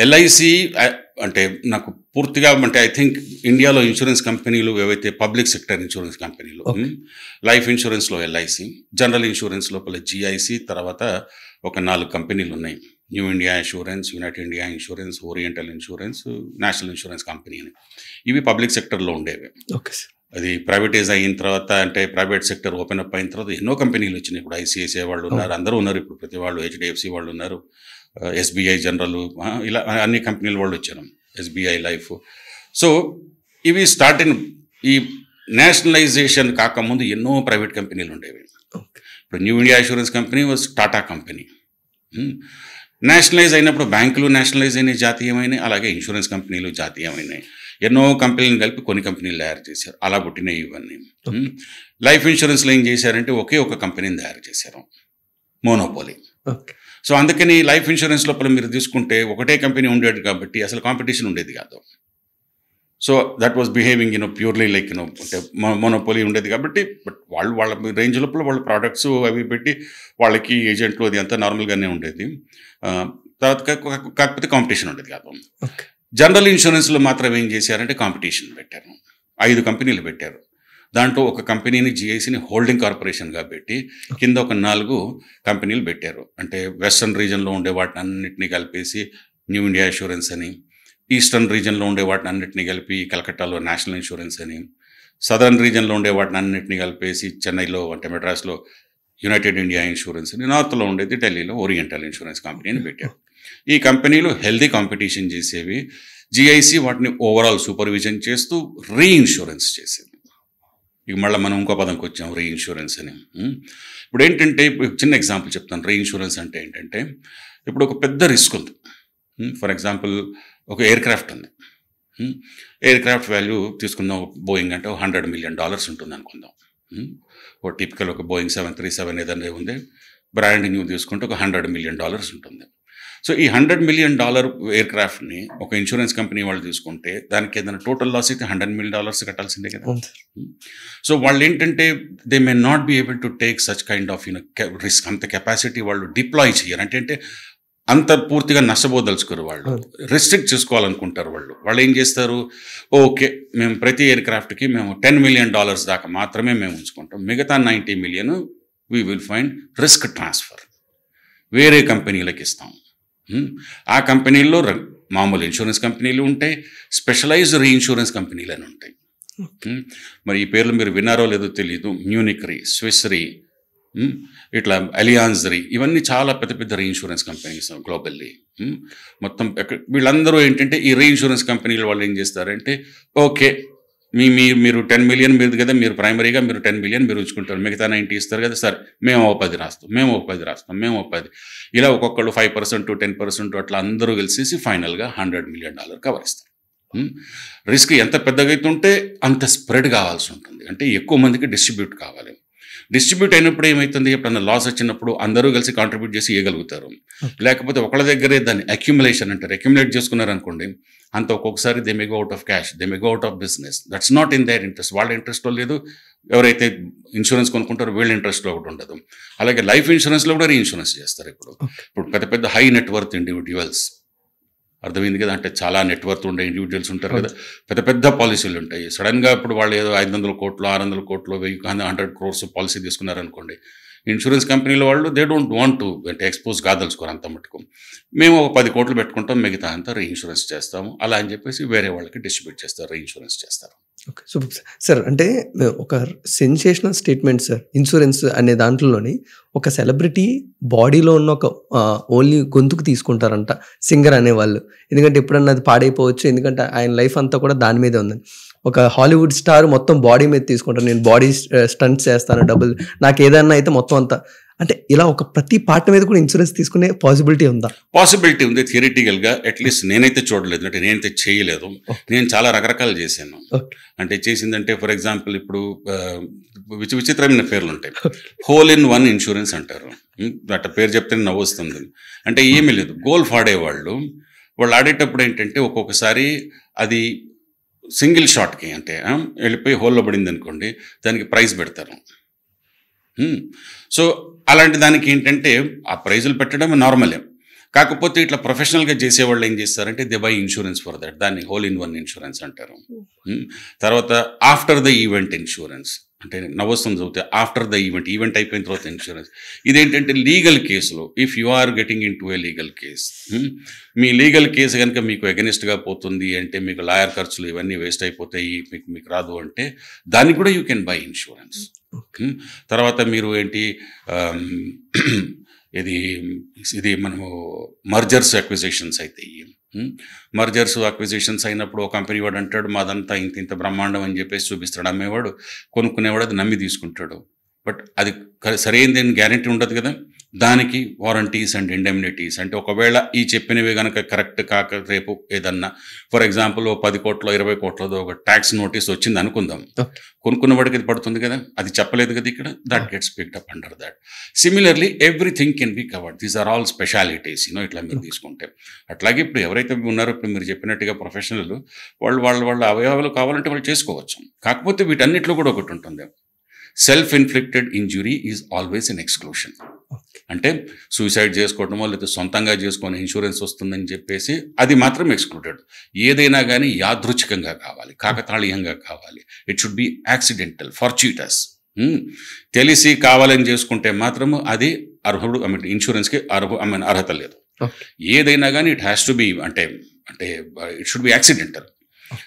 ఎల్ఐసి అంటే నాకు పూర్తిగా అంటే ఐ థింక్ ఇండియాలో ఇన్సూరెన్స్ కంపెనీలు ఏవైతే పబ్లిక్ సెక్టర్ ఇన్సూరెన్స్ కంపెనీలు, లైఫ్ ఇన్సూరెన్స్లో ఎల్ఐసి, జనరల్ ఇన్సూరెన్స్ లోపల జిఐసి, తర్వాత ఒక 4 కంపెనీలు ఉన్నాయి. New India insurance, United India insurance, oriental insurance, national insurance company అని. ఇవి పబ్లిక్ సెక్టర్లో ఉండేవి. అది ప్రైవేటైజ్ అయిన తర్వాత అంటే ప్రైవేట్ సెక్టర్ ఓపెన్ అప్ అయిన తర్వాత ఎన్నో కంపెనీలు వచ్చినాయి. ఇప్పుడు ఐసిఐసిఐ వాళ్ళు ఉన్నారు, అందరూ ఉన్నారు ఇప్పుడు, ప్రతి వాళ్ళు, హెచ్డిఎఫ్సి వాళ్ళు ఉన్నారు, ఎస్బీఐ జనరల్, ఇలా అన్ని కంపెనీల వాళ్ళు వచ్చారు, ఎస్బీఐ లైఫ్. సో ఇవి ఈ నేషనలైజేషన్ కాకముందు ఎన్నో ప్రైవేట్ కంపెనీలు ఉండేవి. ఇప్పుడు new India insurance company was Tata company. Nationalise అయినప్పుడు బ్యాంకులు నేషనలైజ్ అయినాయి, జాతీయమైనవి, అలాగే ఇన్సూరెన్స్ కంపెనీలు జాతీయమైనవి. ఎన్నో కంపెనీలను కలిపి కొన్ని కంపెనీలు తయారు చేశారు, అలా పుట్టినాయి ఇవన్నీ. లైఫ్ ఇన్సూరెన్స్లో ఏం చేశారంటే ఒకే ఒక కంపెనీని తయారు చేశారు, మోనోపోలీ. సో అందుకని లైఫ్ ఇన్సూరెన్స్ లోపల మీరు తీసుకుంటే ఒకటే కంపెనీ ఉండేది కాబట్టి అసలు కాంపిటీషన్ ఉండేది కాదు. So that was behaving purely like అంటే మోనోపోలీ ఉండేది కాబట్టి, బట్ వాళ్ళ రేంజ్ లోపల వాళ్ళ ప్రోడక్ట్స్ అవి పెట్టి వాళ్ళకి ఏజెంట్లు అది అంతా నార్మల్గానే ఉండేది. తర్వాత కాకపోతే కాంపిటీషన్ ఉండేది కాదు. జనరల్ ఇన్సూరెన్స్లో మాత్రం ఏం చేశారంటే కాంపిటీషన్ పెట్టారు, 5 కంపెనీలు పెట్టారు. దాంట్లో ఒక కంపెనీని జిఐసిని హోల్డింగ్ కార్పొరేషన్గా పెట్టి కింద ఒక 4 కంపెనీలు పెట్టారు. అంటే వెస్ట్రన్ రీజన్లో ఉండే వాటిని అన్నింటినీ కలిపేసి న్యూ ఇండియా ఇన్సూరెన్స్ అని, ఈస్టర్న్ రీజన్లో ఉండే వాటిని అన్నింటినీ కలిపి కలకట్టాలో నేషనల్ ఇన్సూరెన్స్ అని, సదర్న్ రీజన్లో ఉండే వాటిని అన్నింటినీ కలిపేసి చెన్నైలో అంటే మెడ్రాస్లో యునైటెడ్ ఇండియా ఇన్సూరెన్స్ అని, నార్త్లో ఉండేది ఢిల్లీలో ఓరియంటల్ ఇన్సూరెన్స్ కంపెనీ అని పెట్టారు. ఈ కంపెనీలు హెల్దీ కాంపిటీషన్ చేసేవి. జిఐసి వాటిని ఓవరాల్ సూపర్విజన్ చేస్తూ రీఇన్సూరెన్స్ చేసేది. ఇక మళ్ళీ మనం ఇంకో పదంకి వచ్చాం, రీఇన్సూరెన్స్ అని. ఇప్పుడు ఏంటంటే చిన్న ఎగ్జాంపుల్ చెప్తాను. రీఇన్సూరెన్స్ అంటే ఏంటంటే ఇప్పుడు ఒక పెద్ద రిస్క్ ఉంది. ఫర్ ఎగ్జాంపుల్ ఒక ఎయిర్ క్రాఫ్ట్ ఉంది. ఎయిర్ క్రాఫ్ట్ వాల్యూ తీసుకుందాం, బోయింగ్ అంటే $100 million ఉంటుంది అనుకుందాం. ఒక టిపికల్ ఒక బోయింగ్ 737 ఏదైనా ఉంది, బ్రాండ్ న్యూ తీసుకుంటే ఒక $100 million ఉంటుంది. సో ఈ $100 million ఎయిర్ క్రాఫ్ట్ని ఒక ఇన్సూరెన్స్ కంపెనీ వాళ్ళు తీసుకుంటే దానికి ఏదైనా టోటల్ లాస్ అయితే $100 million కట్టాల్సిందే కదా. సో వాళ్ళు ఏంటంటే they may not be able to take such kind of risk. అంత కెపాసిటీ వాళ్ళు డిప్లాయ్ చేయరు. అంటే అంత పూర్తిగా నష్టపోదలుచుకోరు. వాళ్ళు రెస్ట్రిక్ట్ చేసుకోవాలనుకుంటారు. వాళ్ళు ఏం చేస్తారు, ఓకే మేము ప్రతి ఎయిర్ క్రాఫ్ట్కి మేము $10 million దాకా మాత్రమే మేము ఉంచుకుంటాం, మిగతా $90 million we will find risk transfer, వేరే కంపెనీలకు ఇస్తాం. ఆ కంపెనీల్లో మామూలు ఇన్సూరెన్స్ కంపెనీలు ఉంటాయి, స్పెషలైజ్డ్ రీఇన్సూరెన్స్ కంపెనీలు అని ఉంటాయి. మరి ఈ పేర్లు మీరు విన్నారో లేదో తెలియదు. మ్యూనిక్ రీ, స్విస్ రీ, ఇట్లా అలియాన్స్ రీ, ఇవన్నీ చాలా పెద్ద పెద్ద రీఇన్సూరెన్స్ కంపెనీస్ గ్లోబల్లీ. మొత్తం వీళ్ళందరూ ఏంటంటే ఈ రీఇన్సూరెన్స్ కంపెనీలు వాళ్ళు ఏం చేస్తారంటే ఓకే మీరు $10 million మీరు కదా, మీరు ప్రైమరీగా మీరు $10 million మీరు ఉంచుకుంటారు, మిగతా 90 ఇస్తారు కదా, సరే మేము 10 రాస్తాం, మేము 10 ఇలా ఒక్కొక్కళ్ళు 5% 10% అట్లా అందరూ కలిసేసి ఫైనల్గా $100 million కవర్ ఇస్తారు. రిస్క్ ఎంత పెద్దగా అవుతుంటే అంత స్ప్రెడ్ కావాల్సి ఉంటుంది, అంటే ఎక్కువ మందికి డిస్ట్రిబ్యూట్ కావాలి. డిస్ట్రిబ్యూట్ అయినప్పుడు ఏమవుతుంది, ఎప్పుడన్నా లాస్ వచ్చినప్పుడు అందరూ కలిసి కాంట్రిబ్యూట్ చేసి ఇవ్వగలుగుతారు. లేకపోతే ఒకళ్ళ దగ్గరే దాన్ని అక్యుములేషన్ అంటారు, అక్యుములేట్ చేసుకున్నారనుకోండి, అంత ఒక్కొక్కసారి they may go out of cash, they may go out of business. That's not in their interest. వాళ్ళ ఇంట్రెస్ట్లో లేదు, ఎవరైతే ఇన్సూరెన్స్ కొనుక్కుంటారో వీళ్ళ ఇంట్రెస్ట్లో ఒకటి ఉండదు. అలాగే లైఫ్ ఇన్సూరెన్స్లో కూడా రీఇన్సూరెన్స్ చేస్తారు. ఇప్పుడు పెద్ద పెద్ద హై నెట్వర్త్ ఇండివిజువల్స్, అర్థమైంది కదా, అంటే చాలా నెట్వర్త్ ఉండే ఇండివిజువల్స్ ఉంటారు కదా, పెద్ద పెద్ద పాలసీలు ఉంటాయి. సడన్గా ఇప్పుడు వాళ్ళు ఏదో 500 కోట్లు 600 కోట్లు 100 crores పాలసీ తీసుకున్నారనుకోండి, ఇన్సూరెన్స్ కంపెనీల వాళ్ళు దే డోంట్ వాంట్ టు అంటే ఎక్స్పోజ్ కాదలుచుకోరు అంత మటుకు. మేము ఒక 10 కోట్లు పెట్టుకుంటాం, మిగతా అంతా రీఇన్సూరెన్స్ చేస్తాము అలా అని చెప్పేసి వేరే వాళ్ళకి డిస్ట్రిబ్యూట్ చేస్తారు, రీఇన్సూరెన్స్ చేస్తారు. Okay, super sir. అంటే ఒక సెన్సేషనల్ స్టేట్మెంట్ సార్, ఇన్సూరెన్స్ అనే దాంట్లోని ఒక సెలబ్రిటీ బాడీలో ఉన్న ఒక ఓన్లీ గొంతుకు తీసుకుంటారంట సింగర్ అనేవాళ్ళు, ఎందుకంటే ఎప్పుడన్నా అది పాడైపోవచ్చు, ఎందుకంటే ఆయన లైఫ్ అంతా కూడా దాని మీదే ఉందని. ఒక హాలీవుడ్ స్టార్ మొత్తం బాడీ మీద తీసుకుంటారు, నేను బాడీ స్టంట్స్ చేస్తాను, డబ్బులు నాకు ఏదన్నా అయితే మొత్తం అంతా, అంటే ఇలా ఒక ప్రతి పార్ట్ మీద కూడా ఇన్సూరెన్స్ తీసుకునే పాసిబిలిటీ ఉందా? పాసిబిలిటీ ఉంది థియరిటికల్గా. అట్లీస్ట్ నేనైతే చూడలేదు, అంటే నేనైతే చేయలేదు. నేను చాలా రకరకాలు చేశాను. అంటే చేసిందంటే ఫర్ ఎగ్జాంపుల్ ఇప్పుడు విచిత్రమైన పేర్లు ఉంటాయి. హోల్ ఇన్ వన్ ఇన్సూరెన్స్ అంటారు, అట్ట పేరు చెప్తే నవ్వొస్తుంది. అంటే ఏమీ లేదు, గోల్ఫ్ ఆడేవాళ్ళు ఆడేటప్పుడు ఏంటంటే ఒక్కొక్కసారి అది సింగిల్ షాట్కి అంటే వెళ్ళిపోయి హోల్లో పడింది అనుకోండి, దానికి ప్రైజ్ పెడతారు. సో అలాంటి దానికి ఏంటంటే ఆ ప్రైజులు పెట్టడం నార్మలే, కాకపోతే ఇట్లా ప్రొఫెషనల్గా చేసేవాళ్ళు ఏం చేస్తారంటే they by insurance for that, దాన్ని హోల్ ఇన్ వన్ ఇన్సూరెన్స్ అంటారు. తర్వాత ఆఫ్టర్ ద ఈవెంట్ ఇన్సూరెన్స్, అంటే నవ్వొస్తుంది చదివితే ఆఫ్టర్ ద ఈవెంట్ అయిపోయిన తర్వాత ఇన్సూరెన్స్. ఇదేంటంటే లీగల్ కేసులో if you are getting into a legal case, మీ లీగల్ కేసు కనుక మీకు ఎగనిస్ట్గా పోతుంది అంటే మీకు లాయర్ ఖర్చులు ఇవన్నీ వేస్ట్ అయిపోతాయి, మీకు రాదు అంటే దానికి కూడా యూ కెన్ బై ఇన్సూరెన్స్. తర్వాత మీరు ఏంటి ఇది మనము మర్జర్స్ అక్విజిషన్స్ అయితే మర్జర్స్ అక్విజిషన్స్ అయినప్పుడు ఒక కంపెనీ వాడు అంటాడు మాదంతా ఇంత బ్రహ్మాండం అని చెప్పేసి చూపిస్తాడు, అమ్మేవాడు కొనుక్కునేవాడు అది నమ్మి తీసుకుంటాడు. బట్ అది సరైనదేని గ్యారంటీ ఉండదు కదా. దానికి వారంటీస్ అండ్ ఇండెమ్నిటీస్, అంటే ఒకవేళ ఈ చెప్పినవి కనుక కరెక్ట్ కాక రేపు ఏదన్నా ఫర్ ఎగ్జాంపుల్ 10 కోట్లో 20 కోట్లదో ఒక ట్యాక్స్ నోటీస్ వచ్చింది అనుకుందాం, కొనుక్కున్న వాడికి అది పడుతుంది కదా, అది చెప్పలేదు కదా ఇక్కడ, that gets picked up under that. Similarly everything can be covered, these are all specialities ఇట్లా మీరు తీసుకుంటే. అట్లాగే ఇప్పుడు ఎవరైతే ఉన్నారో ఇప్పుడు మీరు చెప్పినట్టుగా ప్రొఫెషనల్ వాళ్ళ అవయవాలు కావాలంటే వాళ్ళు చేసుకోవచ్చు. కాకపోతే వీటన్నిటిలో కూడా ఒకటి ఉంటుంది, self inflicted injury is always an exclusion. అంటే సూసైడ్ చేసుకోవటమో లేదా సొంతంగా చేసుకొని ఇన్సూరెన్స్ వస్తుందని చెప్పేసి అది మాత్రం ఎక్స్క్లూడెడ్. ఏదైనా కానీ యాదృచ్ఛికంగా కావాలి, కాకతాళీయంగా కావాలి, ఇట్ షుడ్ బి యాక్సిడెంటల్, ఫార్చ్యూటస్. తెలిసి కావాలని చేసుకుంటే మాత్రము అది అర్హుడు, ఇన్సూరెన్స్కి అర్హత లేదు. ఏదైనా కానీ ఇట్ హ్యాస్ టు బి అంటే it should be accidental.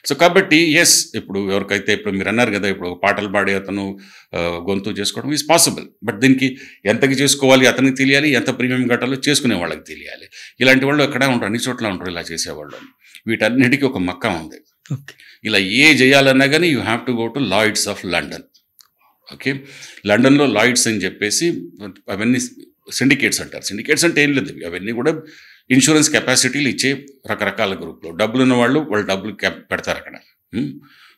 So కాబట్టి ఎస్, ఇప్పుడు ఎవరికైతే ఇప్పుడు మీరు అన్నారు కదా, ఇప్పుడు పాటలు పాడే అతను గొంతు చేసుకోవడం ఈజ్ పాసిబుల్, బట్ దీనికి ఎంతకి చేసుకోవాలి అతనికి తెలియాలి, ఎంత ప్రీమియం కట్టాలో చేసుకునే వాళ్ళకి తెలియాలి. ఇలాంటి వాళ్ళు ఎక్కడ ఉంటారు, అన్ని చోట్ల ఉంటారు ఇలా చేసేవాళ్ళు. వీటన్నిటికీ ఒక మక్క ఉంది. ఇలా చేయాలన్నా కానీ you have to go to Lloyds of London. Okay, లండన్లో లాయిడ్స్ అని చెప్పేసి అవన్నీ సిండికేట్స్ అంటారు. సిండికేట్స్ అంటే ఏం లేదు, అవన్నీ కూడా ఇన్సూరెన్స్ కెపాసిటీలు ఇచ్చే రకరకాల గ్రూప్లో డబ్బులు ఉన్న వాళ్ళు డబ్బులు పెడతారు అక్కడ.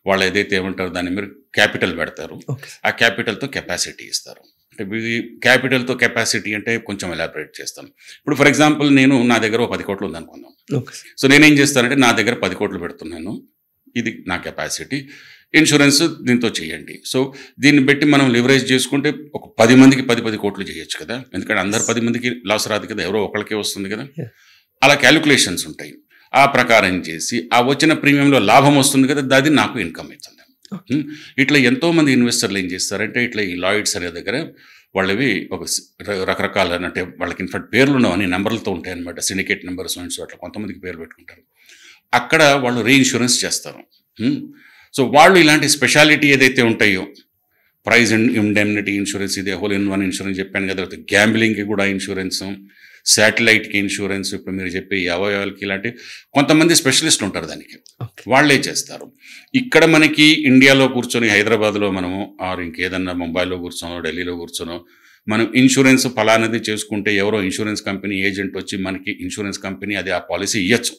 వాళ్ళు ఏదైతే ఏమంటారు దాన్ని మీరు క్యాపిటల్ పెడతారు, ఆ క్యాపిటల్తో కెపాసిటీ ఇస్తారు. అంటే క్యాపిటల్తో కెపాసిటీ అంటే కొంచెం ఎలాబరేట్ చేస్తాను. ఇప్పుడు ఫర్ ఎగ్జాంపుల్ నా దగ్గర 10 కోట్లు ఉందనుకుందాం. సో నేనేం చేస్తానంటే నా దగ్గర 10 కోట్లు పెడుతున్నాను, ఇది నా కెపాసిటీ, ఇన్సూరెన్స్ దీంతో చేయండి. సో దీన్ని బట్టి మనం లివరేజ్ చేసుకుంటే ఒక 10 మందికి 10 కోట్లు చేయొచ్చు కదా, ఎందుకంటే అందరు 10 మందికి లాస్ రాదు కదా, ఎవరో ఒకరికే వస్తుంది కదా. అలా క్యాలిక్యులేషన్స్ ఉంటాయి. ఆ ప్రకారం చేసి ఆ వచ్చిన ప్రీమియంలో లాభం వస్తుంది కదా, అది నాకు ఇన్కమ్ అవుతుంది. ఇట్లా ఎంతోమంది ఇన్వెస్టర్లు ఏం చేస్తారంటే ఇట్లా ఈ లాయిడ్స్ అనే దగ్గర వాళ్ళవి ఒక రకరకాల, అంటే వాళ్ళకి ఇన్ఫాక్ట్ పేర్లు ఉన్నవని నెంబర్లతో ఉంటాయి అనమాట, సిండికేట్ నెంబర్స్ అట్లా కొంతమందికి పేర్లు పెట్టుకుంటారు. అక్కడ వాళ్ళు రీఇన్సూరెన్స్ చేస్తారు. సో వాళ్ళు ఇలాంటి స్పెషాలిటీ ఏదైతే ఉంటాయో, ప్రైజ్ ఇండెమ్నిటీ ఇన్సూరెన్స్, ఇదే హోల్ ఇన్ వన్ ఇన్సూరెన్స్ చెప్పాను కదా, గ్యాంబ్లింగ్కి కూడా ఇన్సూరెన్స్, శాటిలైట్కి ఇన్సూరెన్స్, ఇప్పుడు మీరు చెప్పే ఈ అవయవాలకి ఇలాంటి కొంతమంది స్పెషలిస్ట్ ఉంటారు దానికి, వాళ్ళే చేస్తారు. ఇక్కడ మనకి ఇండియాలో కూర్చొని హైదరాబాద్లో మనము ఆర్ ఇంకేదన్నా ముంబైలో కూర్చోనో ఢిల్లీలో కూర్చొనో మనం ఇన్సూరెన్స్ ఫలానది చేసుకుంటే ఎవరో ఇన్సూరెన్స్ కంపెనీ ఏజెంట్ వచ్చి మనకి ఇన్సూరెన్స్ కంపెనీ అది ఆ పాలసీ ఇవ్వచ్చు.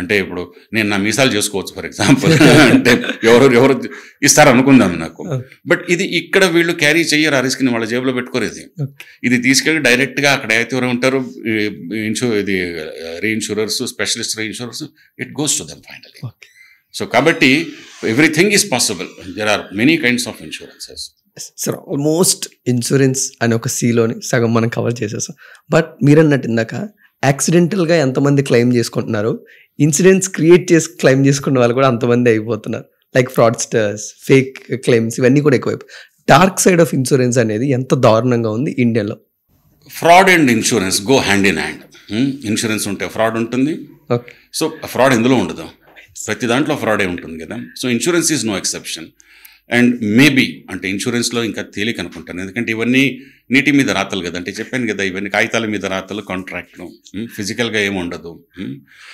అంటే ఇప్పుడు నేను నా మీసాలు చేసుకోవచ్చు ఫర్ ఎగ్జాంపుల్, అంటే ఎవరు ఇస్తారు అనుకుందాం నాకు. బట్ ఇది ఇక్కడ వీళ్ళు క్యారీ చెయ్యరు, ఆ రిస్క్ని వాళ్ళ జేబులో పెట్టుకోరేది. ఇది తీసుకెళ్ళి డైరెక్ట్గా అక్కడ అయితే ఎవరు ఉంటారు ఇది reinsurers, specialist reinsurers, it goes to them finally. So కాబట్టి everything is possible, there are many kinds of insurances. Sir almost insurance అనే ఒక సీలోని సగం మనం కవర్ చేసేసాం. బట్ మీరు అన్నట్టు ఇందాక యాక్సిడెంటల్గా ఎంతమంది క్లెయిమ్ చేసుకుంటున్నారు, ఇన్సిడెంట్స్ క్రియేట్ చేసి క్లెయిమ్ చేసుకున్న వాళ్ళు కూడా అంతమంది అయిపోతున్నారు. లైక్ ఫ్రాడ్స్టర్స్, ఫేక్ క్లెయిమ్స్, ఇవన్నీ కూడా ఎక్కువైపు. డార్క్ సైడ్ ఆఫ్ ఇన్సూరెన్స్ అనేది ఎంత దారుణంగా ఉంది ఇండియాలో. Fraud and insurance go hand in hand. Insurance ఉంటే ఫ్రాడ్ ఉంటుంది. సో ఫ్రాడ్ ఎందులో ఉండదు, ప్రతి దాంట్లో ఫ్రాడే ఉంటుంది కదా. So insurance is no exception. And maybe అంటే ఇన్సూరెన్స్లో ఇంకా తేలిక అనుకుంటాను, ఎందుకంటే ఇవన్నీ నీటి మీద రాతలు కదా, అంటే చెప్పాను కదా ఇవన్నీ కాగితాల మీద రాతలు, కాంట్రాక్ట్లు, ఫిజికల్గా ఏమి ఉండదు.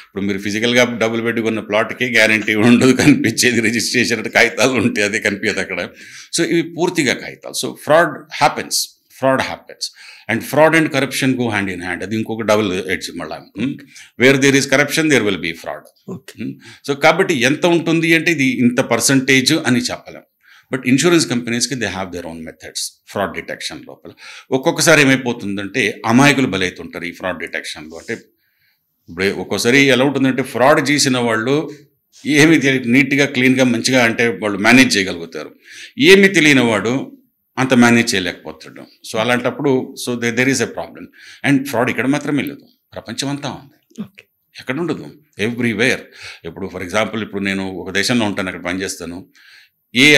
ఇప్పుడు మీరు ఫిజికల్గా డబ్బులు పెట్టుకున్న ప్లాట్కి గ్యారంటీ ఉండదు, కనిపించేది రిజిస్ట్రేషన్ కాగితాలు ఉంటాయి, అదే కనిపించదు అక్కడ. సో ఇవి పూర్తిగా కాగితాలు. So fraud happens and fraud and corruption go hand in hand. అది ఇంకొక డబుల్ ఎడ్జ్ మళ్ళా. Where there is corruption there will be fraud. So కాబట్టి ఎంత ఉంటుంది అంటే ఇది ఇంత పర్సంటేజ్ అని చెప్పలేం. బట్ ఇన్సూరెన్స్ కంపెనీస్కి they have their own methods fraud detection లోపల. ఒక్కొక్కసారి ఏమైపోతుందంటే అమాయకులు బలవుతుంటారు ఈ ఫ్రాడ్ డిటెక్షన్లో. అంటే ఇప్పుడు ఒక్కోసారి ఎలా ఉంటుందంటే ఫ్రాడ్ చేసిన వాళ్ళు ఏమి నీట్గా క్లీన్గా మంచిగా అంటే వాళ్ళు మేనేజ్ చేయగలుగుతారు, ఏమి తెలియని వాడు అంత మేనేజ్ చేయలేకపోతాడు. సో అలాంటప్పుడు so there is a problem. And fraud ఇక్కడ మాత్రమే లేదు, ప్రపంచమంతా ఉంది. ఓకే. ఎక్కడ ఉండదు, ఎవ్రీవేర్. ఇప్పుడు ఫర్ ఎగ్జాంపుల్ ఇప్పుడు నేను ఒక దేశంలో ఉంటాను, అక్కడ పనిచేస్తాను.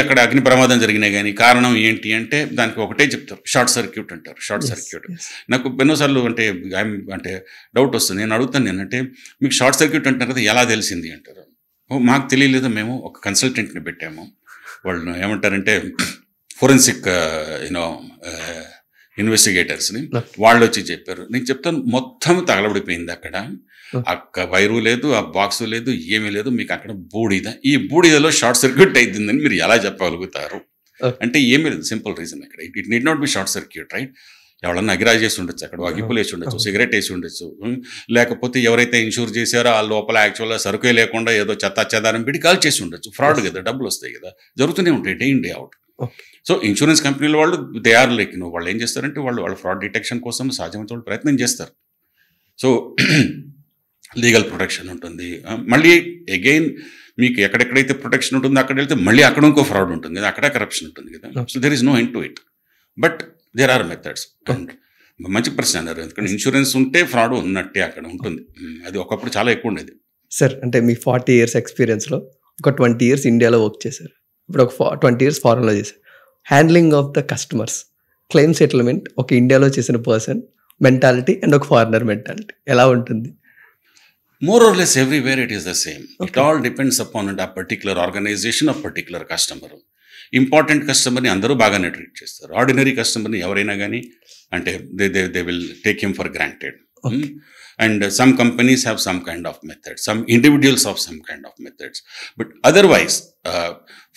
అక్కడ అగ్ని ప్రమాదం జరిగినా కానీ కారణం ఏంటి అంటే దానికి ఒకటే చెప్తారు, షార్ట్ సర్క్యూట్ అంటారు. షార్ట్ సర్క్యూట్ నాకు ఎన్నోసార్లు అంటే డౌట్ వస్తుంది. నేను అడుగుతాను, నేనంటే మీకు షార్ట్ సర్క్యూట్ అంటారు కదా, ఎలా తెలిసింది అంటారు. మాకు తెలియలేదు, మేము ఒక కన్సల్టెంట్ని పెట్టాము. వాళ్ళు ఏమంటారంటే ఫోరెన్సిక్ ఇన్వెస్టిగేటర్స్ని, వాళ్ళు వచ్చి చెప్పారు. నేను చెప్తాను, మొత్తం తగలబడిపోయింది అక్కడ. వైరు లేదు, ఆ బాక్సు లేదు, ఏమీ లేదు, మీకు అక్కడ బూడిద. ఈ బూడిదలో షార్ట్ సర్క్యూట్ అవుతుందని మీరు ఎలా చెప్పగలుగుతారు అంటే ఏమీ లేదు, సింపుల్ రీజన్ అక్కడ. It need not be short circuit, right? ఎవరన్నా అగిరాజ్ చేసి ఉండొచ్చు, అక్కడ అగ్గిపులు వేసి ఉండొచ్చు, సిగరెట్ వేసి ఉండొచ్చు, లేకపోతే ఎవరైతే ఇన్సూర్ చేశారో ఆ లోపల యాక్చువల్గా సరుకే లేకుండా ఏదో చెదారం పెట్టి కాల్ చేసి ఉండొచ్చు. ఫ్రాడ్ కదా, డబ్బులు వస్తాయి కదా, జరుగుతూనే ఉంటాయి day in day out. So insurance కంపెనీల వాళ్ళు దే ఆర్ లైక్ వాళ్ళు ఏం చేస్తారంటే వాళ్ళ ఫ్రాడ్ డిటెక్షన్ కోసం సాధ్యమైనంత వాళ్ళు ప్రయత్నం చేస్తారు. సో లీగల్ ప్రొటెక్షన్ ఉంటుంది. మళ్ళీ అగైన్ మీకు ఎక్కడెక్కడైతే ప్రొటెక్షన్ ఉంటుందో అక్కడ వెళ్తే మళ్ళీ అక్కడ ఇంకో ఫ్రాడ్ ఉంటుంది కదా, అక్కడ కరప్షన్ ఉంటుంది కదా. So there is no end to it, but there are methods. And మంచి ప్రశ్న అన్నారు, ఎందుకంటే ఇన్సూరెన్స్ ఉంటే ఫ్రాడ్ ఉన్నట్టే అక్కడ ఉంటుంది. అది ఒకప్పుడు చాలా ఎక్కువ ఉండేది. సార్, అంటే మీ 40 years ఎక్స్పీరియన్స్లో ఒక 20 years ఇండియాలో వర్క్ చేశారు, ఇప్పుడు ఒక 20 years ఫారెన్లో చేశారు. Handling of the customers, claim settlement, ఒక ఇండియాలో చేసిన పర్సన్ మెంటాలిటీ అండ్ ఒక ఫారినర్ మెంటాలిటీ ఎలా ఉంటుంది? More or less everywhere it is the same. Okay. It all depends upon a particular organization of particular customer. Important కస్టమర్ని అందరూ బాగానే treat చేస్తారు. ఆర్డినరీ కస్టమర్ని ఎవరైనా కానీ అంటే they will take him for granted. And some companies have some kind of methods, some individuals of some kind of methods. But otherwise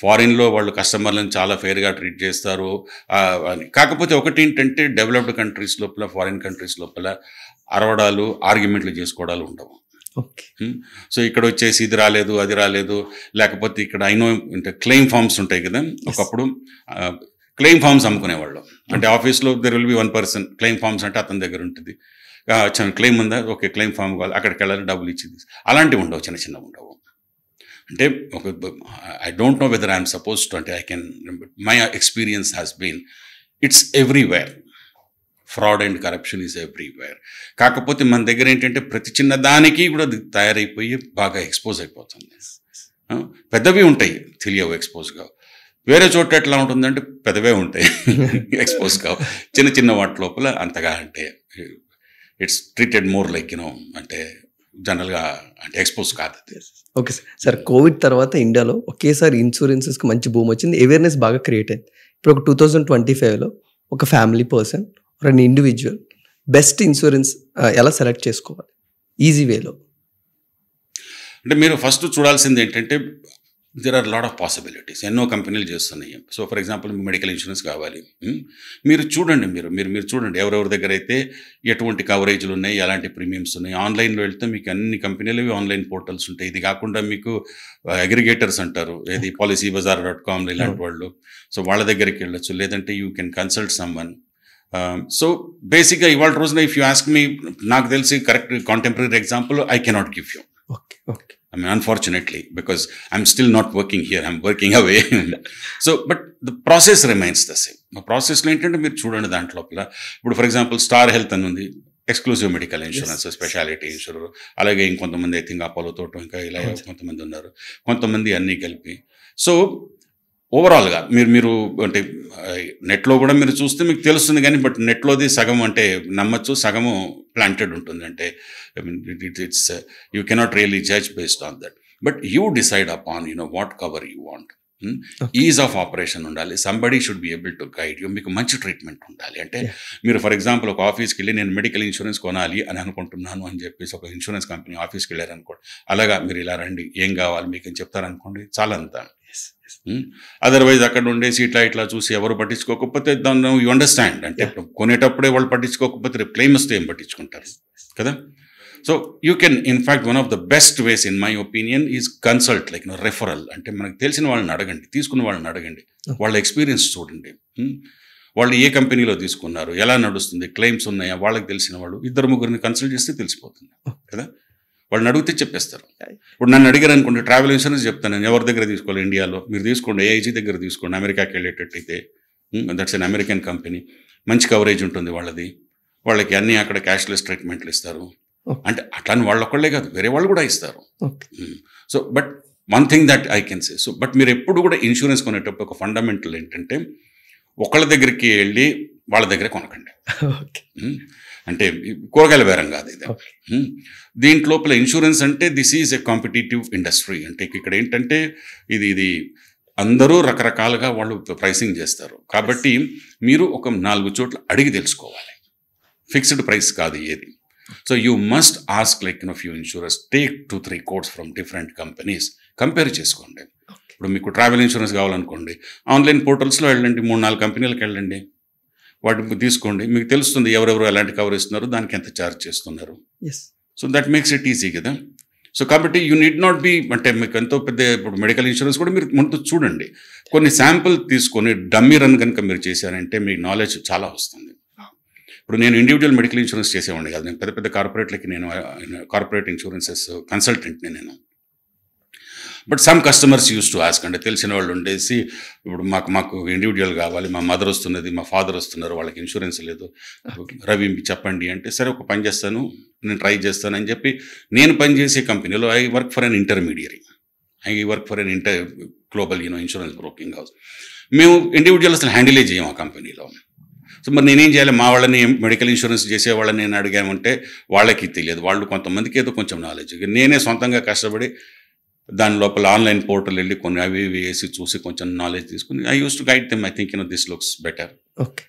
ఫారిన్లో వాళ్ళు కస్టమర్లను చాలా ఫెయిర్గా ట్రీట్ చేస్తారు. కాకపోతే ఒకటి ఏంటంటే డెవలప్డ్ కంట్రీస్ లోపల, ఫారిన్ కంట్రీస్ లోపల అరవడాలు, ఆర్గ్యుమెంట్లు చేసుకోవడాలు ఉండవు. సో ఇక్కడ వచ్చేసి ఇది రాలేదు, అది రాలేదు, లేకపోతే ఇక్కడ అంటే క్లెయిమ్ ఫామ్స్ ఉంటాయి కదా, ఒకప్పుడు క్లెయిమ్ ఫామ్స్ అమ్ముకునేవాళ్ళు. అంటే ఆఫీస్లో there will be one person, claim forms అంటే అతని దగ్గర ఉంటుంది. క్లెయిమ్ ఉందా, ఓకే క్లెయిమ్ ఫామ్ కావాలి, అక్కడికి వెళ్ళాలి, డబ్బులు ఇచ్చింది, అలాంటివి ఉండవు, చిన్న చిన్న ఉండవు. అంటే ఒక I don't know whether I'm suppose to, అంటే I can, my experience has been it's everywhere. Fraud and corruption is everywhere. కాకపోతే మన దగ్గర ఏంటంటే ప్రతి చిన్న దానికి కూడా తయారైపోయి బాగా ఎక్స్పోజ్ అయిపోతుంది. పెద్దవి ఉంటాయి, తెలియవు, ఎక్స్పోజ్ కావు. వేరే చోట ఎట్లా ఉంటుందంటే పెద్దవే ఉంటాయి, ఎక్స్పోజ్ కావు. చిన్న చిన్న వాటి లోపల అంతగా అంటే ఇట్స్ ట్రీటెడ్ మోర్ లైక్ అంటే జనరల్గా అంటే ఎక్స్పోజ్ కాదు. ఓకే సార్, కోవిడ్ తర్వాత ఇండియాలో ఒకేసారి ఇన్సూరెన్సెస్కి మంచి భూమి వచ్చింది, అవేర్నెస్ బాగా క్రియేట్ అయింది. ఇప్పుడు ఒక 2025లో ఒక ఫ్యామిలీ పర్సన్, ఒక ఇండివిజువల్ బెస్ట్ ఇన్సూరెన్స్ ఎలా సెలెక్ట్ చేసుకోవాలి ఈజీ వేలో? అంటే మీరు ఫస్ట్ చూడాల్సింది ఏంటంటే there are lot of possibilities, ఎన్నో కంపెనీలు చేస్తున్నాయి. So for example medical insurance కావాలి, మీరు చూడండి, మీరు చూడండి ఎవరెవరి దగ్గర అయితే ఎటువంటి కవరేజ్లు ఉన్నాయి, ఎలాంటి ప్రీమియమ్స్ ఉన్నాయి. ఆన్లైన్లో వెళ్తే మీకు అన్ని కంపెనీలవి ఆన్లైన్ పోర్టల్స్ ఉంటాయి. ఇది కాకుండా మీకు అగ్రిగేటర్స్ అంటారు, ఏది policybazaar.com ఇలాంటి వాళ్ళు. సో వాళ్ళ దగ్గరికి వెళ్ళొచ్చు, లేదంటే you can consult someone. So బేసిక్గా ఇవాళ రోజున ఇఫ్ యూ ఆస్క్ మీ, నాకు తెలిసి correct contemporary example I cannot give you. I mean, unfortunately, because I'm still not working here, I'm working away. So, but the process remains the same. The process lo entante meer chudandi dant lopala ippudu for example Star Health అని ఉంది, exclusive medical insurance, speciality insurer. అలాగే ఇంకొంతమంది I think Apollo తోట ఇంకా ఇలా కొంతమంది ఉన్నారు, కొంతమంది అన్నీ కలిపి. సో ఓవరాల్గా మీరు అంటే నెట్లో కూడా మీరు చూస్తే మీకు తెలుస్తుంది, కానీ బట్ నెట్లోది సగం అంటే నమ్మచ్చు, సగము ప్లాంటెడ్ ఉంటుంది. అంటే it's you cannot really judge based on that, but you decide upon what cover you want. Is of operation ఉండాలి, somebody should be able to guide you, మీకు మంచి ట్రీట్మెంట్ ఉండాలి. అంటే మీరు ఫర్ ఎగ్జాంపుల్ ఒక ఆఫీస్కి వెళ్ళి నేను మెడికల్ ఇన్సూరెన్స్ కొనాలి అని అనుకుంటున్నాను అని చెప్పేసి ఒక ఇన్సూరెన్స్ కంపెనీ ఆఫీస్కి వెళ్ళారనుకోండి, అలాగా మీరు ఇలా రండి, ఏం కావాలి మీకు అని చెప్తారనుకోండి, చాలా అంతా. అదర్వైజ్ అక్కడ ఉండేసి ఇట్లా చూసి ఎవరు పట్టించుకోకపోతే దాన్ని యూ అండర్స్టాండ్. అంటే కొనేటప్పుడే వాళ్ళు పట్టించుకోకపోతే రేపు క్లెయిమ్ వస్తే ఏం పట్టించుకుంటారు కదా. So you can in fact one of the best ways in my opinion is consult, like referral. అంటే మనకు తెలిసిన వాళ్ళని అడగండి, తీసుకున్న వాళ్ళని అడగండి, వాళ్ళ ఎక్స్పీరియన్స్ చూడండి, వాళ్ళు ఏ కంపెనీలో తీసుకున్నారు, ఎలా నడుస్తుంది, క్లెయిమ్స్ ఉన్నాయా, వాళ్ళకి తెలిసిన వాళ్ళు 2-3 కన్సల్ట్ చేస్తే తెలిసిపోతుంది కదా. వాళ్ళని అడిగితే చెప్పేస్తారు. ఇప్పుడు నన్ను అడిగారు అనుకోండి, ట్రావెల్ ఇన్సూరెన్స్ చెప్తాను నేను, ఎవరి దగ్గర తీసుకోవాలి ఇండియాలో, మీరు తీసుకోండి ఏఐజీ దగ్గర తీసుకోండి, అమెరికాకి వెళ్ళేటట్టయితే దట్స్ ఎన్ అమెరికన్ కంపెనీ, మంచి కవరేజ్ ఉంటుంది వాళ్ళది, వాళ్ళకి అన్నీ అక్కడ క్యాష్లెస్ ట్రీట్మెంట్లు ఇస్తారు, అంటే అట్లాని వాళ్ళు ఒక్కళ్ళే కాదు, వేరే వాళ్ళు కూడా ఇస్తారు. Okay. So but one thing that I can say, so but మీరు ఎప్పుడు కూడా ఇన్సూరెన్స్ కొనేటప్పుడు ఒక ఫండమెంటల్ ఏంటంటే ఒకళ్ళ దగ్గరికి వెళ్ళి వాళ్ళ దగ్గర కొనకండి. ఓకే. అంటే కూరగాయల బేరం కాదు ఇది. ఓకే. దీంట్లోపల ఇన్సూరెన్స్ అంటే this is a competitive industry. అంటే ఇక్కడ ఏంటంటే ఇది అందరూ రకరకాలుగా వాళ్ళు ప్రైసింగ్ చేస్తారు. కాబట్టి మీరు ఒక 4 చోట్ల అడిగి తెలుసుకోవాలి. ఫిక్స్డ్ ప్రైస్ కాదు ఏది. So you must ask like few insurance, take 2-3 quotes from different companies, compare చేసుకోండి. ఇప్పుడు మీకు ట్రావెల్ ఇన్సూరెన్స్ కావాలనుకోండి, ఆన్లైన్ పోర్టల్స్లో వెళ్ళండి, 3-4 కంపెనీలకు వెళ్ళండి, వాటిని తీసుకోండి, మీకు తెలుస్తుంది ఎవరెవరు ఎలాంటి కవర్ ఇస్తున్నారు, దానికి ఎంత ఛార్జ్ చేస్తున్నారు. So that makes it easy కదా. సో కాబట్టి యూ నీడ్ నాట్ బి, అంటే మీకు ఎంతో పెద్ద ఇప్పుడు మెడికల్ ఇన్సూరెన్స్ కూడా మీరు ముందు చూడండి, కొన్ని శాంపుల్ తీసుకొని డమ్మీ రన్ కనుక మీరు చేశారంటే మీకు నాలెడ్జ్ చాలా వస్తుంది. ఇప్పుడు నేను ఇండివిజువల్ మెడికల్ ఇన్సూరెన్స్ చేసేవాడిని కాదు, నేను పెద్ద పెద్ద కార్పొరేట్లకి నేను కార్పొరేట్ ఇన్సూరెన్సెస్ కన్సల్టెంట్ని నేను. But some customers use to ask, అంటే తెలిసిన వాళ్ళు ఉండేసి ఇప్పుడు మాకు ఇండివిజువల్ కావాలి, మా మదర్ వస్తున్నది, మా ఫాదర్ వస్తున్నారు, వాళ్ళకి ఇన్సూరెన్స్ లేదు, రవి చెప్పండి అంటే సరే ఒక పని చేస్తాను, నేను ట్రై చేస్తాను అని చెప్పి, నేను పనిచేసే కంపెనీలో I work for an intermediary, I work for an global insurance broking house. మేము ఇండివిజువల్ అసలు హ్యాండిలే చేయం ఆ కంపెనీలో. సో మరి నేనేం చేయాలి, మా వాళ్ళని మెడికల్ ఇన్సూరెన్స్ చేసే వాళ్ళని నేను అడిగామంటే వాళ్ళకి తెలియదు, వాళ్ళు కొంతమందికి ఏదో కొంచెం నాలెడ్జ్. నేనే సొంతంగా కష్టపడి దాని లోపల ఆన్లైన్ పోర్టల్ వెళ్ళి కొన్ని అవి వేసి చూసి కొంచెం నాలెడ్జ్ తీసుకుని I use to guide them, I think this looks better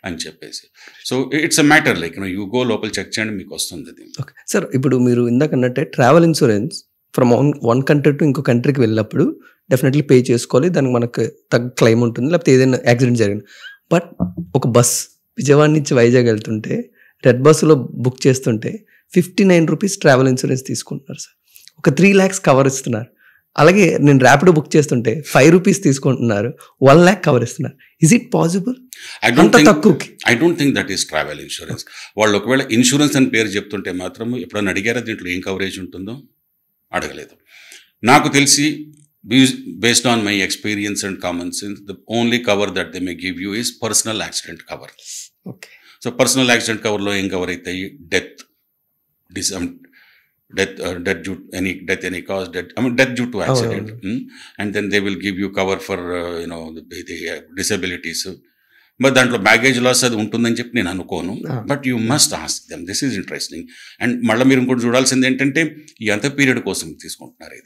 అని చెప్పేసి. So it's a matter like you go లోపల చెక్ చేయండి, మీకు వస్తుంది అది. ఓకే సార్, ఇప్పుడు మీరు ఇందాక అన్నట్టే travel insurance from one country to ఇంకో కంట్రీకి వెళ్ళినప్పుడు డెఫినెట్లీ పే చేసుకోవాలి, దానికి మనకు తగ్గ క్లెయిమ్ ఉంటుంది, లేకపోతే ఏదైనా యాక్సిడెంట్ జరిగింది. బట్ ఒక బస్ విజయవాడ నుంచి వైజాగ్ వెళ్తుంటే రెడ్ బస్సులో బుక్ చేస్తుంటే 59 రూపీస్ ట్రావెల్ ఇన్సూరెన్స్ తీసుకుంటున్నారు సార్, ఒక 3 lakhs కవర్ ఇస్తున్నారు. అలాగే నేను ర్యాపిడో బుక్ చేస్తుంటే 5 రూపీస్ తీసుకుంటున్నారు, 1 lakh కవర్ ఇస్తున్నారు. Is it possible? I don't think that is travel insurance. వాళ్ళు ఒకవేళ ఇన్సూరెన్స్ అని పేరు చెప్తుంటే మాత్రం ఎప్పుడన్నా అడిగారా దీంట్లో ఏం కవరేజ్ ఉంటుందో? అడగలేదు. నాకు తెలిసి based on my experience and common sense, the only cover that they may give you is personal accident cover. Okay. So personal accident cover lo em cover aitayi death due any cause, death due to accident. And then they will give you cover for the disabilities. But దాంట్లో baggage loss అది ఉంటుందని చెప్పి నేను అనుకోను. But you must ask them, this is interesting. And మళ్ళీ మీరు ఇంకోటి చూడాల్సింది ఏంటంటే ఎంత పీరియడ్ కోసం తీసుకుంటున్నారు,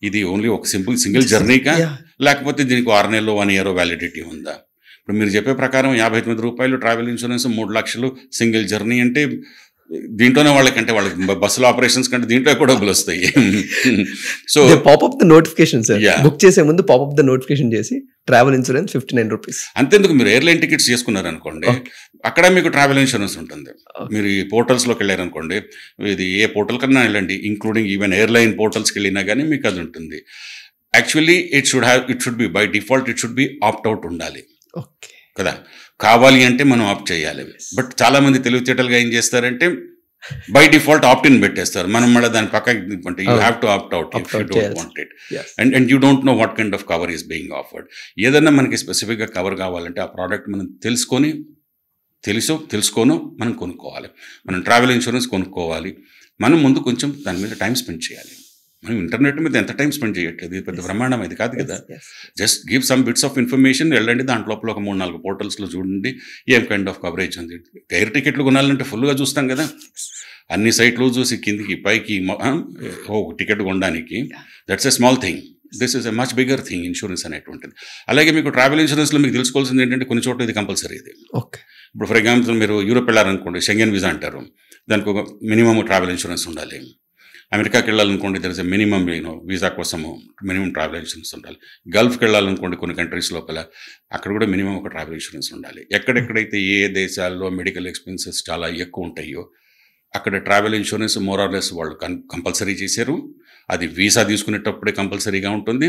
ఇది ఓన్లీ ఒక సింగిల్ జర్నీకా, లేకపోతే దీనికి 6 నెలలు 1 year వ్యాలిడిటీ ఉందా? ఇప్పుడు మీరు చెప్పే ప్రకారం 59 రూపాయలు ట్రావెల్ ఇన్సూరెన్స్, 3 లక్షలు సింగిల్ జర్నీ అంటే దీంట్లోనే వాళ్ళకంటే వాళ్ళకి బస్సుల ఆపరేషన్స్ కంటే దీంట్లో కూడా డబ్బులు వస్తాయి. So popup the notification sir, book చేసే ముందు పాపప్ ద నోటిఫికేషన్ చేసి ట్రావెల్ ఇన్సూరెన్స్ 59 రూపీస్. అంతేందుకు మీరు ఎయిర్లైన్ టికెట్స్ చేసుకున్నారనుకోండి, అక్కడ మీకు ట్రావెల్ ఇన్సూరెన్స్ ఉంటుంది. మీరు ఈ పోర్టల్స్లోకి వెళ్ళారనుకోండి, ఇది ఏ పోర్టల్ కన్నా వెళ్ళండి, ఇంక్లూడింగ్ ఈవెన్ ఎయిర్లైన్ పోర్టల్స్కి వెళ్ళినా కానీ మీకు అది ఉంటుంది. Actually it should be by default, it should be opt out ఉండాలి కదా. కావాలి అంటే మనం ఆప్ట్ చేయాలి. బట్ చాలామంది తెలివితేటలుగా ఏం చేస్తారంటే బై డిఫాల్ట్ ఆప్ట్ ఇన్ పెట్టేస్తారు. మనం మళ్ళీ దాని పక్కకి అంటే you have to opt out if you don't want it. And you don't know what kind of cover is being offered. ఏదన్నా మనకి స్పెసిఫిక్గా కవర్ కావాలంటే ఆ ప్రోడక్ట్ మనం తెలుసుకోను మనం కొనుక్కోవాలి. మనం ట్రావెల్ ఇన్సూరెన్స్ కొనుక్కోవాలి. మనం ముందు కొంచెం దాని మీద టైం స్పెండ్ చేయాలి. మనం ఇంటర్నెట్ మీద ఎంత టైం స్పెండ్ చేయట్లేదు, ఇది పెద్ద బ్రహ్మాండం ఇది కాదు కదా. Just give some bits of information, వెళ్ళండి దాంట్లో ఒక 3-4 పోర్టల్స్లో చూడండి ఏం కైండ్ ఆఫ్ కవరేజ్ ఉంది. ఎయిర్ టికెట్లు కొనాలంటే ఫుల్గా చూస్తాం కదా, అన్ని సైట్లు చూసి కిందికి పైకి టికెట్ కొనడానికి. That's a small thing, this is a much bigger thing insurance అనేటువంటిది. అలాగే మీకు ట్రావెల్ ఇన్సూరెన్స్లో మీకు తెలుసుకోవాల్సింది ఏంటంటే కొన్ని చోట్ల ఇది కంపల్సరీ. ఇది ఇప్పుడు ఫర్ ఎగ్జాంపుల్ మీరు యూరోప్ వెళ్ళారనుకోండి, షెంగెన్ వీసా అంటారు, దానికి ఒక మినిమమ్ ట్రావెల్ ఇన్సూరెన్స్ ఉండాలి. అమెరికాకి వెళ్ళాలనుకోండి, there is a minimum visa కోసము మినిమం ట్రావెల్ ఇన్సూరెన్స్ ఉండాలి. గల్ఫ్కి వెళ్ళాలనుకోండి కొన్ని కంట్రీస్ లోపల, అక్కడ కూడా మినిమం ఒక ట్రావెల్ ఇన్సూరెన్స్ ఉండాలి. ఎక్కడెక్కడైతే ఏ దేశాల్లో మెడికల్ ఎక్స్పెన్సెస్ చాలా ఎక్కువ ఉంటాయో అక్కడ ట్రావెల్ ఇన్సూరెన్స్ మోరార్లెస్ వాళ్ళు కంపల్సరీ చేశారు. అది వీసా తీసుకునేటప్పుడే కంపల్సరీగా ఉంటుంది.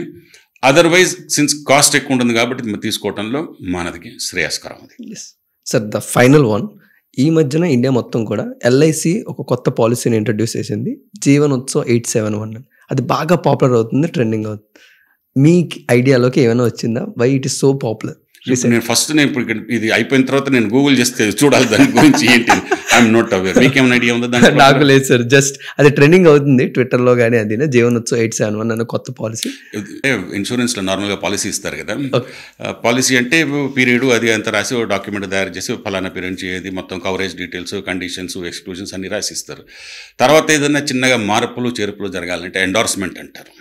అదర్వైజ్ సిన్స్ కాస్ట్ ఎక్కువ ఉంటుంది కాబట్టి తీసుకోవడంలో మనదికి శ్రేయస్కరం. అది సార్ ద ఫైనల్ వన్. ఈ మధ్యన ఇండియా మొత్తం కూడా ఎల్ఐసి ఒక కొత్త పాలసీని ఇంట్రడ్యూస్ చేసింది, జీవన్ ఉత్సవ్ 871. అది బాగా పాపులర్ అవుతుంది, ట్రెండింగ్ అవుతుంది. మీ ఐడియాలోకి ఏమైనా వచ్చిందా? Why it is so popular? నేను ఫస్ట్ నేను ఇప్పుడు ఇది అయిపోయిన తర్వాత నేను గూగుల్ చేస్తే చూడాలి దాని గురించి ఏంటి. I'm not aware. మీకేమైనా ఐడియా ఉందా దాని? నాకు లేదు సార్, జస్ట్ అది ట్రెండింగ్ అవుతుంది ట్విట్టర్లో కానీ. అది జీవనోత్సవ్ 871 అన్న కొత్త పాలసీ. ఇన్సూరెన్స్లో నార్మల్గా పాలసీ ఇస్తారు కదా, పాలసీ అంటే పీరియడ్ అది అంత రాసి డాక్యుమెంట్ తయారు చేసి ఫలానా పీరియడ్ చేయది మొత్తం కవరేజ్ డీటెయిల్స్, కండిషన్స్, ఎక్స్క్లూజన్స్ అన్ని రాసి ఇస్తారు. తర్వాత ఏదైనా చిన్నగా మార్పులు చేర్పులు జరగాలంటే ఎండార్స్మెంట్ అంటారు.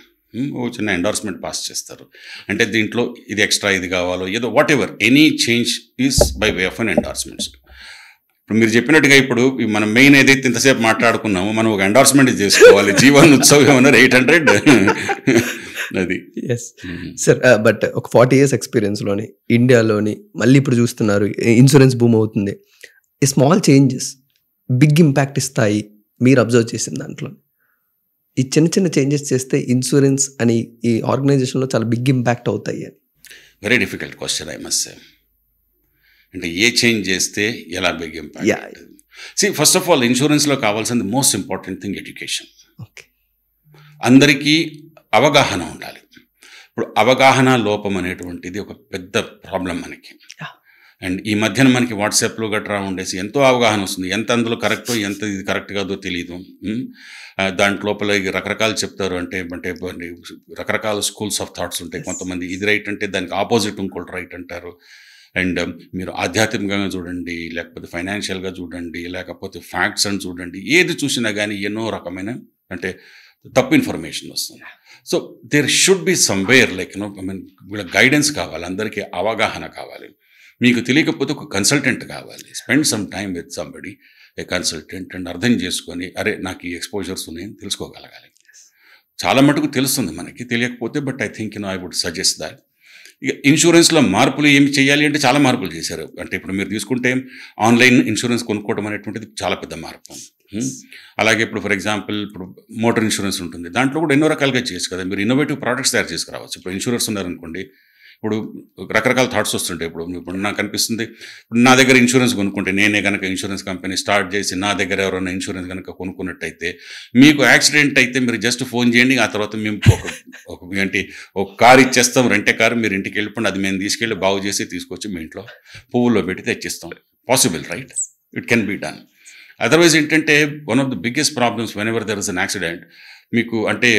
ఓ చిన్న ఎండార్స్మెంట్ పాస్ చేస్తారు. అంటే దీంట్లో ఇది ఎక్స్ట్రా ఇది కావాలో ఏదో what ever any change is by way of an endorsements. ఇప్పుడు మీరు చెప్పినట్టుగా ఇప్పుడు మనం మెయిన్ ఏదైతే ఇంతసేపు మాట్లాడుకున్నామో మనం ఒక ఎండార్స్మెంట్ చేసుకోవాలి. జీవన్ ఉత్సవ్ ఏమన్నా 800 అది. ఎస్ సార్, బట్ ఒక 40 years ఎక్స్పీరియన్స్లోని ఇండియాలోని మళ్ళీ ఇప్పుడు చూస్తున్నారు ఇన్సూరెన్స్ బూమ్ అవుతుంది. ఈ స్మాల్ చేంజెస్ బిగ్ ఇంపాక్ట్ ఇస్తాయి మీరు అబ్జర్వ్ చేసిన దాంట్లో. ఈ చిన్న చిన్న చేంజెస్ చేస్తే ఇన్సూరెన్స్ అని ఈ ఆర్గనైజేషన్లో చాలా బిగ్ ఇంపాక్ట్ అవుతాయి అని. Very difficult question I must say. అంటే ఏ చేంజ్ చేస్తే ఎలా big impact? See first of all ఇన్సూరెన్స్లో కావాల్సింది most important thing education. Okay, అందరికీ అవగాహన ఉండాలి. ఇప్పుడు అవగాహన లోపం అనేటువంటిది ఒక పెద్ద ప్రాబ్లం మనకి. అండ్ ఈ మధ్యన మనకి వాట్సాప్లో గట్రా ఉండేసి ఎంతో అవగాహన వస్తుంది. ఎంత అందులో కరెక్టో ఎంత ఇది కరెక్ట్ కాదో తెలియదు. దాంట్లోపల రకరకాలు చెప్తారు. అంటే రకరకాల స్కూల్స్ ఆఫ్ థాట్స్ ఉంటాయి. కొంతమంది ఇది రైట్ అంటే దానికి ఆపోజిట్ ఇంకోటి రైట్ అంటారు. అండ్ మీరు ఆధ్యాత్మికంగా చూడండి, లేకపోతే ఫైనాన్షియల్గా చూడండి, లేకపోతే ఫ్యాక్ట్స్ అని చూడండి, ఏది చూసినా కానీ ఎన్నో రకమైన అంటే తప్పు ఇన్ఫర్మేషన్ వస్తుంది. So there should be somewhere like వీళ్ళ గైడెన్స్ కావాలి, అందరికీ అవగాహన కావాలి. మీకు తెలియకపోతే ఒక కన్సల్టెంట్ కావాలి. Spend some time with somebody, a consultant, and అర్థం చేసుకొని అరే నాకు ఈ ఎక్స్పోజర్స్ ఉన్నాయని తెలుసుకోగలగాలి. చాలా మటుకు తెలుస్తుంది మనకి, తెలియకపోతే. But I think I would suggest that. ఇక ఇన్సూరెన్స్లో మార్పులు ఏమి చేయాలి అంటే చాలా మార్పులు చేశారు. అంటే ఇప్పుడు మీరు తీసుకుంటే ఆన్లైన్ ఇన్సూరెన్స్ కొనుక్కోవడం అనేటువంటిది చాలా పెద్ద మార్పు. అలాగే ఇప్పుడు ఫర్ ఎగ్జాంపుల్ ఇప్పుడు మోటార్ ఇన్సూరెన్స్ ఉంటుంది, దాంట్లో కూడా ఎన్నో రకాలుగా చేయొచ్చు కదా. మీరు ఇన్నోవేటివ్ ప్రోడక్ట్స్ తయారు చేసుకురావచ్చు. ఇప్పుడు ఇన్సూరెన్స్ ఉన్నారనుకోండి, ఇప్పుడు రకరకాల థాట్స్ వస్తుంటాయి. ఇప్పుడు నాకు అనిపిస్తుంది, ఇప్పుడు నా దగ్గర ఇన్సూరెన్స్ కొనుక్కుంటే, నేనే కనుక ఇన్సూరెన్స్ కంపెనీ స్టార్ట్ చేసి నా దగ్గర ఎవరైనా ఇన్సూరెన్స్ కనుక కొనుక్కున్నట్టయితే, మీకు యాక్సిడెంట్ అయితే మీరు జస్ట్ ఫోన్ చేయండి, ఆ తర్వాత మేము ఒక కార్ ఇచ్చేస్తాం, రెంటే కారు, మీరు ఇంటికి వెళ్ళిపోండి, అది మేము తీసుకెళ్ళి బాగు చేసి తీసుకొచ్చి మీ ఇంట్లో పువ్వుల్లో పెట్టి తెచ్చిస్తాం. Possible, right? It can be done. Otherwise ఏంటంటే one of the biggest problems whenever there is an accident, మీకు అంటే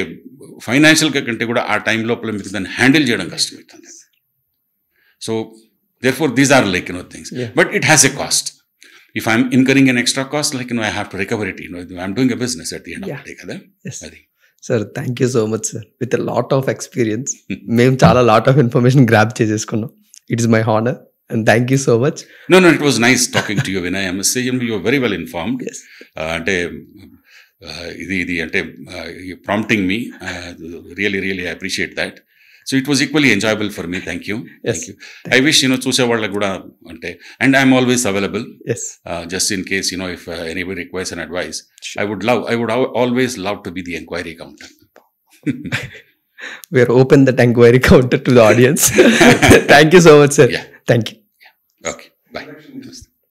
ఫైనాన్షియల్గా కంటే కూడా ఆ టైం లోపల మీకు దాన్ని హ్యాండిల్ చేయడం కష్టమవుతుంది. So therefore these are like things. Yeah. But it has a cost. If I'm incurring an extra cost, like I have to recover it. I'm doing a business at the end of the day. Kada? Yes. Sir, thank you so much, sir. With a lot of experience, మేము చాలా lot of information grab చేసుకున్నాం. It is my honor and thank you so much. No, it was nice talking to you, Vinay. I must say you were very well informed. Yes. అంటే ఇది అంటే prompting me. Really I appreciate that. So it was equally enjoyable for me. Thank you. Yes. Thank you. I wish చూసే వాళ్ళకి కూడా అంటే, and I'm always available. Yes. Just in case if anybody requires an advice, sure. I would always love to be the inquiry counter. We are open that inquiry counter to the audience. Thank you so much, sir. Yeah. Thank you. Yeah. Okay. Bye.